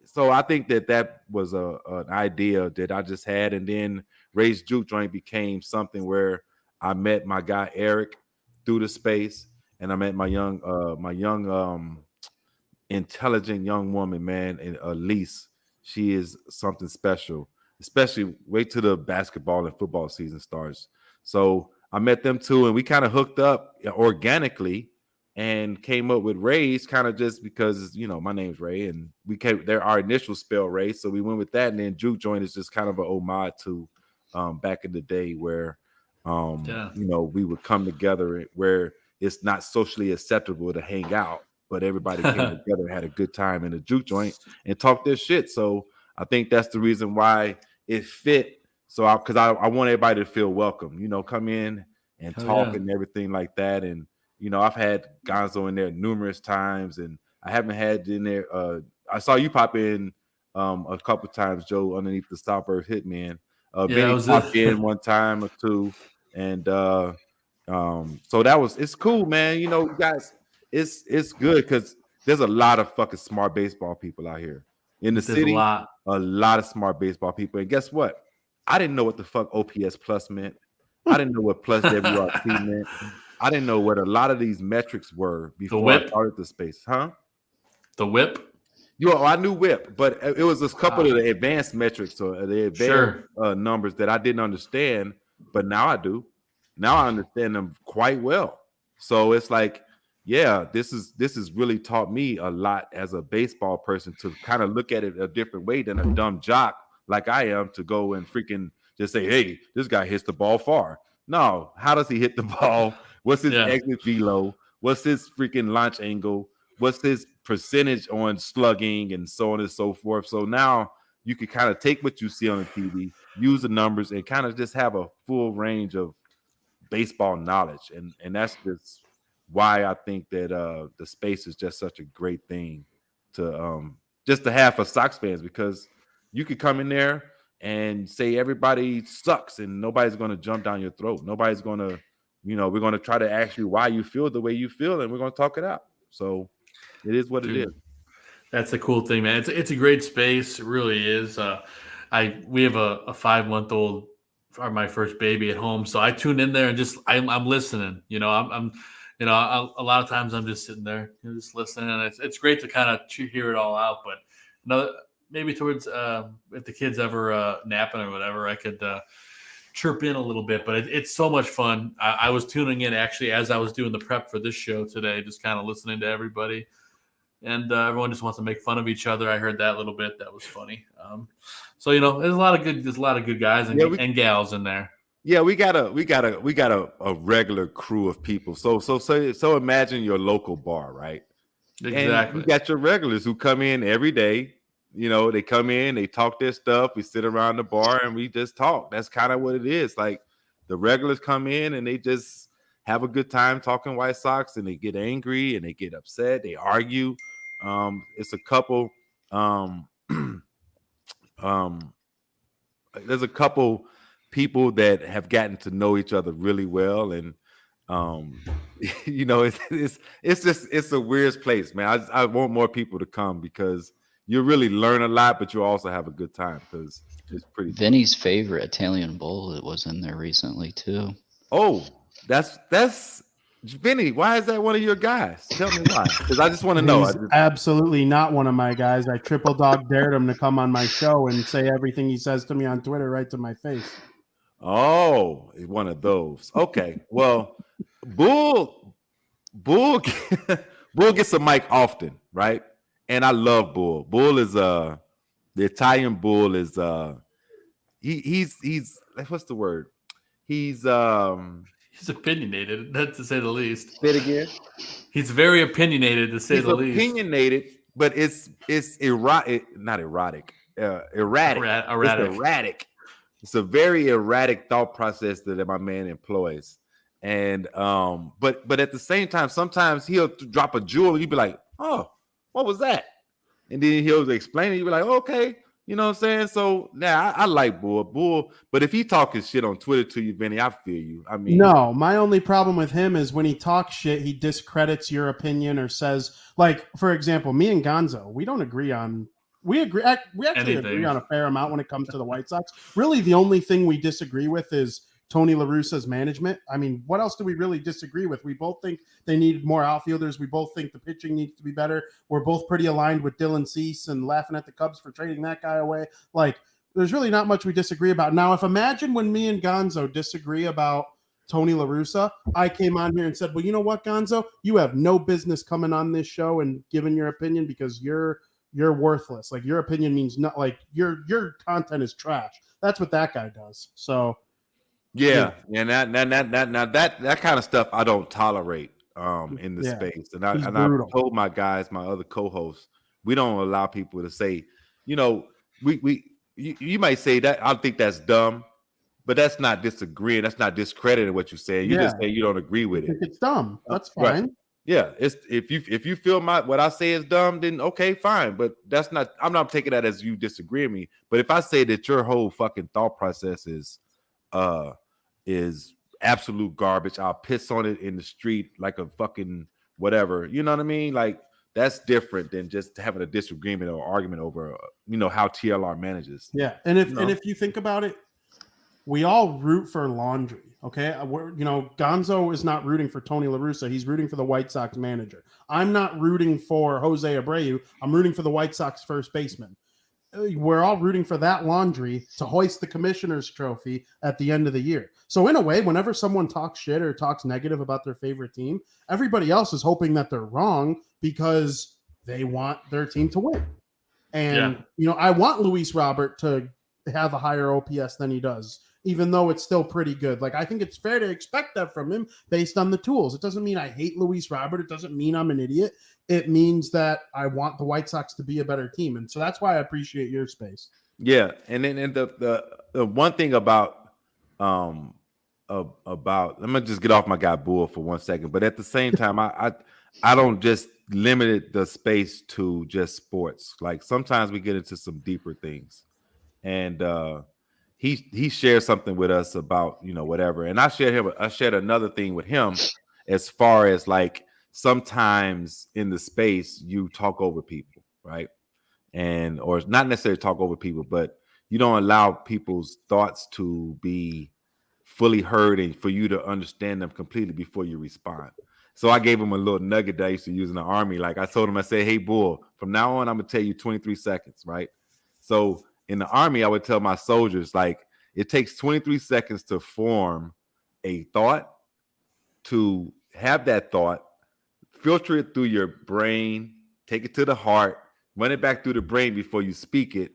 Speaker 5: so I think that was an idea that I just had. And then Ray's Juke Joint became something where I met my guy Eric through the space, and I met my young intelligent young woman, man, and Elise. She is something special, especially wait till the basketball and football season starts. So I met them too, and we kind of hooked up organically and came up with Ray's kind of just because, you know, my name's Ray and our initial spell Ray. So we went with that. And then Juke Joint is just kind of an homage to back in the day where, you know, we would come together where it's not socially acceptable to hang out, but everybody came together and had a good time in a Juke Joint and talked their shit. So I think that's the reason why it fit. So because I want everybody to feel welcome, you know, come in and talk and everything like that. And, you know, I've had Gonzo in there numerous times, and I haven't had in there. I saw you pop in a couple times, Joe, underneath the Southsiders Hitmen. Vinnie popped in one time or two, and so it's cool, man. You know, guys, it's good because there's a lot of fucking smart baseball people out here in the city. A lot of smart baseball people, and guess what? I didn't know what the fuck OPS plus meant. I didn't know what plus WRC meant. I didn't know what a lot of these metrics were before I started the space. Huh?
Speaker 2: The whip?
Speaker 5: I knew whip, but it was a couple of the advanced metrics or the advanced numbers that I didn't understand, but now I do. Now I understand them quite well. So it's like, yeah, this has really taught me a lot as a baseball person to kind of look at it a different way than a dumb jock like I am to go and freaking just say, hey, this guy hits the ball far. No, how does he hit the ball? What's his exit velo? What's his freaking launch angle? What's his percentage on slugging and so on and so forth? So now you can kind of take what you see on the TV, use the numbers, and kind of just have a full range of baseball knowledge. And that's just why I think that the space is just such a great thing to just to have for Sox fans, because you could come in there and say everybody sucks and nobody's going to jump down your throat. Nobody's going to, you know, we're going to try to ask you why you feel the way you feel, and we're going to talk it out. So it is what it is.
Speaker 2: That's a cool thing, man. It's a great space. It really is. We have a 5-month-old, my first baby at home, so I tune in there and just I'm listening. You know, I'm you know, a lot of times I'm just sitting there, you know, just listening, and it's great to kind of hear it all out. But maybe towards if the kids ever napping or whatever, I could chirp in a little bit. But it's so much fun. I was tuning in actually as I was doing the prep for this show today, just kind of listening to everybody, and everyone just wants to make fun of each other. I heard that a little bit. That was funny. So you know, there's a lot of good guys and gals in there.
Speaker 5: Yeah, we got a regular crew of people. So imagine your local bar, right?
Speaker 2: Exactly.
Speaker 5: And you got your regulars who come in every day. You know, they come in, they talk their stuff. We sit around the bar and we just talk. That's kind of what it is. Like the regulars come in and they just have a good time talking White Sox, and they get angry and they get upset. They argue. It's a couple. There's a couple people that have gotten to know each other really well, and you know, it's a weird place, man. I want more people to come because you really learn a lot, but you also have a good time because it's pretty.
Speaker 7: Vinny's favorite Italian bowl that was in there recently too.
Speaker 5: Oh, that's Vinny. Why is that one of your guys? Tell me why, because I just want to know.
Speaker 6: He's absolutely not one of my guys. I triple dog dared him to come on my show and say everything he says to me on Twitter right to my face.
Speaker 5: Oh, one of those. Okay, well, Bull gets a mic often, right? And I love Bull. Bull is the Italian Bull is he's what's the word? He's
Speaker 2: opinionated, not to say the least.
Speaker 5: Say it again.
Speaker 2: He's very opinionated, to say the least.
Speaker 5: Opinionated, but it's erotic, not erotic. Erratic.
Speaker 2: Erratic.
Speaker 5: It's erratic. It's a very erratic thought process that my man employs. And but at the same time, sometimes he'll drop a jewel and you'd be like, oh, what was that? And then he'll explain it. You'll be like, okay, you know what I'm saying? So now I like Bull, but if he talking shit on Twitter to you, Vinny, I feel you. I mean,
Speaker 6: no, my only problem with him is when he talks shit, he discredits your opinion or says, like, for example, me and Gonzo, we don't agree on. We actually agree on a fair amount when it comes to the White Sox. Really, the only thing we disagree with is Tony La Russa's management. I mean, what else do we really disagree with? We both think they need more outfielders. We both think the pitching needs to be better. We're both pretty aligned with Dylan Cease and laughing at the Cubs for trading that guy away. Like, there's really not much we disagree about. Now, imagine when me and Gonzo disagree about Tony La Russa, I came on here and said, well, you know what, Gonzo? You have no business coming on this show and giving your opinion because you're worthless. Like your opinion means not like your content is trash. That's what that guy does. So
Speaker 5: yeah. And that kind of stuff I don't tolerate in the space. And I told my guys, my other co-hosts, we don't allow people to say, you might say that I think that's dumb. But that's not disagreeing. That's not discrediting what you say. You just say you don't agree with it.
Speaker 6: It's dumb. That's fine.
Speaker 5: Right. Yeah. It's if you feel what I say is dumb, then okay, fine. But that's not. I'm not taking that as you disagree with me. But if I say that your whole fucking thought process is absolute garbage, I'll piss on it in the street like a fucking whatever. You know what I mean? Like that's different than just having a disagreement or argument over how TLR manages.
Speaker 6: Yeah. And if you think about it. We all root for laundry, okay? Gonzo is not rooting for Tony La Russa. He's rooting for the White Sox manager. I'm not rooting for Jose Abreu. I'm rooting for the White Sox first baseman. We're all rooting for that laundry to hoist the commissioner's trophy at the end of the year. So in a way, whenever someone talks shit or talks negative about their favorite team, everybody else is hoping that they're wrong because they want their team to win. And, I want Luis Robert to have a higher OPS than he does, even though it's still pretty good. Like, I think it's fair to expect that from him based on the tools. It doesn't mean I hate Luis Robert. It doesn't mean I'm an idiot. It means that I want the White Sox to be a better team. And so that's why I appreciate your space.
Speaker 5: Yeah. And then the one thing about I'm going to just get off my guy Bull for 1 second. But at the same time, I don't just limit the space to just sports. Like sometimes we get into some deeper things. And he shared something with us about whatever, and I shared another thing with him as far as like sometimes in the space you talk over people, right? And or not necessarily talk over people, but you don't allow people's thoughts to be fully heard and for you to understand them completely before you respond. So I gave him a little nugget that I used to use in the Army. Like I told him, I said, hey Bull, from now on I'm gonna tell you 23 seconds, right? So in the Army, I would tell my soldiers, like, it takes 23 seconds to form a thought, to have that thought, filter it through your brain, take it to the heart, run it back through the brain before you speak it,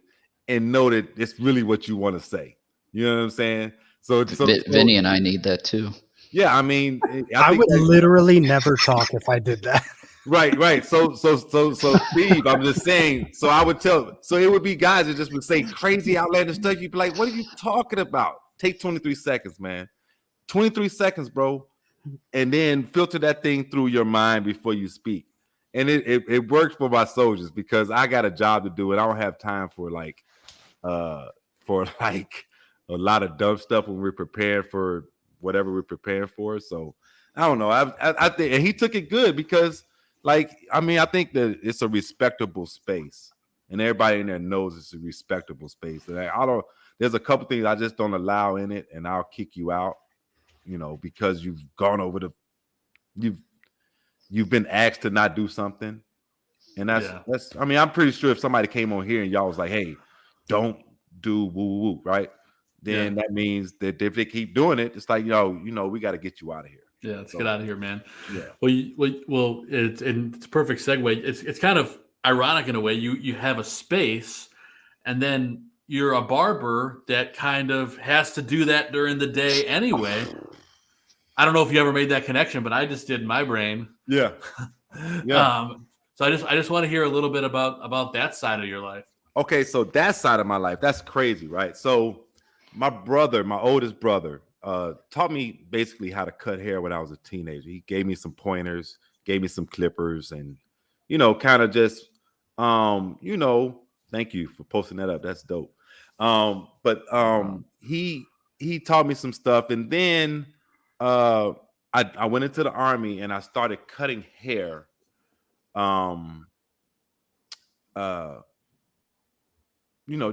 Speaker 5: and know that it's really what you want to say. You know what I'm saying? So
Speaker 7: Vinny and I need that too.
Speaker 5: Yeah, I mean,
Speaker 8: I would literally never talk if I did that.
Speaker 5: Right. So Steve, I'm just saying. So I would tell. So it would be guys that just would say crazy outlandish stuff. You'd be like, "What are you talking about?" Take 23 seconds, man. 23 seconds, bro, and then filter that thing through your mind before you speak. And it works for my soldiers because I got a job to do, and I don't have time for a lot of dumb stuff when we're preparing for whatever we're preparing for. So I don't know. I think, and he took it good because. I think that it's a respectable space, and everybody in there knows it's a respectable space. And there's a couple things I just don't allow in it, and I'll kick you out, because you've gone over you've been asked to not do something, and that's. I mean, I'm pretty sure if somebody came on here and y'all was like, "Hey, don't do woo woo," right? Then that means that if they keep doing it, it's like, we got to get you out of here.
Speaker 2: Yeah, let's get out of here, man.
Speaker 5: Yeah.
Speaker 2: Well, it's a perfect segue. It's kind of ironic in a way. You have a space, and then you're a barber that kind of has to do that during the day anyway. I don't know if you ever made that connection, but I just did in my brain.
Speaker 5: Yeah. Yeah.
Speaker 2: So I just want to hear a little bit about that side of your life.
Speaker 5: Okay, so that side of my life, that's crazy, right? So my oldest brother, taught me basically how to cut hair when I was a teenager. He gave me some pointers, gave me some clippers, and kind of just thank you for posting that up. That's dope. But he taught me some stuff, and then I went into the Army and I started cutting hair.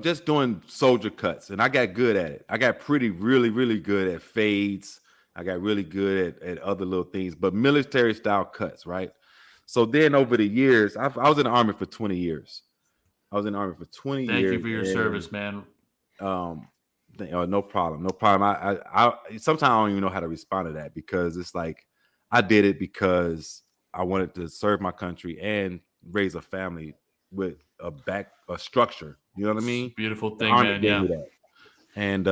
Speaker 5: Just doing soldier cuts, and I got good at it. I got really, really good at fades. I got really good at other little things, but military style cuts, right? So then over the years, I was in the Army for 20 years.
Speaker 2: Thank you for your service, man.
Speaker 5: No problem. No problem. I sometimes I don't even know how to respond to that because it's like I did it because I wanted to serve my country and raise a family with a structure. You know what I mean?
Speaker 2: Beautiful
Speaker 5: The
Speaker 2: thing,
Speaker 5: Army
Speaker 2: man.
Speaker 5: gave
Speaker 2: Yeah.
Speaker 5: me that. And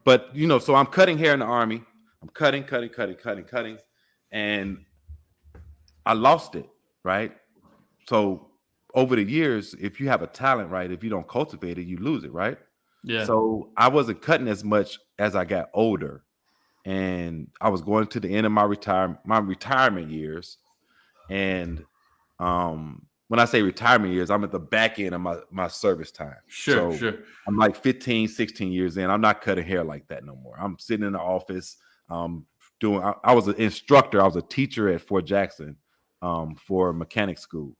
Speaker 5: but so I'm cutting hair in the Army. I'm cutting, and I lost it, right? So over the years, if you have a talent, right, if you don't cultivate it, you lose it, right?
Speaker 2: Yeah.
Speaker 5: So I wasn't cutting as much as I got older, and I was going to the end of my retirement years. And when I say retirement years, I'm at the back end of my service time.
Speaker 2: Sure.
Speaker 5: I'm like 15, 16 years in. I'm not cutting hair like that no more. I'm sitting in the office I was an instructor. I was a teacher at Fort Jackson for mechanic school.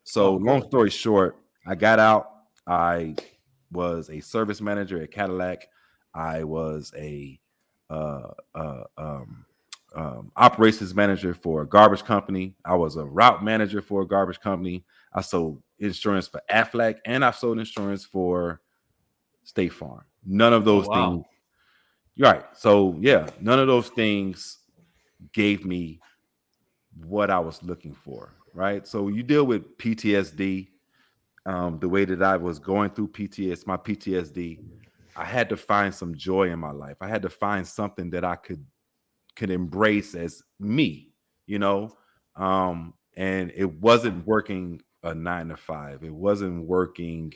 Speaker 5: So long story short, I got out. I was a service manager at Cadillac. I was a operations manager for a garbage company. I was a route manager for a garbage company. I sold insurance for Aflac, and I sold insurance for State Farm. None of those things. Right. So yeah, none of those things gave me what I was looking for. Right. So you deal with PTSD. The way that I was going through my PTSD, I had to find some joy in my life. I had to find something that I could embrace as me, and it wasn't working a 9 to 5. It wasn't working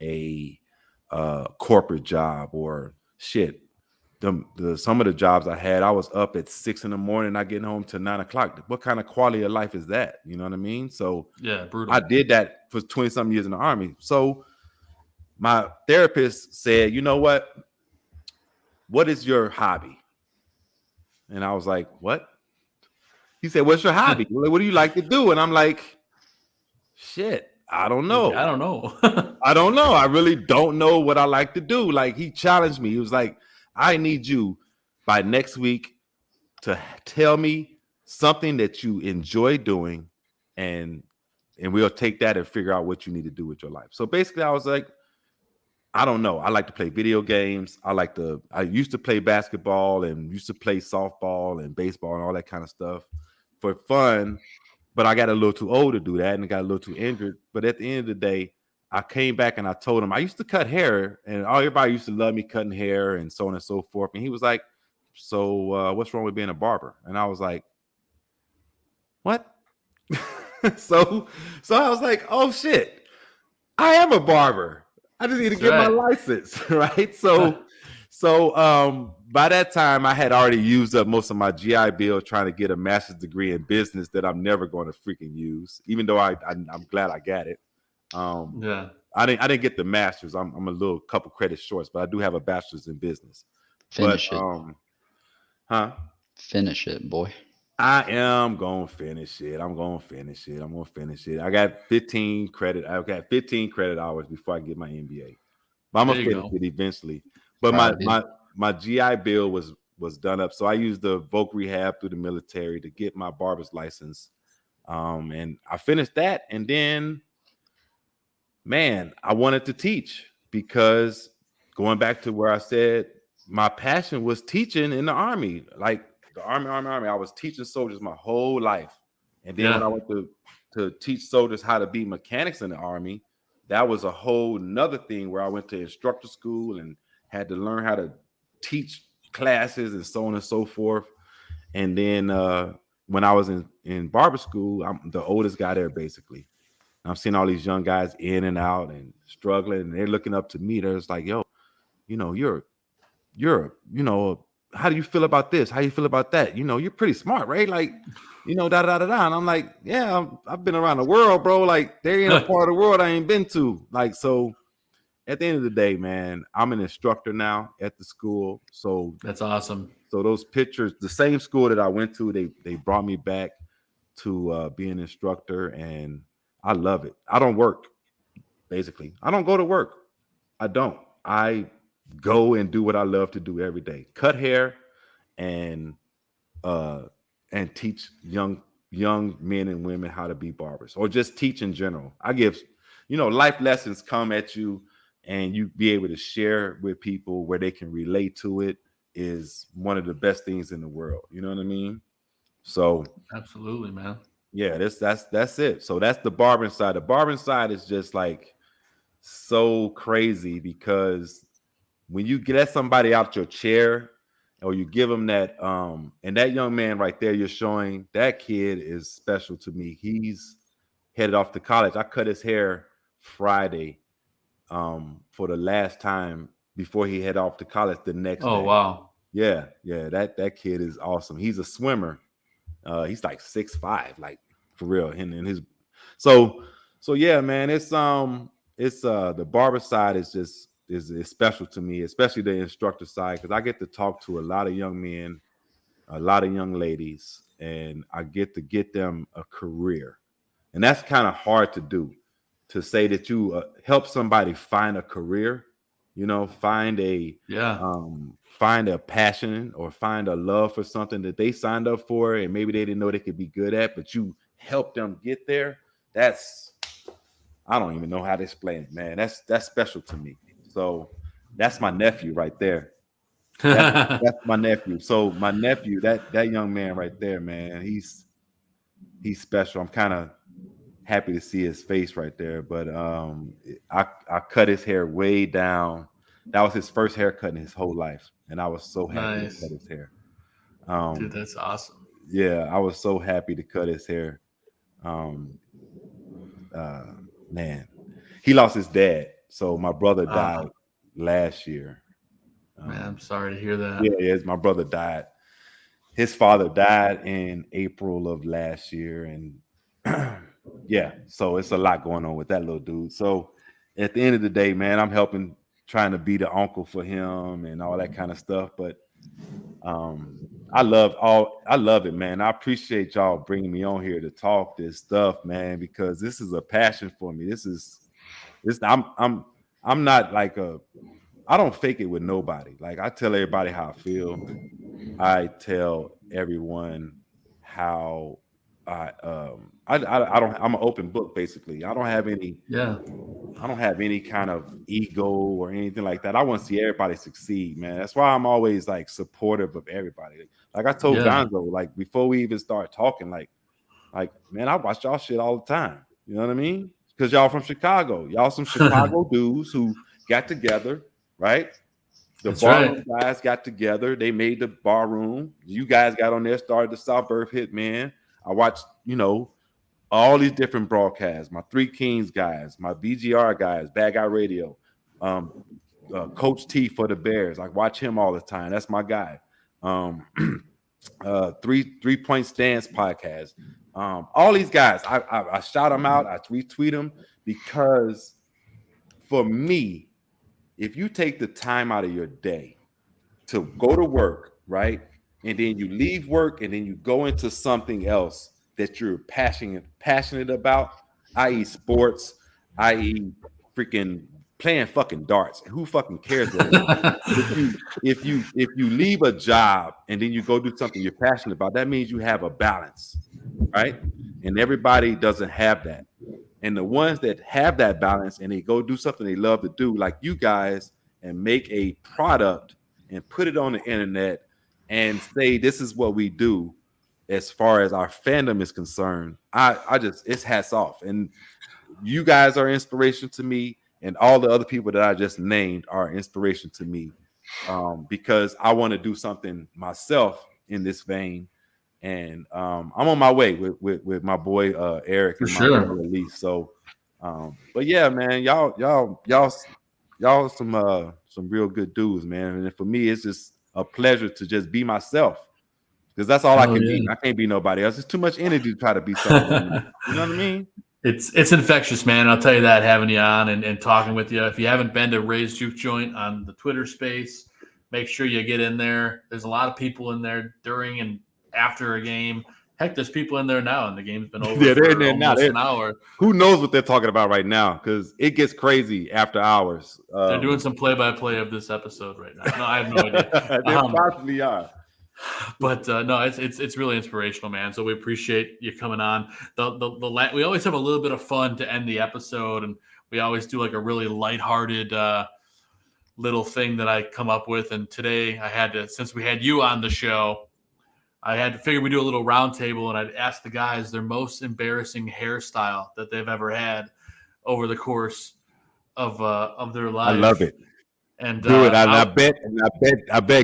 Speaker 5: a corporate job or shit. Some of the jobs I had, I was up at 6 a.m, not getting home till 9 o'clock. What kind of quality of life is that? You know what I mean? So
Speaker 2: yeah, brutal.
Speaker 5: I did that for 20-something years in the Army. So my therapist said, you know what is your hobby? And I was like, what? He said, what's your hobby? What do you like to do? And I'm like, shit, I don't know.
Speaker 2: I don't know.
Speaker 5: I don't know. I really don't know what I like to do. Like, he challenged me. He was like, I need you by next week to tell me something that you enjoy doing, and we'll take that and figure out what you need to do with your life. So basically I was like, I don't know. I like to play video games. I used to play basketball and used to play softball and baseball and all that kind of stuff for fun. But I got a little too old to do that and got a little too injured. But at the end of the day, I came back and I told him I used to cut hair, and everybody used to love me cutting hair and so on and so forth. And he was like, so what's wrong with being a barber? And I was like, what? so I was like, oh shit, I am a barber. I just need to get my license, right? So by that time, I had already used up most of my GI Bill trying to get a master's degree in business that I'm never going to freaking use, even though I'm glad I got it.
Speaker 2: Yeah,
Speaker 5: I didn't get the master's. I'm a couple credits short, but I do have a bachelor's in business.
Speaker 7: Finish it.
Speaker 5: Finish
Speaker 7: it, boy.
Speaker 5: I am gonna finish it. I'm gonna finish it. I got 15 credit. I've got 15 credit hours before I get my MBA. But I'm gonna finish it eventually. But my GI Bill was done up, so I used the voc rehab through the military to get my barber's license. And I finished that, and then, man, I wanted to teach, because going back to where I said my passion was teaching in the Army, like the Army. I was teaching soldiers my whole life. And then when I went to teach soldiers how to be mechanics in the Army, that was a whole nother thing where I went to instructor school and had to learn how to teach classes and so on and so forth. And then when I was in barber school, I'm the oldest guy there, basically. I'm seeing all these young guys in and out and struggling, and they're looking up to me. They're just like, yo, you're, how do you feel about this? How do you feel about that? You're pretty smart, right? Like, da da da da. And I'm like, yeah, I've been around the world, bro. Like, there ain't a part of the world I ain't been to. Like, so at the end of the day, man, I'm an instructor now at the school. So
Speaker 2: that's awesome. So
Speaker 5: those pictures, the same school that I went to, they brought me back to be an instructor, and I love it. I don't work, basically. I don't go to work. I don't. I go and do what I love to do every day. Cut hair and teach young men and women how to be barbers, or just teach in general. I give, life lessons come at you and you be able to share with people where they can relate to it is one of the best things in the world. You know what I mean? So
Speaker 2: absolutely, man.
Speaker 5: Yeah, that's it. So that's the barbering side. The barbering side is just like so crazy because when you get somebody out your chair or you give them that, and that young man right there you're showing, that kid is special to me. He's headed off to college. I cut his hair Friday for the last time before he head off to college the next day.
Speaker 2: Oh, wow.
Speaker 5: Yeah, that kid is awesome. He's a swimmer. He's like 6'5", like for real. And his so yeah, man. It's the barber side is special to me, especially the instructor side, because I get to talk to a lot of young men, a lot of young ladies, and I get to get them a career, and that's kind of hard to do. To say that you help somebody find a career, find a passion or find a love for something that they signed up for and maybe they didn't know they could be good at, but you help them get there. I don't even know how to explain it, man. That's special to me. So that's my nephew right there. That's my nephew. So my nephew, that young man right there, man, he's special. I'm kind of happy to see his face right there, but I cut his hair way down. That was his first haircut in his whole life, and I was so happy to cut his hair.
Speaker 2: Dude, that's awesome.
Speaker 5: Yeah, I was so happy to cut his hair. Man, he lost his dad, so my brother died last year.
Speaker 2: Man, I'm sorry to hear that.
Speaker 5: Yeah, my brother died. His father died in April of last year, and yeah, so it's a lot going on with that little dude. So at the end of the day, man, I'm trying to be the uncle for him and all that kind of stuff. But I love it, man. I appreciate y'all bringing me on here to talk this stuff, man, because this is a passion for me. I'm not like I don't fake it with nobody. Like, I tell everybody how I feel. I tell everyone how I'm an open book, basically. I don't have any kind of ego or anything like that. I want to see everybody succeed, man. That's why I'm always like supportive of everybody. Like I told Gonzo, like before we even start talking, like man, I watch y'all shit all the time. You know what I mean? Because y'all from Chicago. Y'all some Chicago dudes who got together, right? The barroom guys got together. They made the bar room. You guys got on there, started the South Burb Hitmen. I watched, all these different broadcasts. My Three Kings guys, my BGR guys, Bad Guy Radio, Coach T for the Bears. I watch him all the time. That's my guy. 3 Point Stance podcast. All these guys, I shout them out. I retweet them because for me, if you take the time out of your day to go to work, right? And then you leave work and then you go into something else that you're passionate about, i.e. sports, i.e. freaking playing fucking darts. Who fucking cares? If you leave a job and then you go do something you're passionate about, that means you have a balance, right? And everybody doesn't have that. And the ones that have that balance and they go do something they love to do, like you guys, and make a product and put it on the internet and say this is what we do as far as our fandom is concerned, it's hats off. And you guys are inspiration to me, and all the other people that I just named are inspiration to me, because I want to do something myself in this vein. And I'm on my way with my boy Eric and my release. So, but yeah, man, y'all some real good dudes, man. And for me, it's just a pleasure to just be myself, because that's all I can be. I can't be nobody else. It's too much energy to try to be something. You know what I mean?
Speaker 2: It's infectious, man. I'll tell you that, having you on and talking with you. If you haven't been to Ray's Juke Joint on the Twitter space, make sure you get in there. There's a lot of people in there during and after a game. Heck, there's people in there now, and the game's been over.
Speaker 5: Yeah, they're in there now.
Speaker 2: An hour.
Speaker 5: Who knows what they're talking about right now? Because it gets crazy after hours.
Speaker 2: They're doing some play-by-play of this episode right now. No, I have no idea.
Speaker 5: They possibly are.
Speaker 2: But no, it's really inspirational, man. So we appreciate you coming on. We always have a little bit of fun to end the episode, and we always do like a really lighthearted little thing that I come up with. And today I had to, since we had you on the show, I had to figure we do a little round table, and I'd ask the guys their most embarrassing hairstyle that they've ever had over the course of their life.
Speaker 5: I love it.
Speaker 2: And
Speaker 5: do it. I bet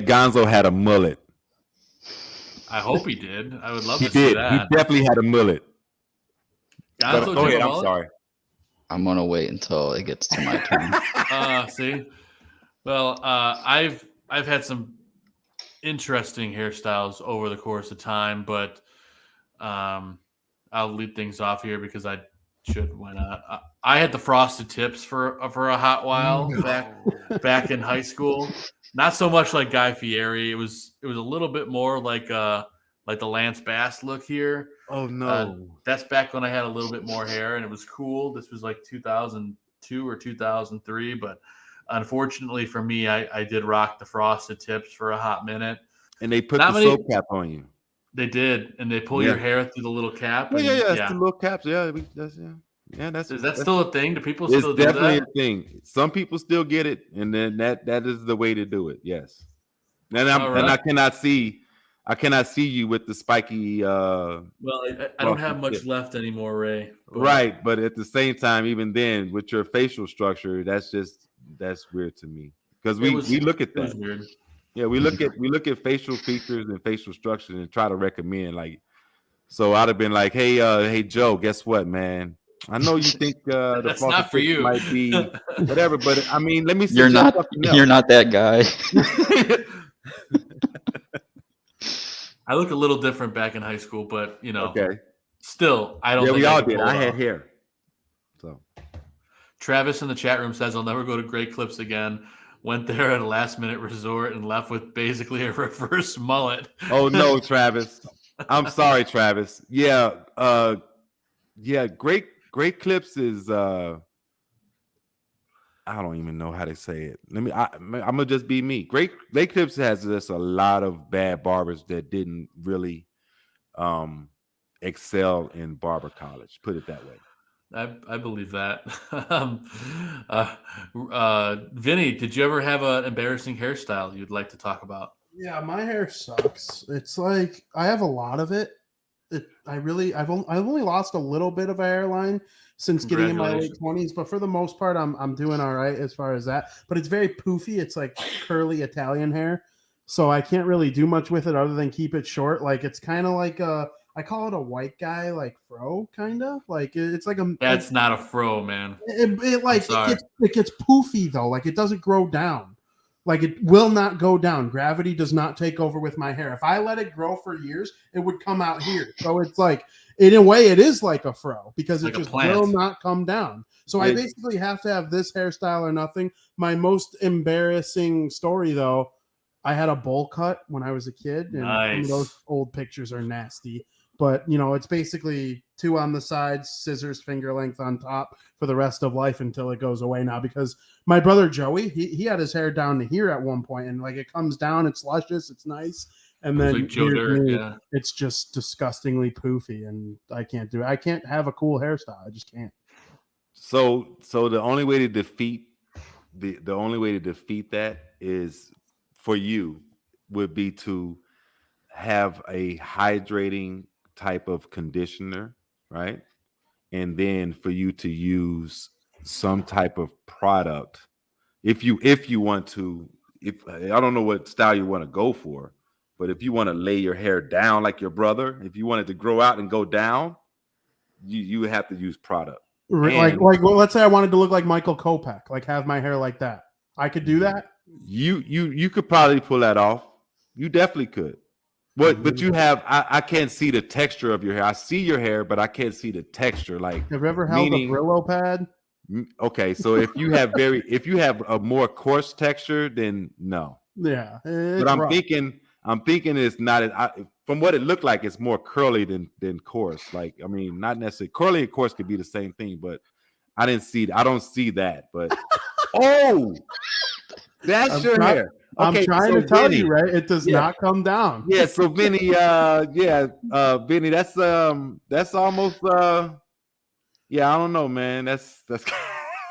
Speaker 5: Gonzo had a mullet.
Speaker 2: I hope he did. I would love
Speaker 5: He
Speaker 2: to see
Speaker 5: did.
Speaker 2: that.
Speaker 5: He definitely had a mullet.
Speaker 2: Gonzo,
Speaker 5: Go ahead.
Speaker 2: a
Speaker 5: I'm
Speaker 2: mullet?
Speaker 5: sorry.
Speaker 7: I'm gonna wait until it gets to my turn.
Speaker 2: See, well, I've had some interesting hairstyles over the course of time, but I'll lead things off here because I should. Why not? I had the frosted tips for a hot while back in high school. Not so much like Guy Fieri. It was a little bit more like the Lance Bass look here.
Speaker 5: Oh no,
Speaker 2: that's back when I had a little bit more hair and it was cool. This was like 2002 or 2003, but unfortunately for me, I did rock the frosted tips for a hot minute.
Speaker 5: And they put soap cap on you.
Speaker 2: They did, and they pull your hair through the little cap. And,
Speaker 5: yeah, the little caps. Yeah,
Speaker 2: Is that still a thing? Do people still do that?
Speaker 5: It's definitely a thing. Some people still get it, and then that is the way to do it. Yes, and I cannot see you with the spiky.
Speaker 2: Well, I don't have much left anymore, Ray.
Speaker 5: Right, but at the same time, even then, with your facial structure, that's weird to me because we look at that.
Speaker 2: It was weird.
Speaker 5: Yeah, we look at facial features and facial structures and try to recommend like. So I'd have been like, hey Joe, guess what, man? I know you think
Speaker 2: that's not for you.
Speaker 5: Might be whatever, but I mean, let me see.
Speaker 7: You're not that guy.
Speaker 2: I look a little different back in high school, but
Speaker 5: okay.
Speaker 2: Still, I don't.
Speaker 5: Yeah,
Speaker 2: think
Speaker 5: we all did. I had hair. So,
Speaker 2: Travis in the chat room says, "I'll never go to Great Clips again. Went there at a last-minute resort and left with basically a reverse mullet."
Speaker 5: Oh no, Travis! I'm sorry, Travis. Yeah, Great Clips is. I don't even know how to say it. I'm gonna just be me. Great Clips has just a lot of bad barbers that didn't really excel in barber college. Put it that way.
Speaker 2: I believe that. Vinny, did you ever have an embarrassing hairstyle you'd like to talk about?
Speaker 6: Yeah, my hair sucks. It's like I have a lot of it. I've only lost a little bit of a hairline since getting in my late 20s, but for the most part, I'm doing all right as far as that. But it's very poofy. It's like curly Italian hair, so I can't really do much with it other than keep it short. Like it's kind of like I call it a white guy like fro, kind of like it's like a.
Speaker 2: That's not a fro, man.
Speaker 6: It gets poofy though. Like it doesn't grow down. Like it will not go down. Gravity does not take over with my hair. If I let it grow for years, it would come out here. So it's like, in a way, it is like a fro because it just will not come down. So I basically have to have this hairstyle or nothing. My most embarrassing story, though, I had a bowl cut when I was a kid, and some of those old pictures are nasty. But, it's basically 2 on the sides, scissors, finger length on top for the rest of life until it goes away now. Because my brother Joey, he had his hair down to here at one point, and like it comes down, it's luscious, it's nice. And then
Speaker 2: like Joe Dirt,
Speaker 6: it's just disgustingly poofy, and I can't do it. I can't have a cool hairstyle. I just can't.
Speaker 5: So the only way to defeat that is for you would be to have a hydrating type of conditioner, right? And then for you to use some type of product if you want to. If I don't know what style you want to go for, but if you want to lay your hair down like your brother, if you want it to grow out and go down, you have to use product.
Speaker 6: Like well, let's say I wanted to look like Michael Kopech, like have my hair like that. I could do that.
Speaker 5: You could probably pull that off. You definitely could. But you have I can't see the texture of your hair. I see your hair, but I can't see the texture. Like,
Speaker 6: have you ever held a Brillo pad?
Speaker 5: Okay, so if you have a more coarse texture, then no.
Speaker 6: Yeah,
Speaker 5: but I'm thinking it's not. From what it looked like, it's more curly than coarse. Like, I mean, not necessarily curly and coarse could be the same thing, but I don't see that. But that's your hair.
Speaker 6: Okay, I'm trying to tell you, right? It does not come down.
Speaker 5: Yeah, so Vinny, Vinny, that's almost I don't know, man. That's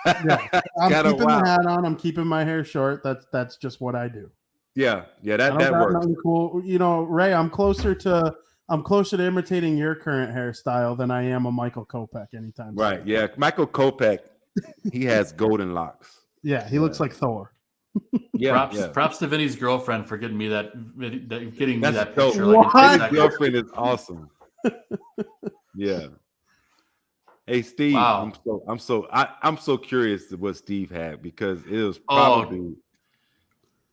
Speaker 6: Yeah, I'm
Speaker 5: Kinda
Speaker 6: keeping
Speaker 5: wild.
Speaker 6: the hat on. I'm keeping my hair short. That's just what I do.
Speaker 5: Yeah,
Speaker 6: I
Speaker 5: that
Speaker 6: don't
Speaker 5: that
Speaker 6: got
Speaker 5: works.
Speaker 6: nothing cool. You know, Ray, I'm closer to imitating your current hairstyle than I am a Michael Kopech anytime soon.
Speaker 5: Right? Yeah, Michael Kopech, he has golden locks.
Speaker 6: Yeah, he looks like Thor.
Speaker 5: Yeah,
Speaker 2: Props to Vinny's girlfriend for getting me that
Speaker 5: That's dope.
Speaker 2: picture. Like,
Speaker 6: What?
Speaker 5: His girlfriend is awesome. Yeah. Hey Steve,
Speaker 2: Wow.
Speaker 5: I'm so curious to what Steve had because it was probably.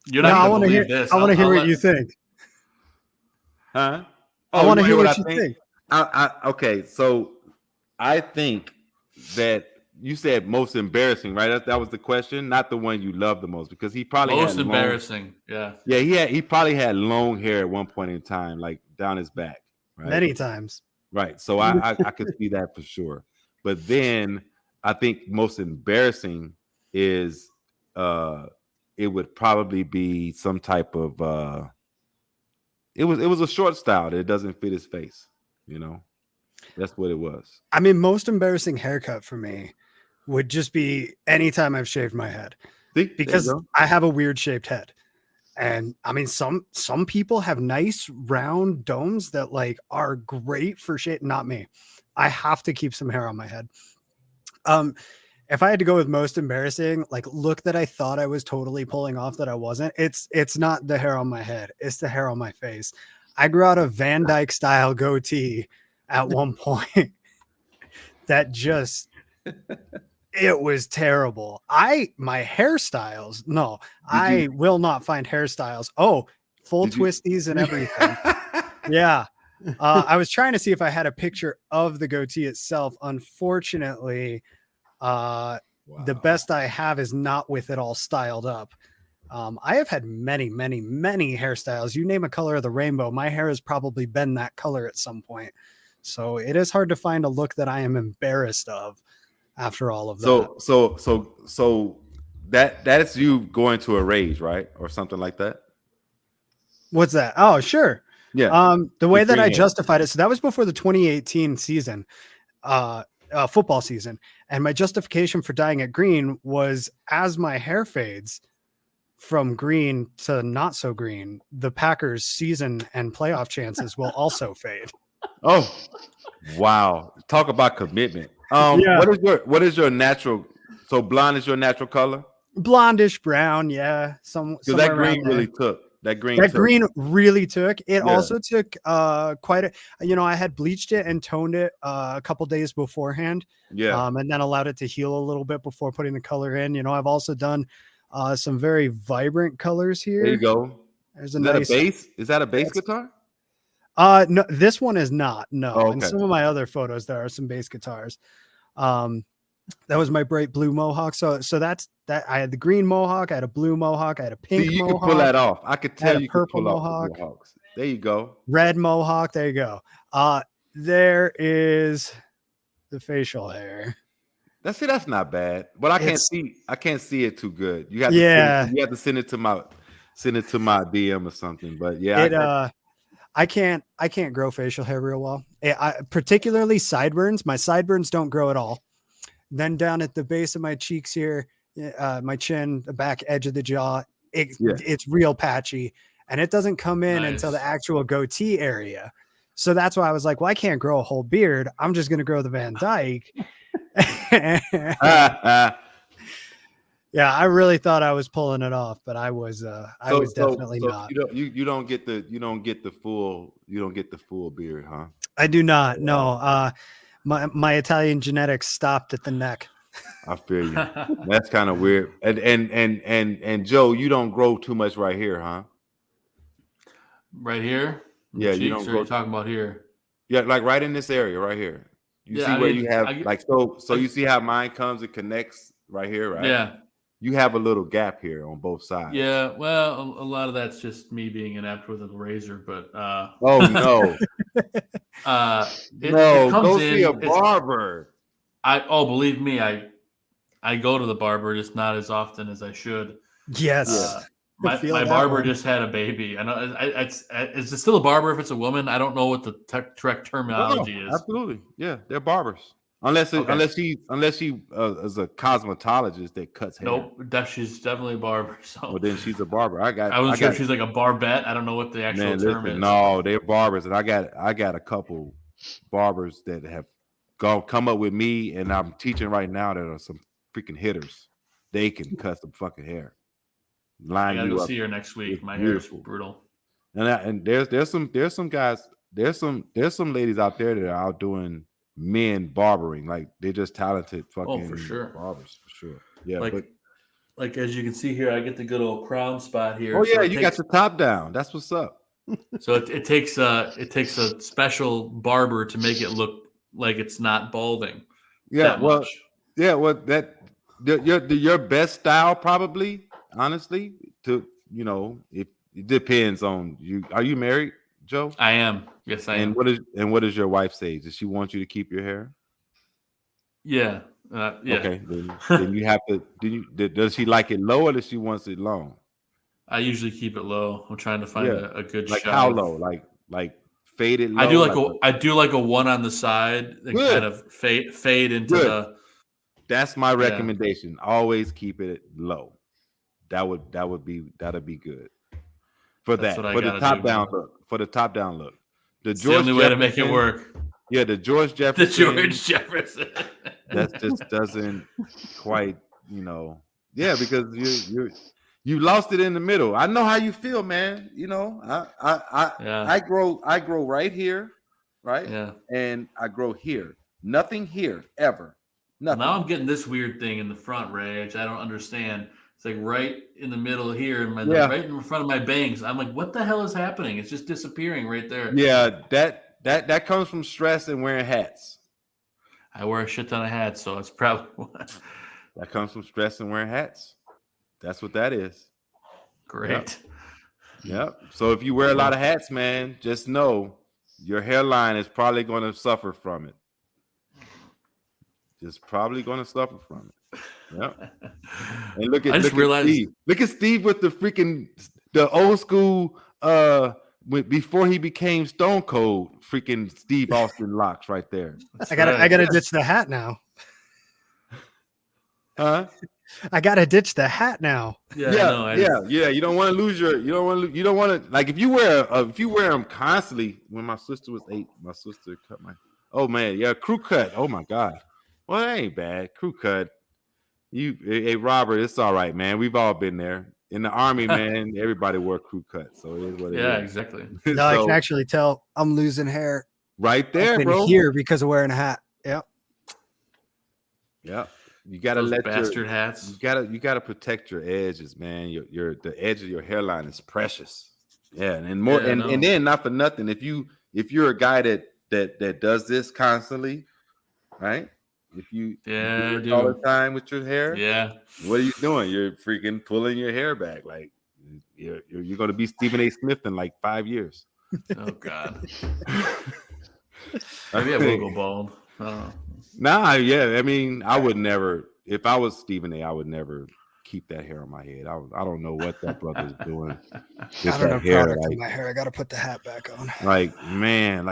Speaker 2: You're not
Speaker 8: I
Speaker 2: going to
Speaker 8: want to
Speaker 2: believe
Speaker 8: hear.
Speaker 2: this.
Speaker 8: I want to hear
Speaker 2: I'll
Speaker 8: what
Speaker 2: let-
Speaker 8: you think.
Speaker 5: Huh?
Speaker 8: I want to hear
Speaker 5: you
Speaker 8: what you think.
Speaker 5: Okay, so I think that you said most embarrassing, right? That was the question, not the one you love the most, because he probably
Speaker 2: most
Speaker 5: had
Speaker 2: embarrassing. Yeah.
Speaker 5: He probably had long hair at one point in time, like down his back, right?
Speaker 8: Many times.
Speaker 5: Right. So I could see that for sure. But then I think most embarrassing is it would probably be some type of it was a short style that it doesn't fit his face, you know. That's what it was.
Speaker 8: I mean, most embarrassing haircut for me would just be anytime I've shaved my head.
Speaker 5: See?
Speaker 8: Because I have a weird shaped head. And I mean, some people have nice round domes that like are great for shape. Not me. I have to keep some hair on my head. If I had to go with most embarrassing, like look that I thought I was totally pulling off that I wasn't, it's not the hair on my head. It's the hair on my face. I grew out a Van Dyke style goatee at one point that just, it was terrible. My hairstyles, no, I will not find hairstyles. Oh, full twisties and everything. Yeah. I was trying to see if I had a picture of the goatee itself. Unfortunately, the best I have is not with it all styled up. I have had many, many, many hairstyles. You name a color of the rainbow, my hair has probably been that color at some point. So it is hard to find a look that I am embarrassed of after all of that.
Speaker 5: So that is you going to a rage, right? Or something like that.
Speaker 8: What's that? Oh, sure.
Speaker 5: Yeah.
Speaker 8: The way that I justified it. So that was before the 2018 season, football season. And my justification for dyeing it green was as my hair fades from green to not so green, the Packers season and playoff chances will also fade.
Speaker 5: Oh, wow. Talk about commitment. What is your natural? So blonde is your natural color?
Speaker 8: Blondish brown. Yeah.
Speaker 5: Because that green really took. That green
Speaker 8: really took. It also took quite a, I had bleached it and toned it a couple days beforehand.
Speaker 5: Yeah.
Speaker 8: And then allowed it to heal a little bit before putting the color in. I've also done some very vibrant colors here.
Speaker 5: There you go.
Speaker 8: There's
Speaker 5: a nice bass. Is that a bass guitar?
Speaker 8: No, this one is not. No.
Speaker 5: Oh, okay.
Speaker 8: In some of my other photos, there are some bass guitars. That was my bright blue mohawk. So that's that. I had the green mohawk. I had a blue mohawk. I had a pink mohawk.
Speaker 5: You can pull that off. I could tell you could
Speaker 8: purple
Speaker 5: pull
Speaker 8: mohawk.
Speaker 5: off the mohawks. There you go.
Speaker 8: Red mohawk. There you go. There is the facial hair.
Speaker 5: That's not bad, but I can't see it too good. You have to send it to my DM or something. But yeah,
Speaker 8: I can't grow facial hair real well. Particularly sideburns. My sideburns don't grow at all. Then down at the base of my cheeks here, my chin, the back edge of the jaw, it's real patchy, and it doesn't come in until the actual goatee area. So that's why I was like, well, I can't grow a whole beard. I'm just going to grow the Van Dyke. Yeah, I really thought I was pulling it off, but I was definitely not.
Speaker 5: You don't get the full beard, huh?
Speaker 8: I do not. No. My Italian genetics stopped at the neck.
Speaker 5: I feel you. That's kind of weird. And Joe, you don't grow too much right here, huh?
Speaker 2: Right here?
Speaker 5: Yeah, you don't grow.
Speaker 2: You're talking about here.
Speaker 5: Yeah, like right in this area right here. You see where you have so you see how mine comes and connects right here, right?
Speaker 2: Yeah.
Speaker 5: You have a little gap here on both sides.
Speaker 2: Yeah, well, a lot of that's just me being inept with a razor, but
Speaker 5: oh no. Go see a barber.
Speaker 2: Believe me, I go to the barber, just not as often as I should.
Speaker 8: Yes.
Speaker 2: My barber just had a baby. I know is it still a barber if it's a woman? I don't know what the correct terminology is.
Speaker 5: Absolutely. Yeah, they're barbers. Unless she is a cosmetologist that cuts hair.
Speaker 2: Nope, she's definitely a barber. So
Speaker 5: well, then she's a barber.
Speaker 2: I wasn't sure if she's like a barbette. I don't know what the actual term is.
Speaker 5: No, they're barbers, and I got a couple barbers that have come up with me, and I'm teaching right now that are some freaking hitters. They can cut some fucking hair.
Speaker 2: I gotta go see her next week. My hair is brutal.
Speaker 5: And there's some guys. There's some ladies out there that are out doing men barbering. Like they're just talented fucking
Speaker 2: for sure.
Speaker 5: barbers for sure. Yeah,
Speaker 2: like as you can see here, I get the good old crown spot here.
Speaker 5: Oh yeah, you got the top down. That's what's up.
Speaker 2: So it takes a special barber to make it look like it's not balding.
Speaker 5: Yeah, that your best style probably, honestly, if it depends on you. Are you married, Joe?
Speaker 2: I am. Yes, I am.
Speaker 5: What does your wife say? Does she want you to keep your hair?
Speaker 2: Yeah. Yeah.
Speaker 5: Okay. Then you have to. Does she like it low or does she wants it long?
Speaker 2: I usually keep it low. I'm trying to find a good
Speaker 5: like
Speaker 2: shot.
Speaker 5: How low? Like faded low?
Speaker 2: I do like a one on the side and kind of fade into the.
Speaker 5: That's my recommendation. Always keep it low. That'd be good. For the top down look. For the top down look.
Speaker 2: It's the only way to make it work.
Speaker 5: Yeah, the George Jefferson. That just doesn't quite, Yeah, because you lost it in the middle. I know how you feel, man. I grow right here, right?
Speaker 2: Yeah.
Speaker 5: And I grow here. Nothing here ever. Nothing.
Speaker 2: Now I'm getting this weird thing in the front, Ray, which I don't understand. It's like right in the middle here, right in front of my bangs. I'm like, what the hell is happening? It's just disappearing right there.
Speaker 5: Yeah, that comes from stress and wearing hats.
Speaker 2: I wear a shit ton of hats, so it's probably
Speaker 5: that comes from stress and wearing hats. That's what that is.
Speaker 2: Great.
Speaker 5: Yep. So if you wear a lot of hats, man, just know your hairline is probably going to suffer from it. Just probably going to suffer from it. Yep. And look at Steve. Look at Steve with the old school before he became Stone Cold, freaking Steve Austin locks right there.
Speaker 8: I gotta ditch the hat now.
Speaker 5: Huh?
Speaker 8: I gotta ditch the hat now.
Speaker 5: Yeah. You don't want to lose you don't want to like if you wear them constantly. When my sister was 8, my sister cut crew cut. Oh my God. Well, that ain't bad. Crew cut. Hey Robert, it's all right, man. We've all been there. In the Army, man, everybody wore crew cut. So it is what it is.
Speaker 2: Yeah, exactly.
Speaker 8: No, I can actually tell I'm losing hair.
Speaker 5: Right there, bro.
Speaker 8: Here because of wearing a hat. Yep.
Speaker 5: Yep. You gotta
Speaker 2: Those bastard hats.
Speaker 5: You gotta protect your edges, man. The edge of your hairline is precious. Yeah, and then not for nothing. If you're a guy that does this constantly, right? If you do it all the time with your hair, what are you doing? You're freaking pulling your hair back. Like you're going to be Stephen A. Smith in like 5 years.
Speaker 2: Oh God. Maybe I will go bald.
Speaker 5: I mean, I would never. If I was Stephen A., I would never keep that hair on my head. I don't know what that brother's doing.
Speaker 8: I don't know hair. My hair. I got to put the hat back on.
Speaker 5: Like man,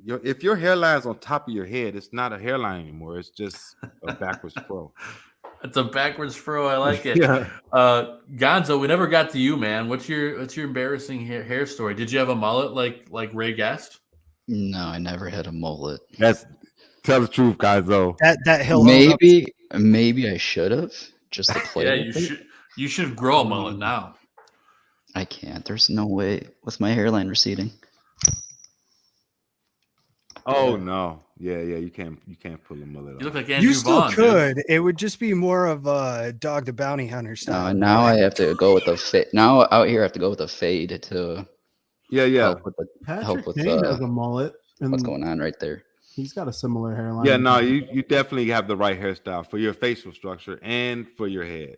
Speaker 5: if your hairline's on top of your head, it's not a hairline anymore. It's just a backwards fro.
Speaker 2: It's a backwards fro. I like it.
Speaker 5: Yeah.
Speaker 2: Gonzo, we never got to you, man. What's your embarrassing hair story? Did you have a mullet like Ray Guest?
Speaker 7: No, I never had a mullet.
Speaker 5: Tell the truth, Gonzo.
Speaker 8: That hill.
Speaker 7: Maybe I should have just to play.
Speaker 2: Yeah, you should grow a mullet now.
Speaker 7: I can't. There's no way with my hairline receding.
Speaker 5: Oh no! Yeah, you can't pull a mullet off.
Speaker 2: You look like Andrew Vaughn.
Speaker 8: You still could. Dude. It would just be more of a Dog the Bounty Hunter style.
Speaker 7: Now I have to go with the fade. Now out here I have to go with a fade to.
Speaker 5: Yeah.
Speaker 6: Patrick Kane has a mullet.
Speaker 7: What's going on right there?
Speaker 6: He's got a similar hairline.
Speaker 5: Yeah, no, you definitely have the right hairstyle for your facial structure and for your head.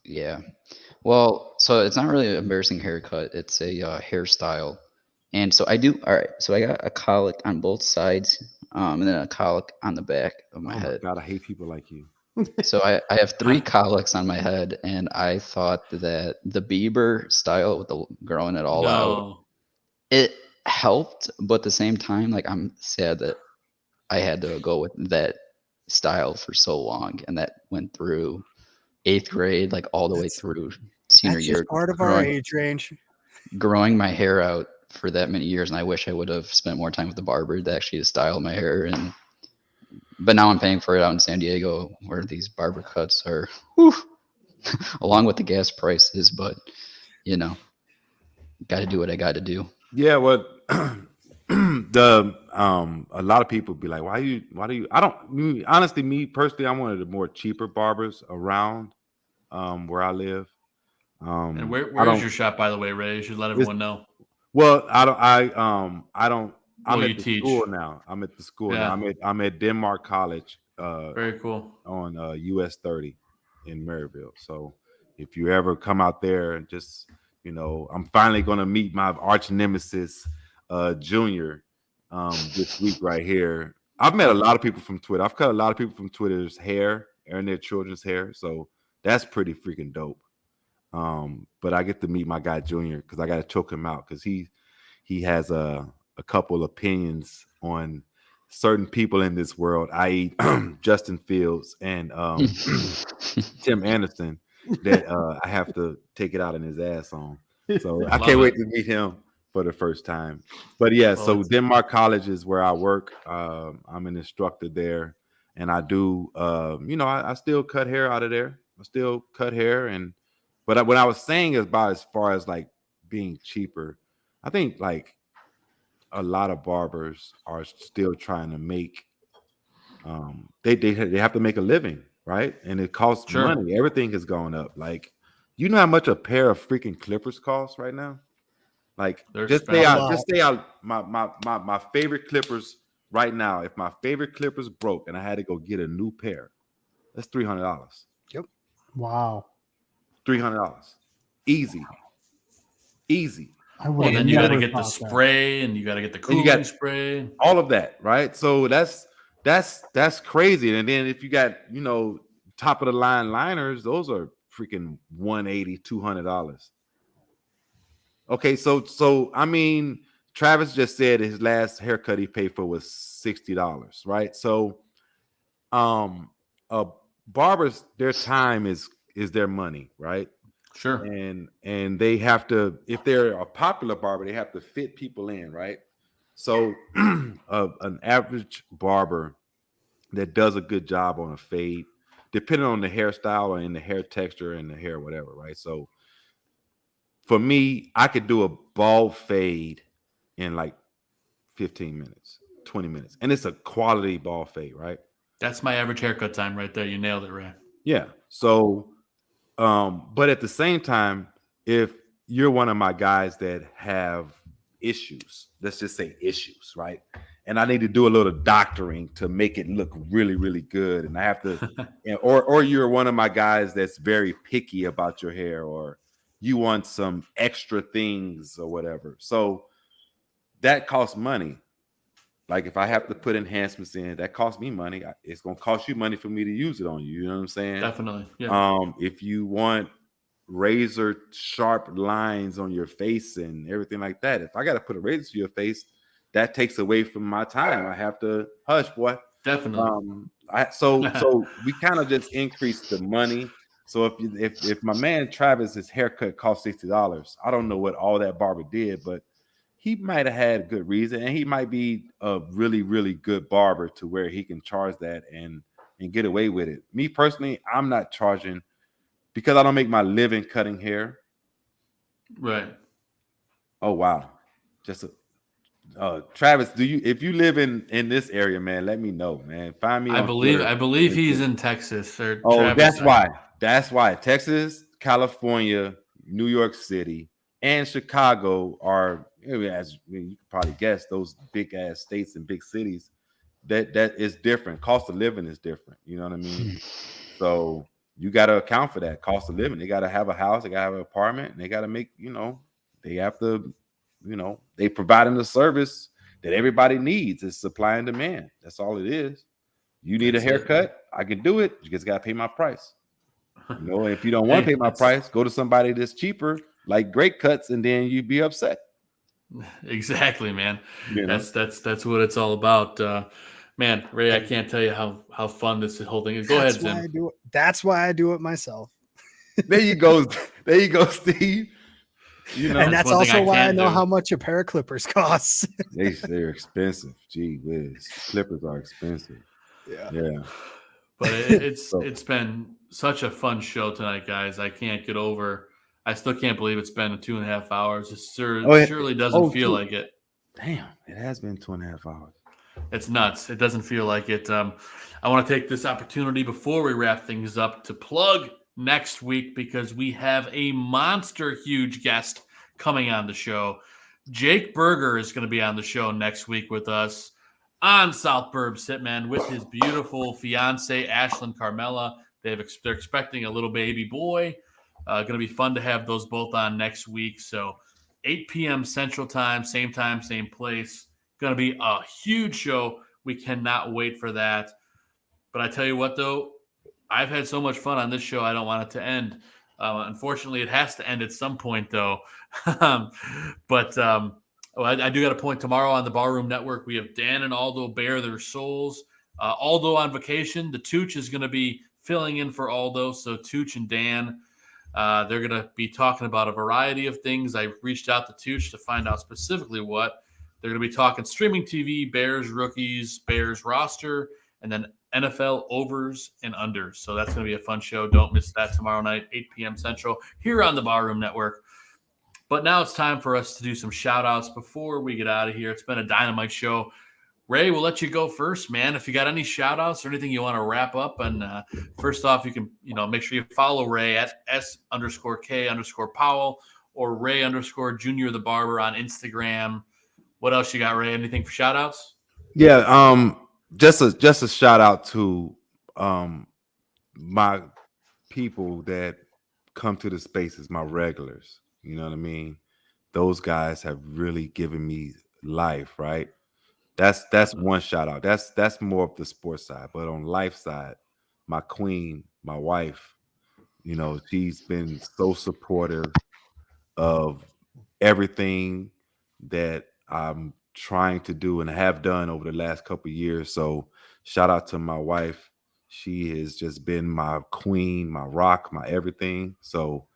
Speaker 7: Yeah. Well, so it's not really an embarrassing haircut. It's a hairstyle. And so I do. All right. So I got a colic on both sides, and then a colic on the back of my head.
Speaker 5: God, I hate people like you.
Speaker 7: So I have 3 colics on my head, and I thought that the Bieber style with the growing it all out, it helped, but at the same time, like I'm sad that I had to go with that style for so long, and that went through 8th grade, like all the way through senior
Speaker 8: That's
Speaker 7: year.
Speaker 8: just part of our age range.
Speaker 7: Growing my hair out for that many years, and I wish I would have spent more time with the barber to actually style my hair. But now I'm paying for it out in San Diego, where these barber cuts are, along with the gas prices. But got to do what I got to do.
Speaker 5: Yeah, well, a lot of people be like, why do you? Honestly, me personally, I'm one of the more cheaper barbers around where I live.
Speaker 2: And where's your shop, by the way, Ray? You should let everyone know.
Speaker 5: Well, I don't. I'm at the school now. I'm at the school now. I'm at Denmark College.
Speaker 2: Very cool.
Speaker 5: On US 30 in Maryville. So if you ever come out there and just, I'm finally going to meet my arch nemesis, Junior, this week right here. I've met a lot of people from Twitter. I've cut a lot of people from Twitter's hair and their children's hair. So that's pretty freaking dope. But I get to meet my guy Junior because I got to choke him out because he has a couple opinions on certain people in this world, i.e. Justin Fields and Tim Anderson, that I have to take it out in his ass on. So I can't wait to meet him for the first time. But yeah, so Denmark College is where I work. I'm an instructor there, and I do, I still cut hair out of there. I still cut hair, but what I was saying is about as far as like being cheaper, I think like a lot of barbers are still trying to make they have to make a living, right? And it costs money. Everything has gone up. Like, you know how much a pair of freaking clippers costs right now? Like, just stay out. My favorite clippers right now, if my favorite clippers broke and I had to go get a new pair, that's $300.
Speaker 8: Yep.
Speaker 6: Wow.
Speaker 5: $300. Easy.
Speaker 2: Well, then you got to get the spray and you got to get the cooling spray,
Speaker 5: all of that, right? So that's crazy. And then if you got top of the line liners, those are freaking $180, $200. Okay, so I mean, Travis just said his last haircut he paid for was $60, right? So, barbers, their time is their money, right?
Speaker 2: Sure.
Speaker 5: And they have to, if they're a popular barber, they have to fit people in, right? So an average barber that does a good job on a fade, depending on the hairstyle and the hair texture and the hair, whatever, right? So for me, I could do a bald fade in like 15 minutes, 20 minutes. And it's a quality bald fade, right?
Speaker 2: That's my average haircut time right there. You nailed it, Ray.
Speaker 5: Yeah. So but at the same time, if you're one of my guys that have issues, let's just say issues, right? And I need to do a little doctoring to make it look really, really good. And I have to, or you're one of my guys that's very picky about your hair, or you want some extra things or whatever. So that costs money. Like if I have to put enhancements in, that costs me money. It's going to cost you money for me to use it on you. You know what I'm saying?
Speaker 2: Definitely. Yeah.
Speaker 5: If you want razor sharp lines on your face and everything like that, if I got to put a razor to your face, that takes away from my time. I have to hush, boy.
Speaker 2: Definitely.
Speaker 5: So we kind of just increased the money. So if my man Travis's haircut cost $60, I don't know what all that barber did, but he might have had good reason, and he might be a really, really good barber to where he can charge that and get away with it. Me personally, I'm not charging because I don't make my living cutting hair.
Speaker 2: Right.
Speaker 5: Oh wow. Just Travis, if you live in this area, man, let me know, man. Find me.
Speaker 2: I believe he's in Texas. Or
Speaker 5: Travis, that's why Texas, California, New York City, and Chicago are, as you can probably guess, those big ass states and big cities. That is different. Cost of living is different. You know what I mean? So you got to account for that cost of living. They got to have a house, they got to have an apartment, and they got to make, they have to, they providing the service that everybody needs. It's supply and demand. That's all it is. You need a haircut, I can do it. You just got to pay my price. If you don't want to pay my price, go to somebody that's cheaper, like Great Cuts, and then you'd be upset.
Speaker 2: Exactly, man. That's what it's all about. Man, Ray, I can't tell you how fun this whole thing is. Go ahead, Zim.
Speaker 8: That's why I do it myself.
Speaker 5: There you go. There you go, Steve. You know,
Speaker 8: and that's also why I know
Speaker 2: do.
Speaker 8: how much a pair of clippers costs.
Speaker 5: they're expensive. Gee whiz. Clippers are expensive. Yeah.
Speaker 2: But it's been such a fun show tonight, guys. I still can't believe it's been 2.5 hours. It surely doesn't feel like it.
Speaker 5: Damn, it has been 2.5 hours.
Speaker 2: It's nuts. It doesn't feel like it. I want to take this opportunity before we wrap things up to plug next week because we have a monster huge guest coming on the show. Jake Berger is going to be on the show next week with us on South Burbs Hitmen with his beautiful fiance, Ashlyn Carmela. They're expecting a little baby boy. Going to be fun to have those both on next week. So 8 p.m. Central Time, same place. Going to be a huge show. We cannot wait for that. But I tell you what, though, I've had so much fun on this show, I don't want it to end. Unfortunately, it has to end at some point, though. But I do got a point tomorrow on the Barroom Network. We have Dan and Aldo bare their souls. Aldo on vacation. The Tooch is going to be filling in for Aldo. So Tooch and Dan, they're going to be talking about a variety of things. I reached out to Tooch to find out specifically what. They're going to be talking streaming TV, Bears rookies, Bears roster, and then NFL overs and unders. So that's going to be a fun show. Don't miss that tomorrow night, 8 p.m. Central, here on the Barroom Network. But now it's time for us to do some shout-outs before we get out of here. It's been a dynamite show. Ray, we'll let you go first, man. If you got any shout-outs or anything you want to wrap up. And first off, you can make sure you follow Ray at S_K_Powell or Ray_Junior the Barber on Instagram. What else you got, Ray? Anything for shout-outs?
Speaker 5: Yeah, just a shout out to my people that come to the spaces, my regulars. You know what I mean? Those guys have really given me life, right? That's one shout out. That's more of the sports side. But on life side, my queen, my wife, she's been so supportive of everything that I'm trying to do and have done over the last couple of years. So shout out to my wife. She has just been my queen, my rock, my everything. So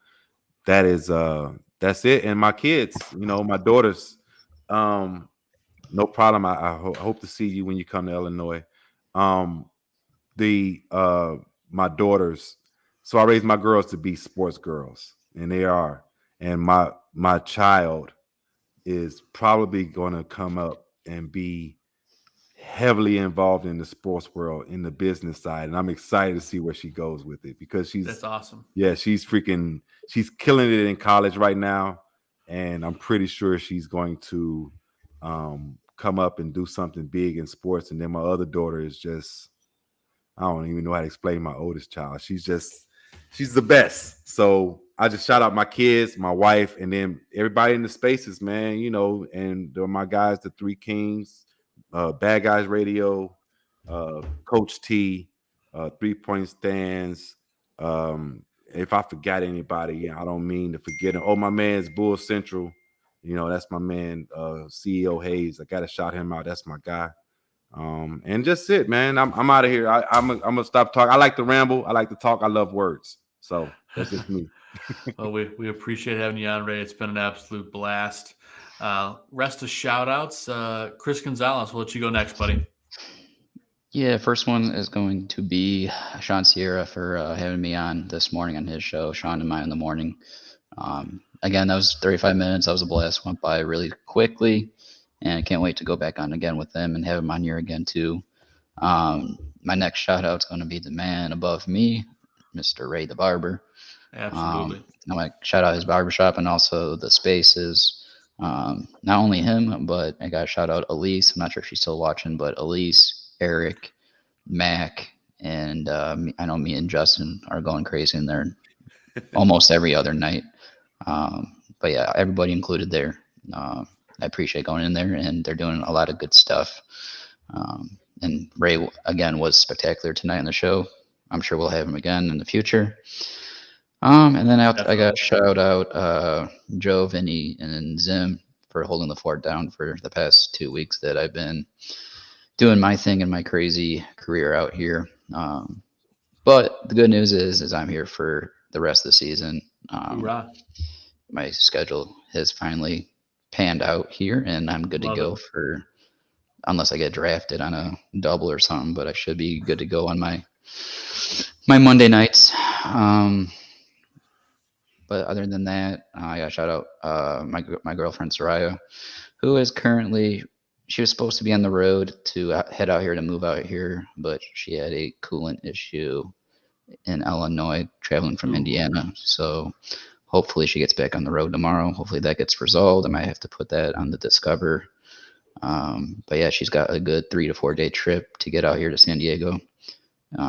Speaker 5: that's it. And my kids, my daughters, no problem. I hope to see you when you come to Illinois. My daughters, so I raised my girls to be sports girls, and they are. And my child is probably going to come up and be heavily involved in the sports world, in the business side. And I'm excited to see where she goes with it because
Speaker 2: that's awesome.
Speaker 5: Yeah, she's killing it in college right now. And I'm pretty sure she's going to come up and do something big in sports. And then my other daughter is just, I don't even know how to explain my oldest child. She's the best. So I just shout out my kids, my wife, and then everybody in the spaces, man, and they're my guys, the Three Kings, Bad Guys Radio, Coach T, 3 Point Stands. If I forgot anybody, I don't mean to forget him. Oh, my man's Bull Central. That's my man, CEO Hayes. I got to shout him out. That's my guy. And just it, man. I'm out of here. I'm gonna stop talking. I like to ramble. I like to talk. I love words. So that's just me.
Speaker 2: Well, we appreciate having you on, Ray. It's been an absolute blast. Rest of shout outs. Chris Gonzalez, we'll let you go next, buddy.
Speaker 7: Yeah, first one is going to be Sean Sierra for having me on this morning on his show, Sean and Mine in the Morning. Again, that was 35 minutes. That was a blast. Went by really quickly, and I can't wait to go back on again with them and have him on here again too. My next shout out is going to be the man above me, Mr. Ray the Barber.
Speaker 2: Absolutely.
Speaker 7: I want to shout out his barbershop and also the spaces. Not only him, but I got to shout out Elise. I'm not sure if she's still watching, but Elise, Eric, Mac, and I know me and Justin are going crazy in there almost every other night. But yeah, everybody included there. I appreciate going in there, and they're doing a lot of good stuff. And Ray, again, was spectacular tonight on the show. I'm sure we'll have him again in the future. And then I got to shout out Joe, Vinnie, and Zim for holding the fort down for the past 2 weeks that I've been doing my thing in my crazy career out here. But the good news is I'm here for the rest of the season.
Speaker 2: Hoorah.
Speaker 7: My schedule has finally panned out here, and I'm good
Speaker 2: Love
Speaker 7: to go
Speaker 2: it.
Speaker 7: for, unless I get drafted on a double or something, but I should be good to go on my Monday nights. But other than that, I got to shout out my girlfriend Soraya, who is currently, she was supposed to be on the road to head out here to move out here, but she had a coolant issue in Illinois traveling from Indiana. So hopefully she gets back on the road tomorrow. Hopefully that gets resolved. I might have to put that on the Discover. But yeah, she's got a good 3 to 4 day trip to get out here to San Diego.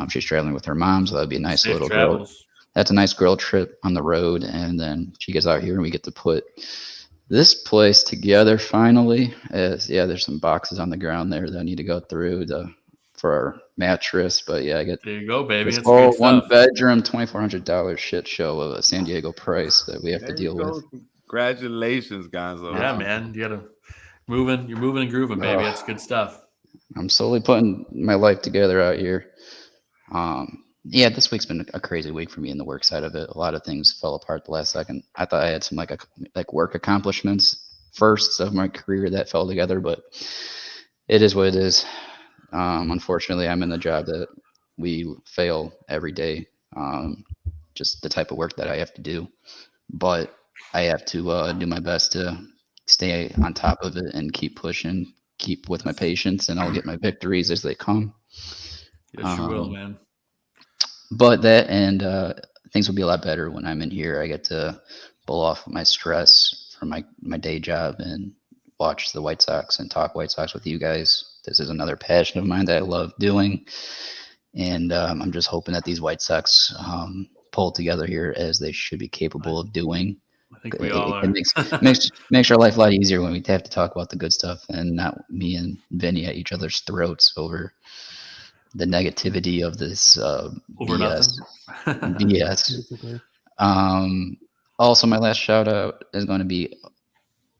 Speaker 7: She's traveling with her mom, so that'd be a nice
Speaker 2: Safe
Speaker 7: little
Speaker 2: travels.
Speaker 7: girl. That's a nice girl trip on the road, and then she gets out here and we get to put this place together finally. There's some boxes on the ground there that I need to go through for our mattress, but yeah, I get
Speaker 2: There you go, baby.
Speaker 7: this
Speaker 2: It's
Speaker 7: whole
Speaker 2: good
Speaker 7: one
Speaker 2: stuff.
Speaker 7: bedroom $2,400 shit show of a San Diego price that we have
Speaker 5: There
Speaker 7: to deal
Speaker 5: you go.
Speaker 7: with.
Speaker 5: Congratulations, Gonzo.
Speaker 2: Yeah, man. You gotta you're moving and grooving, baby. That's good stuff.
Speaker 7: I'm slowly putting my life together out here. This week's been a crazy week for me in the work side of it. A lot of things fell apart the last second. I thought I had some like work accomplishments firsts of my career that fell together, but it is what it is. Unfortunately, I'm in the job that we fail every day. Just the type of work that I have to do, but I have to do my best to stay on top of it and keep pushing, keep with my patience, and I'll get my victories as they come.
Speaker 2: Yes, you will, man.
Speaker 7: But that and things will be a lot better when I'm in here. I get to pull off my stress from my day job and watch the White Sox and talk White Sox with you guys. This is another passion of mine that I love doing. And I'm just hoping that these White Sox pull together here as they should be capable of doing.
Speaker 2: I think we all are.
Speaker 7: It makes our life a lot easier when we have to talk about the good stuff and not me and Vinny at each other's throats over the negativity of this BS.
Speaker 6: Basically.
Speaker 7: Also, my last shout out is going to be,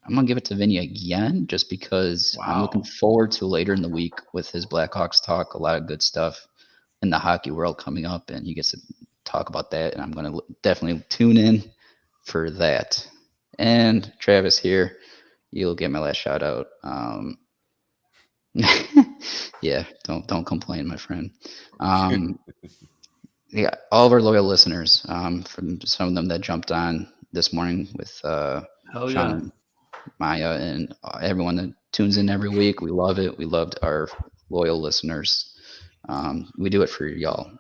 Speaker 7: I'm going to give it to Vinny again, just because I'm looking forward to later in the week with his Blackhawks talk, a lot of good stuff in the hockey world coming up, and he gets to talk about that, and I'm going to definitely tune in for that. And Travis here, you'll get my last shout out. Yeah, don't complain, my friend. Yeah, all of our loyal listeners, from some of them that jumped on this morning with Sean and Maya and everyone that tunes in every week. We love it. We loved our loyal listeners. We do it for y'all.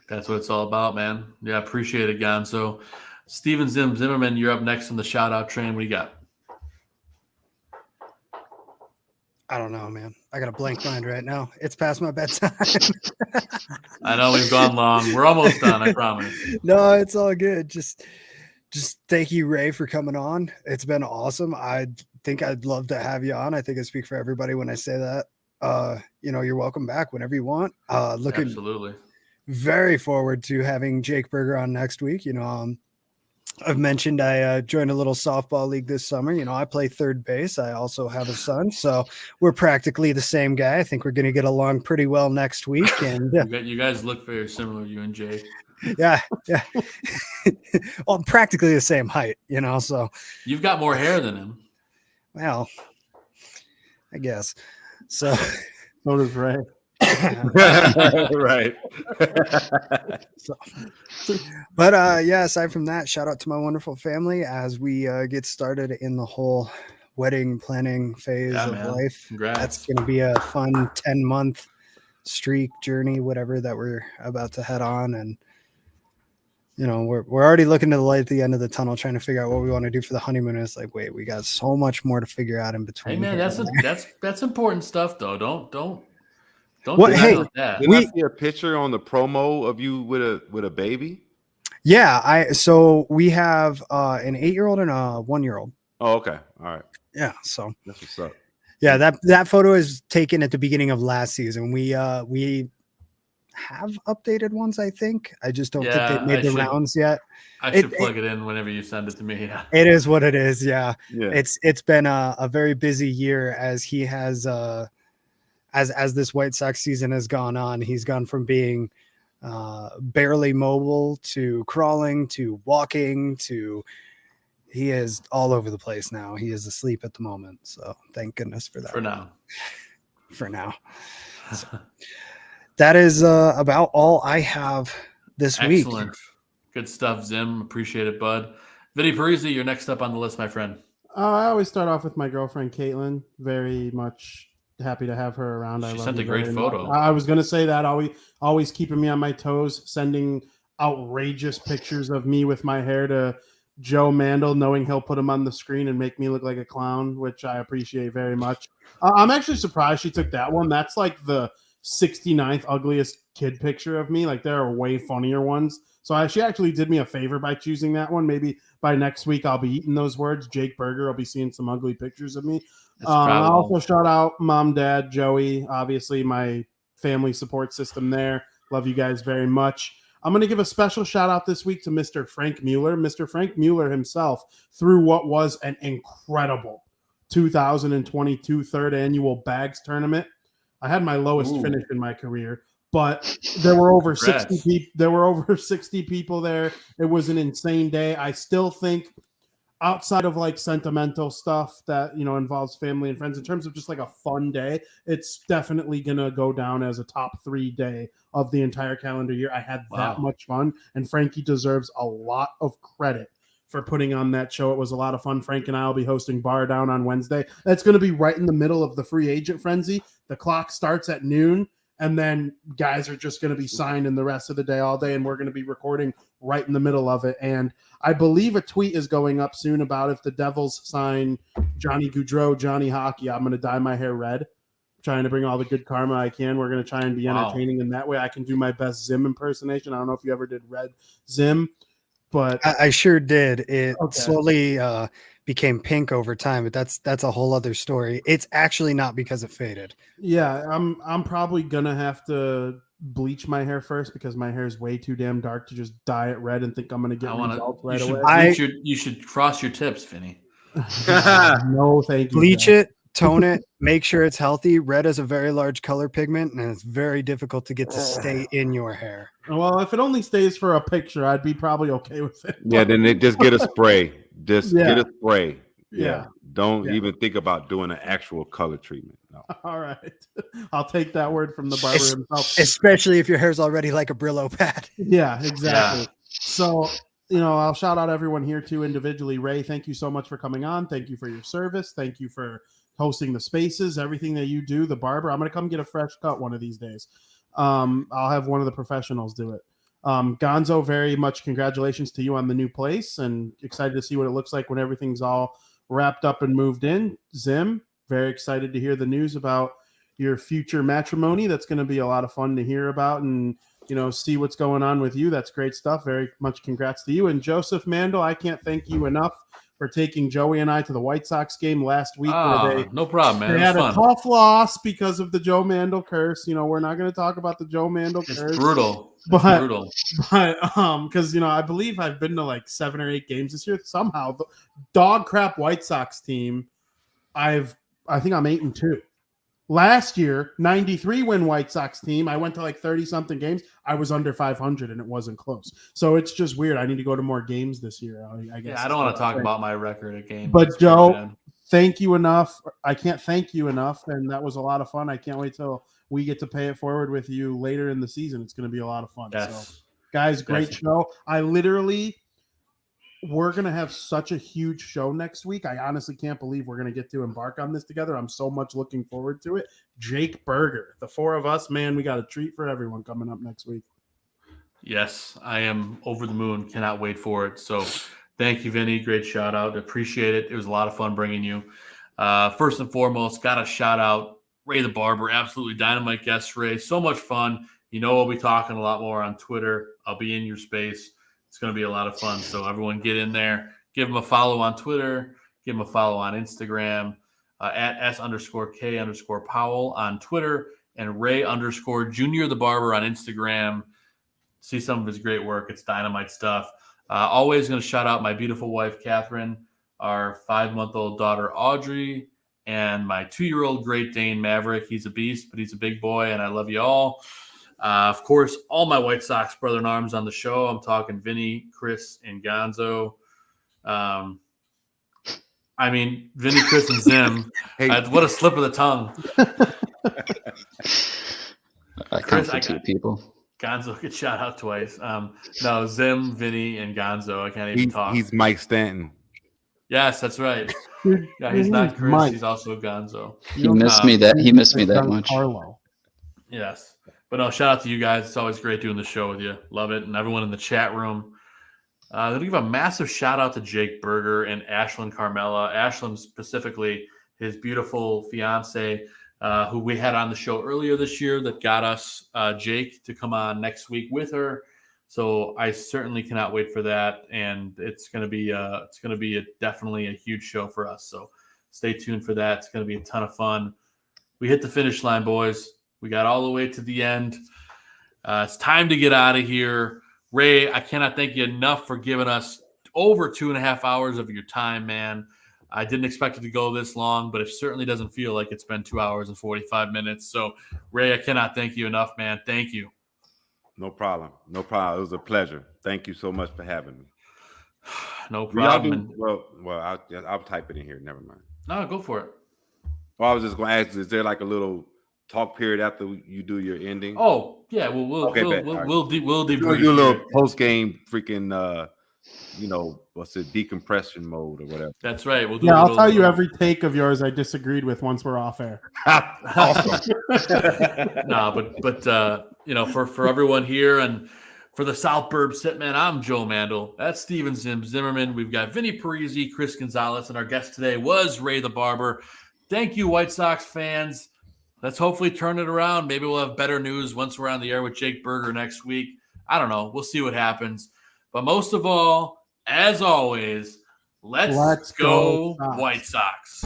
Speaker 2: That's what it's all about, man. Yeah, appreciate it, Gonzo. Steven Zim Zimmerman, you're up next on the shout out train. What do you got?
Speaker 8: I don't know, man. I got a blank mind right now. It's past my bedtime.
Speaker 2: I know we've gone long. We're almost done, I promise.
Speaker 8: No, it's all good. Just thank you, Ray, for coming on. It's been awesome. I think I'd love to have you on. I think I speak for everybody when I say that. You're welcome back whenever you want. Looking
Speaker 2: Absolutely.
Speaker 8: very forward to having Jake Berger on next week. I've mentioned I joined a little softball league this summer. I play third base. I also have a son, so we're practically the same guy. I think we're going to get along pretty well next week. And
Speaker 2: you guys look very similar, you and Jay.
Speaker 8: Yeah. Well, practically the same height, so.
Speaker 2: You've got more hair than him.
Speaker 8: Well, I guess. So
Speaker 6: does Ray.
Speaker 5: Right.
Speaker 8: But aside from that, shout out to my wonderful family as we get started in the whole wedding planning phase of life.
Speaker 2: Congrats.
Speaker 8: That's going to be a fun 10-month streak journey, whatever that we're about to head on. And we're already looking to the light at the end of the tunnel, trying to figure out what we want to do for the honeymoon. And it's like, wait, we got so much more to figure out in between.
Speaker 2: Hey man, that's important stuff though. Don't
Speaker 8: What? Hey,
Speaker 2: that.
Speaker 5: Did I see a picture on the promo of you with a baby?
Speaker 8: Yeah, so we have an 8-year-old and a 1-year-old.
Speaker 5: Oh, okay. All right.
Speaker 8: Yeah, so
Speaker 5: that's what's up.
Speaker 8: Yeah, that photo is taken at the beginning of last season. We have updated ones, I think. I just don't think they made the rounds yet.
Speaker 2: I should plug it in whenever you send it to me. Yeah.
Speaker 8: It is what it is. Yeah. It's been a very busy year as he has as this White Sox season has gone on, he's gone from being barely mobile to crawling to walking to he is all over the place now. He is asleep at the moment. So thank goodness for that. For now. So, that is about all I have this week.
Speaker 2: Excellent. Good stuff, Zim. Appreciate it, bud. Vinnie Parise, you're next up on the list, my friend.
Speaker 6: I always start off with my girlfriend, Caitlin. Very much happy to have her around.
Speaker 2: She sent a great photo.
Speaker 6: I was going to say that. Always keeping me on my toes, sending outrageous pictures of me with my hair to Joe Mandel, knowing he'll put him on the screen and make me look like a clown, which I appreciate very much. I'm actually surprised she took that one. That's like the 69th ugliest kid picture of me. Like there are way funnier ones. So she actually did me a favor by choosing that one. Maybe by next week I'll be eating those words. Jake Berger will be seeing some ugly pictures of me. I'll also shout out Mom, Dad, Joey, obviously my family support system there. Love you guys very much. I'm going to give a special shout out this week to Mr. Frank Mueller. Mr. Frank Mueller himself threw what was an incredible 2022 third annual bags tournament. I had my lowest finish in my career, but there were over 60 people. There were over 60 people there. It was an insane day. I still think, outside of like sentimental stuff that involves family and friends, in terms of just like a fun day, it's definitely gonna go down as a top 3 day of the entire calendar year. I had that much fun, and Frankie deserves a lot of credit for putting on that show. It was a lot of fun. Frank and I will be hosting Bar Down on Wednesday. That's going to be right in the middle of the free agent frenzy. The clock starts at noon, and then guys are just going to be signing the rest of the day all day, and we're going to be recording right in the middle of it. And I believe a tweet is going up soon about if the Devils sign Johnny Gaudreau, Johnny Hockey, I'm going to dye my hair red. I'm trying to bring all the good karma I can. We're going to try and be entertaining in that way. I can do my best Zim impersonation. I don't know if you ever did Red Zim, but
Speaker 8: I sure did. It slowly became pink over time, but that's a whole other story. It's actually not because it faded.
Speaker 6: Yeah, I'm probably gonna have to bleach my hair first because my hair is way too damn dark to just dye it red and think I'm gonna get results right away.
Speaker 2: You should cross your tips, Vinny.
Speaker 6: No, thank you.
Speaker 8: Bleach it, tone it, make sure it's healthy. Red is a very large color pigment, and it's very difficult to get to stay in your hair.
Speaker 6: Well, if it only stays for a picture, I'd be probably okay with it.
Speaker 5: Yeah, then they just get a spray. Just get a spray.
Speaker 6: Yeah.
Speaker 5: Don't even think about doing an actual color treatment. No.
Speaker 6: All right. I'll take that word from the barber himself.
Speaker 8: Especially if your hair's already like a Brillo pad.
Speaker 6: Yeah, exactly. Yeah. So, I'll shout out everyone here too individually. Ray, thank you so much for coming on. Thank you for your service. Thank you for hosting the spaces, everything that you do, the barber. I'm going to come get a fresh cut one of these days. I'll have one of the professionals do it. Gonzo, very much congratulations to you on the new place, and excited to see what it looks like when everything's all wrapped up and moved in. Zim, very excited to hear the news about your future matrimony. That's going to be a lot of fun to hear about and, see what's going on with you. That's great stuff. Very much congrats to you. And Joseph Mandel, I can't thank you enough for taking Joey and I to the White Sox game last week.
Speaker 2: No problem, man.
Speaker 6: They had a tough loss because of the Joe Mandel curse. We're not going to talk about the Joe Mandel curse.
Speaker 2: It's brutal.
Speaker 6: But because I believe I've been to like 7 or 8 games this year. Somehow the dog crap White Sox team, I think I'm 8-2. Last year, 93 win White Sox team, I went to like 30 something games. I was under 500 and it wasn't close. So it's just weird. I need to go to more games this year. I guess.
Speaker 2: Yeah, I don't want to talk about my record at games.
Speaker 6: But Joe, thank you enough. I can't thank you enough, and that was a lot of fun. I can't wait till we get to pay it forward with you later in the season. It's going to be a lot of fun.
Speaker 2: Yes.
Speaker 6: So, guys, great show. We're going to have such a huge show next week. I honestly can't believe we're going to get to embark on this together. I'm so much looking forward to it. Jake Berger, the 4 of us, man, we got a treat for everyone coming up next week.
Speaker 2: Yes, I am over the moon. Cannot wait for it. So thank you, Vinny. Great shout out. Appreciate it. It was a lot of fun bringing you. First and foremost, got to shout out Ray the Barber. Absolutely dynamite guest, Ray. So much fun. We'll be talking a lot more on Twitter. I'll be in your space. It's going to be a lot of fun. So everyone get in there. Give him a follow on Twitter. Give him a follow on Instagram at S_K_Powell on Twitter and Ray_Junior the Barber on Instagram. See some of his great work. It's dynamite stuff. Always going to shout out my beautiful wife, Catherine, our 5-month-old daughter, Audrey, and my 2-year-old Great Dane Maverick. He's a beast, but he's a big boy, and I love you all. Of course, all my White Sox brother-in-arms on the show. I'm talking Vinnie, Chris, and Gonzo. Vinnie, Chris, and Zim.
Speaker 5: Hey.
Speaker 2: What a slip of the tongue.
Speaker 7: I count for 2 people.
Speaker 2: Gonzo gets shot out twice. No, Zim, Vinny, and Gonzo. I can't even talk.
Speaker 5: He's Mike Stanton.
Speaker 2: Yes, that's right. Yeah, he's not Chris. Mike. He's also Gonzo.
Speaker 7: He missed me that much.
Speaker 6: Carlo.
Speaker 2: Yes. But no, shout out to you guys. It's always great doing the show with you. Love it. And everyone in the chat room. I'm going to give a massive shout out to Jake Berger and Ashlyn Carmella. Ashlyn specifically, his beautiful fiance, who we had on the show earlier this year that got us Jake to come on next week with her. So I certainly cannot wait for that. And it's going to be definitely a huge show for us. So stay tuned for that. It's going to be a ton of fun. We hit the finish line, boys. We got all the way to the end. It's time to get out of here. Ray, I cannot thank you enough for giving us over 2.5 hours of your time, man. I didn't expect it to go this long, but it certainly doesn't feel like it's been 2 hours and 45 minutes. So, Ray, I cannot thank you enough, man. Thank you.
Speaker 5: No problem. No problem. It was a pleasure. Thank you so much for having me.
Speaker 2: No problem.
Speaker 5: I'll type it in here. Never mind.
Speaker 2: No, go for it.
Speaker 5: Well, I was just going to ask, is there like a little talk period after you do your ending?
Speaker 2: Oh, yeah. We'll debrief.
Speaker 5: We'll do a little post-game freaking, decompression mode or whatever.
Speaker 2: That's right. We'll do.
Speaker 6: Yeah, I'll tell you every take of yours I disagreed with once we're off air.
Speaker 2: No, but for everyone here and for the South Burbs Hitmen, I'm Joe Mandel. That's Zim Zimmerman. We've got Vinnie Parise, Chris Gonzalez, and our guest today was Ray the Barber. Thank you, White Sox fans. Let's hopefully turn it around. Maybe we'll have better news once we're on the air with Jake Berger next week. I don't know. We'll see what happens. But most of all, as always, let's go White Sox.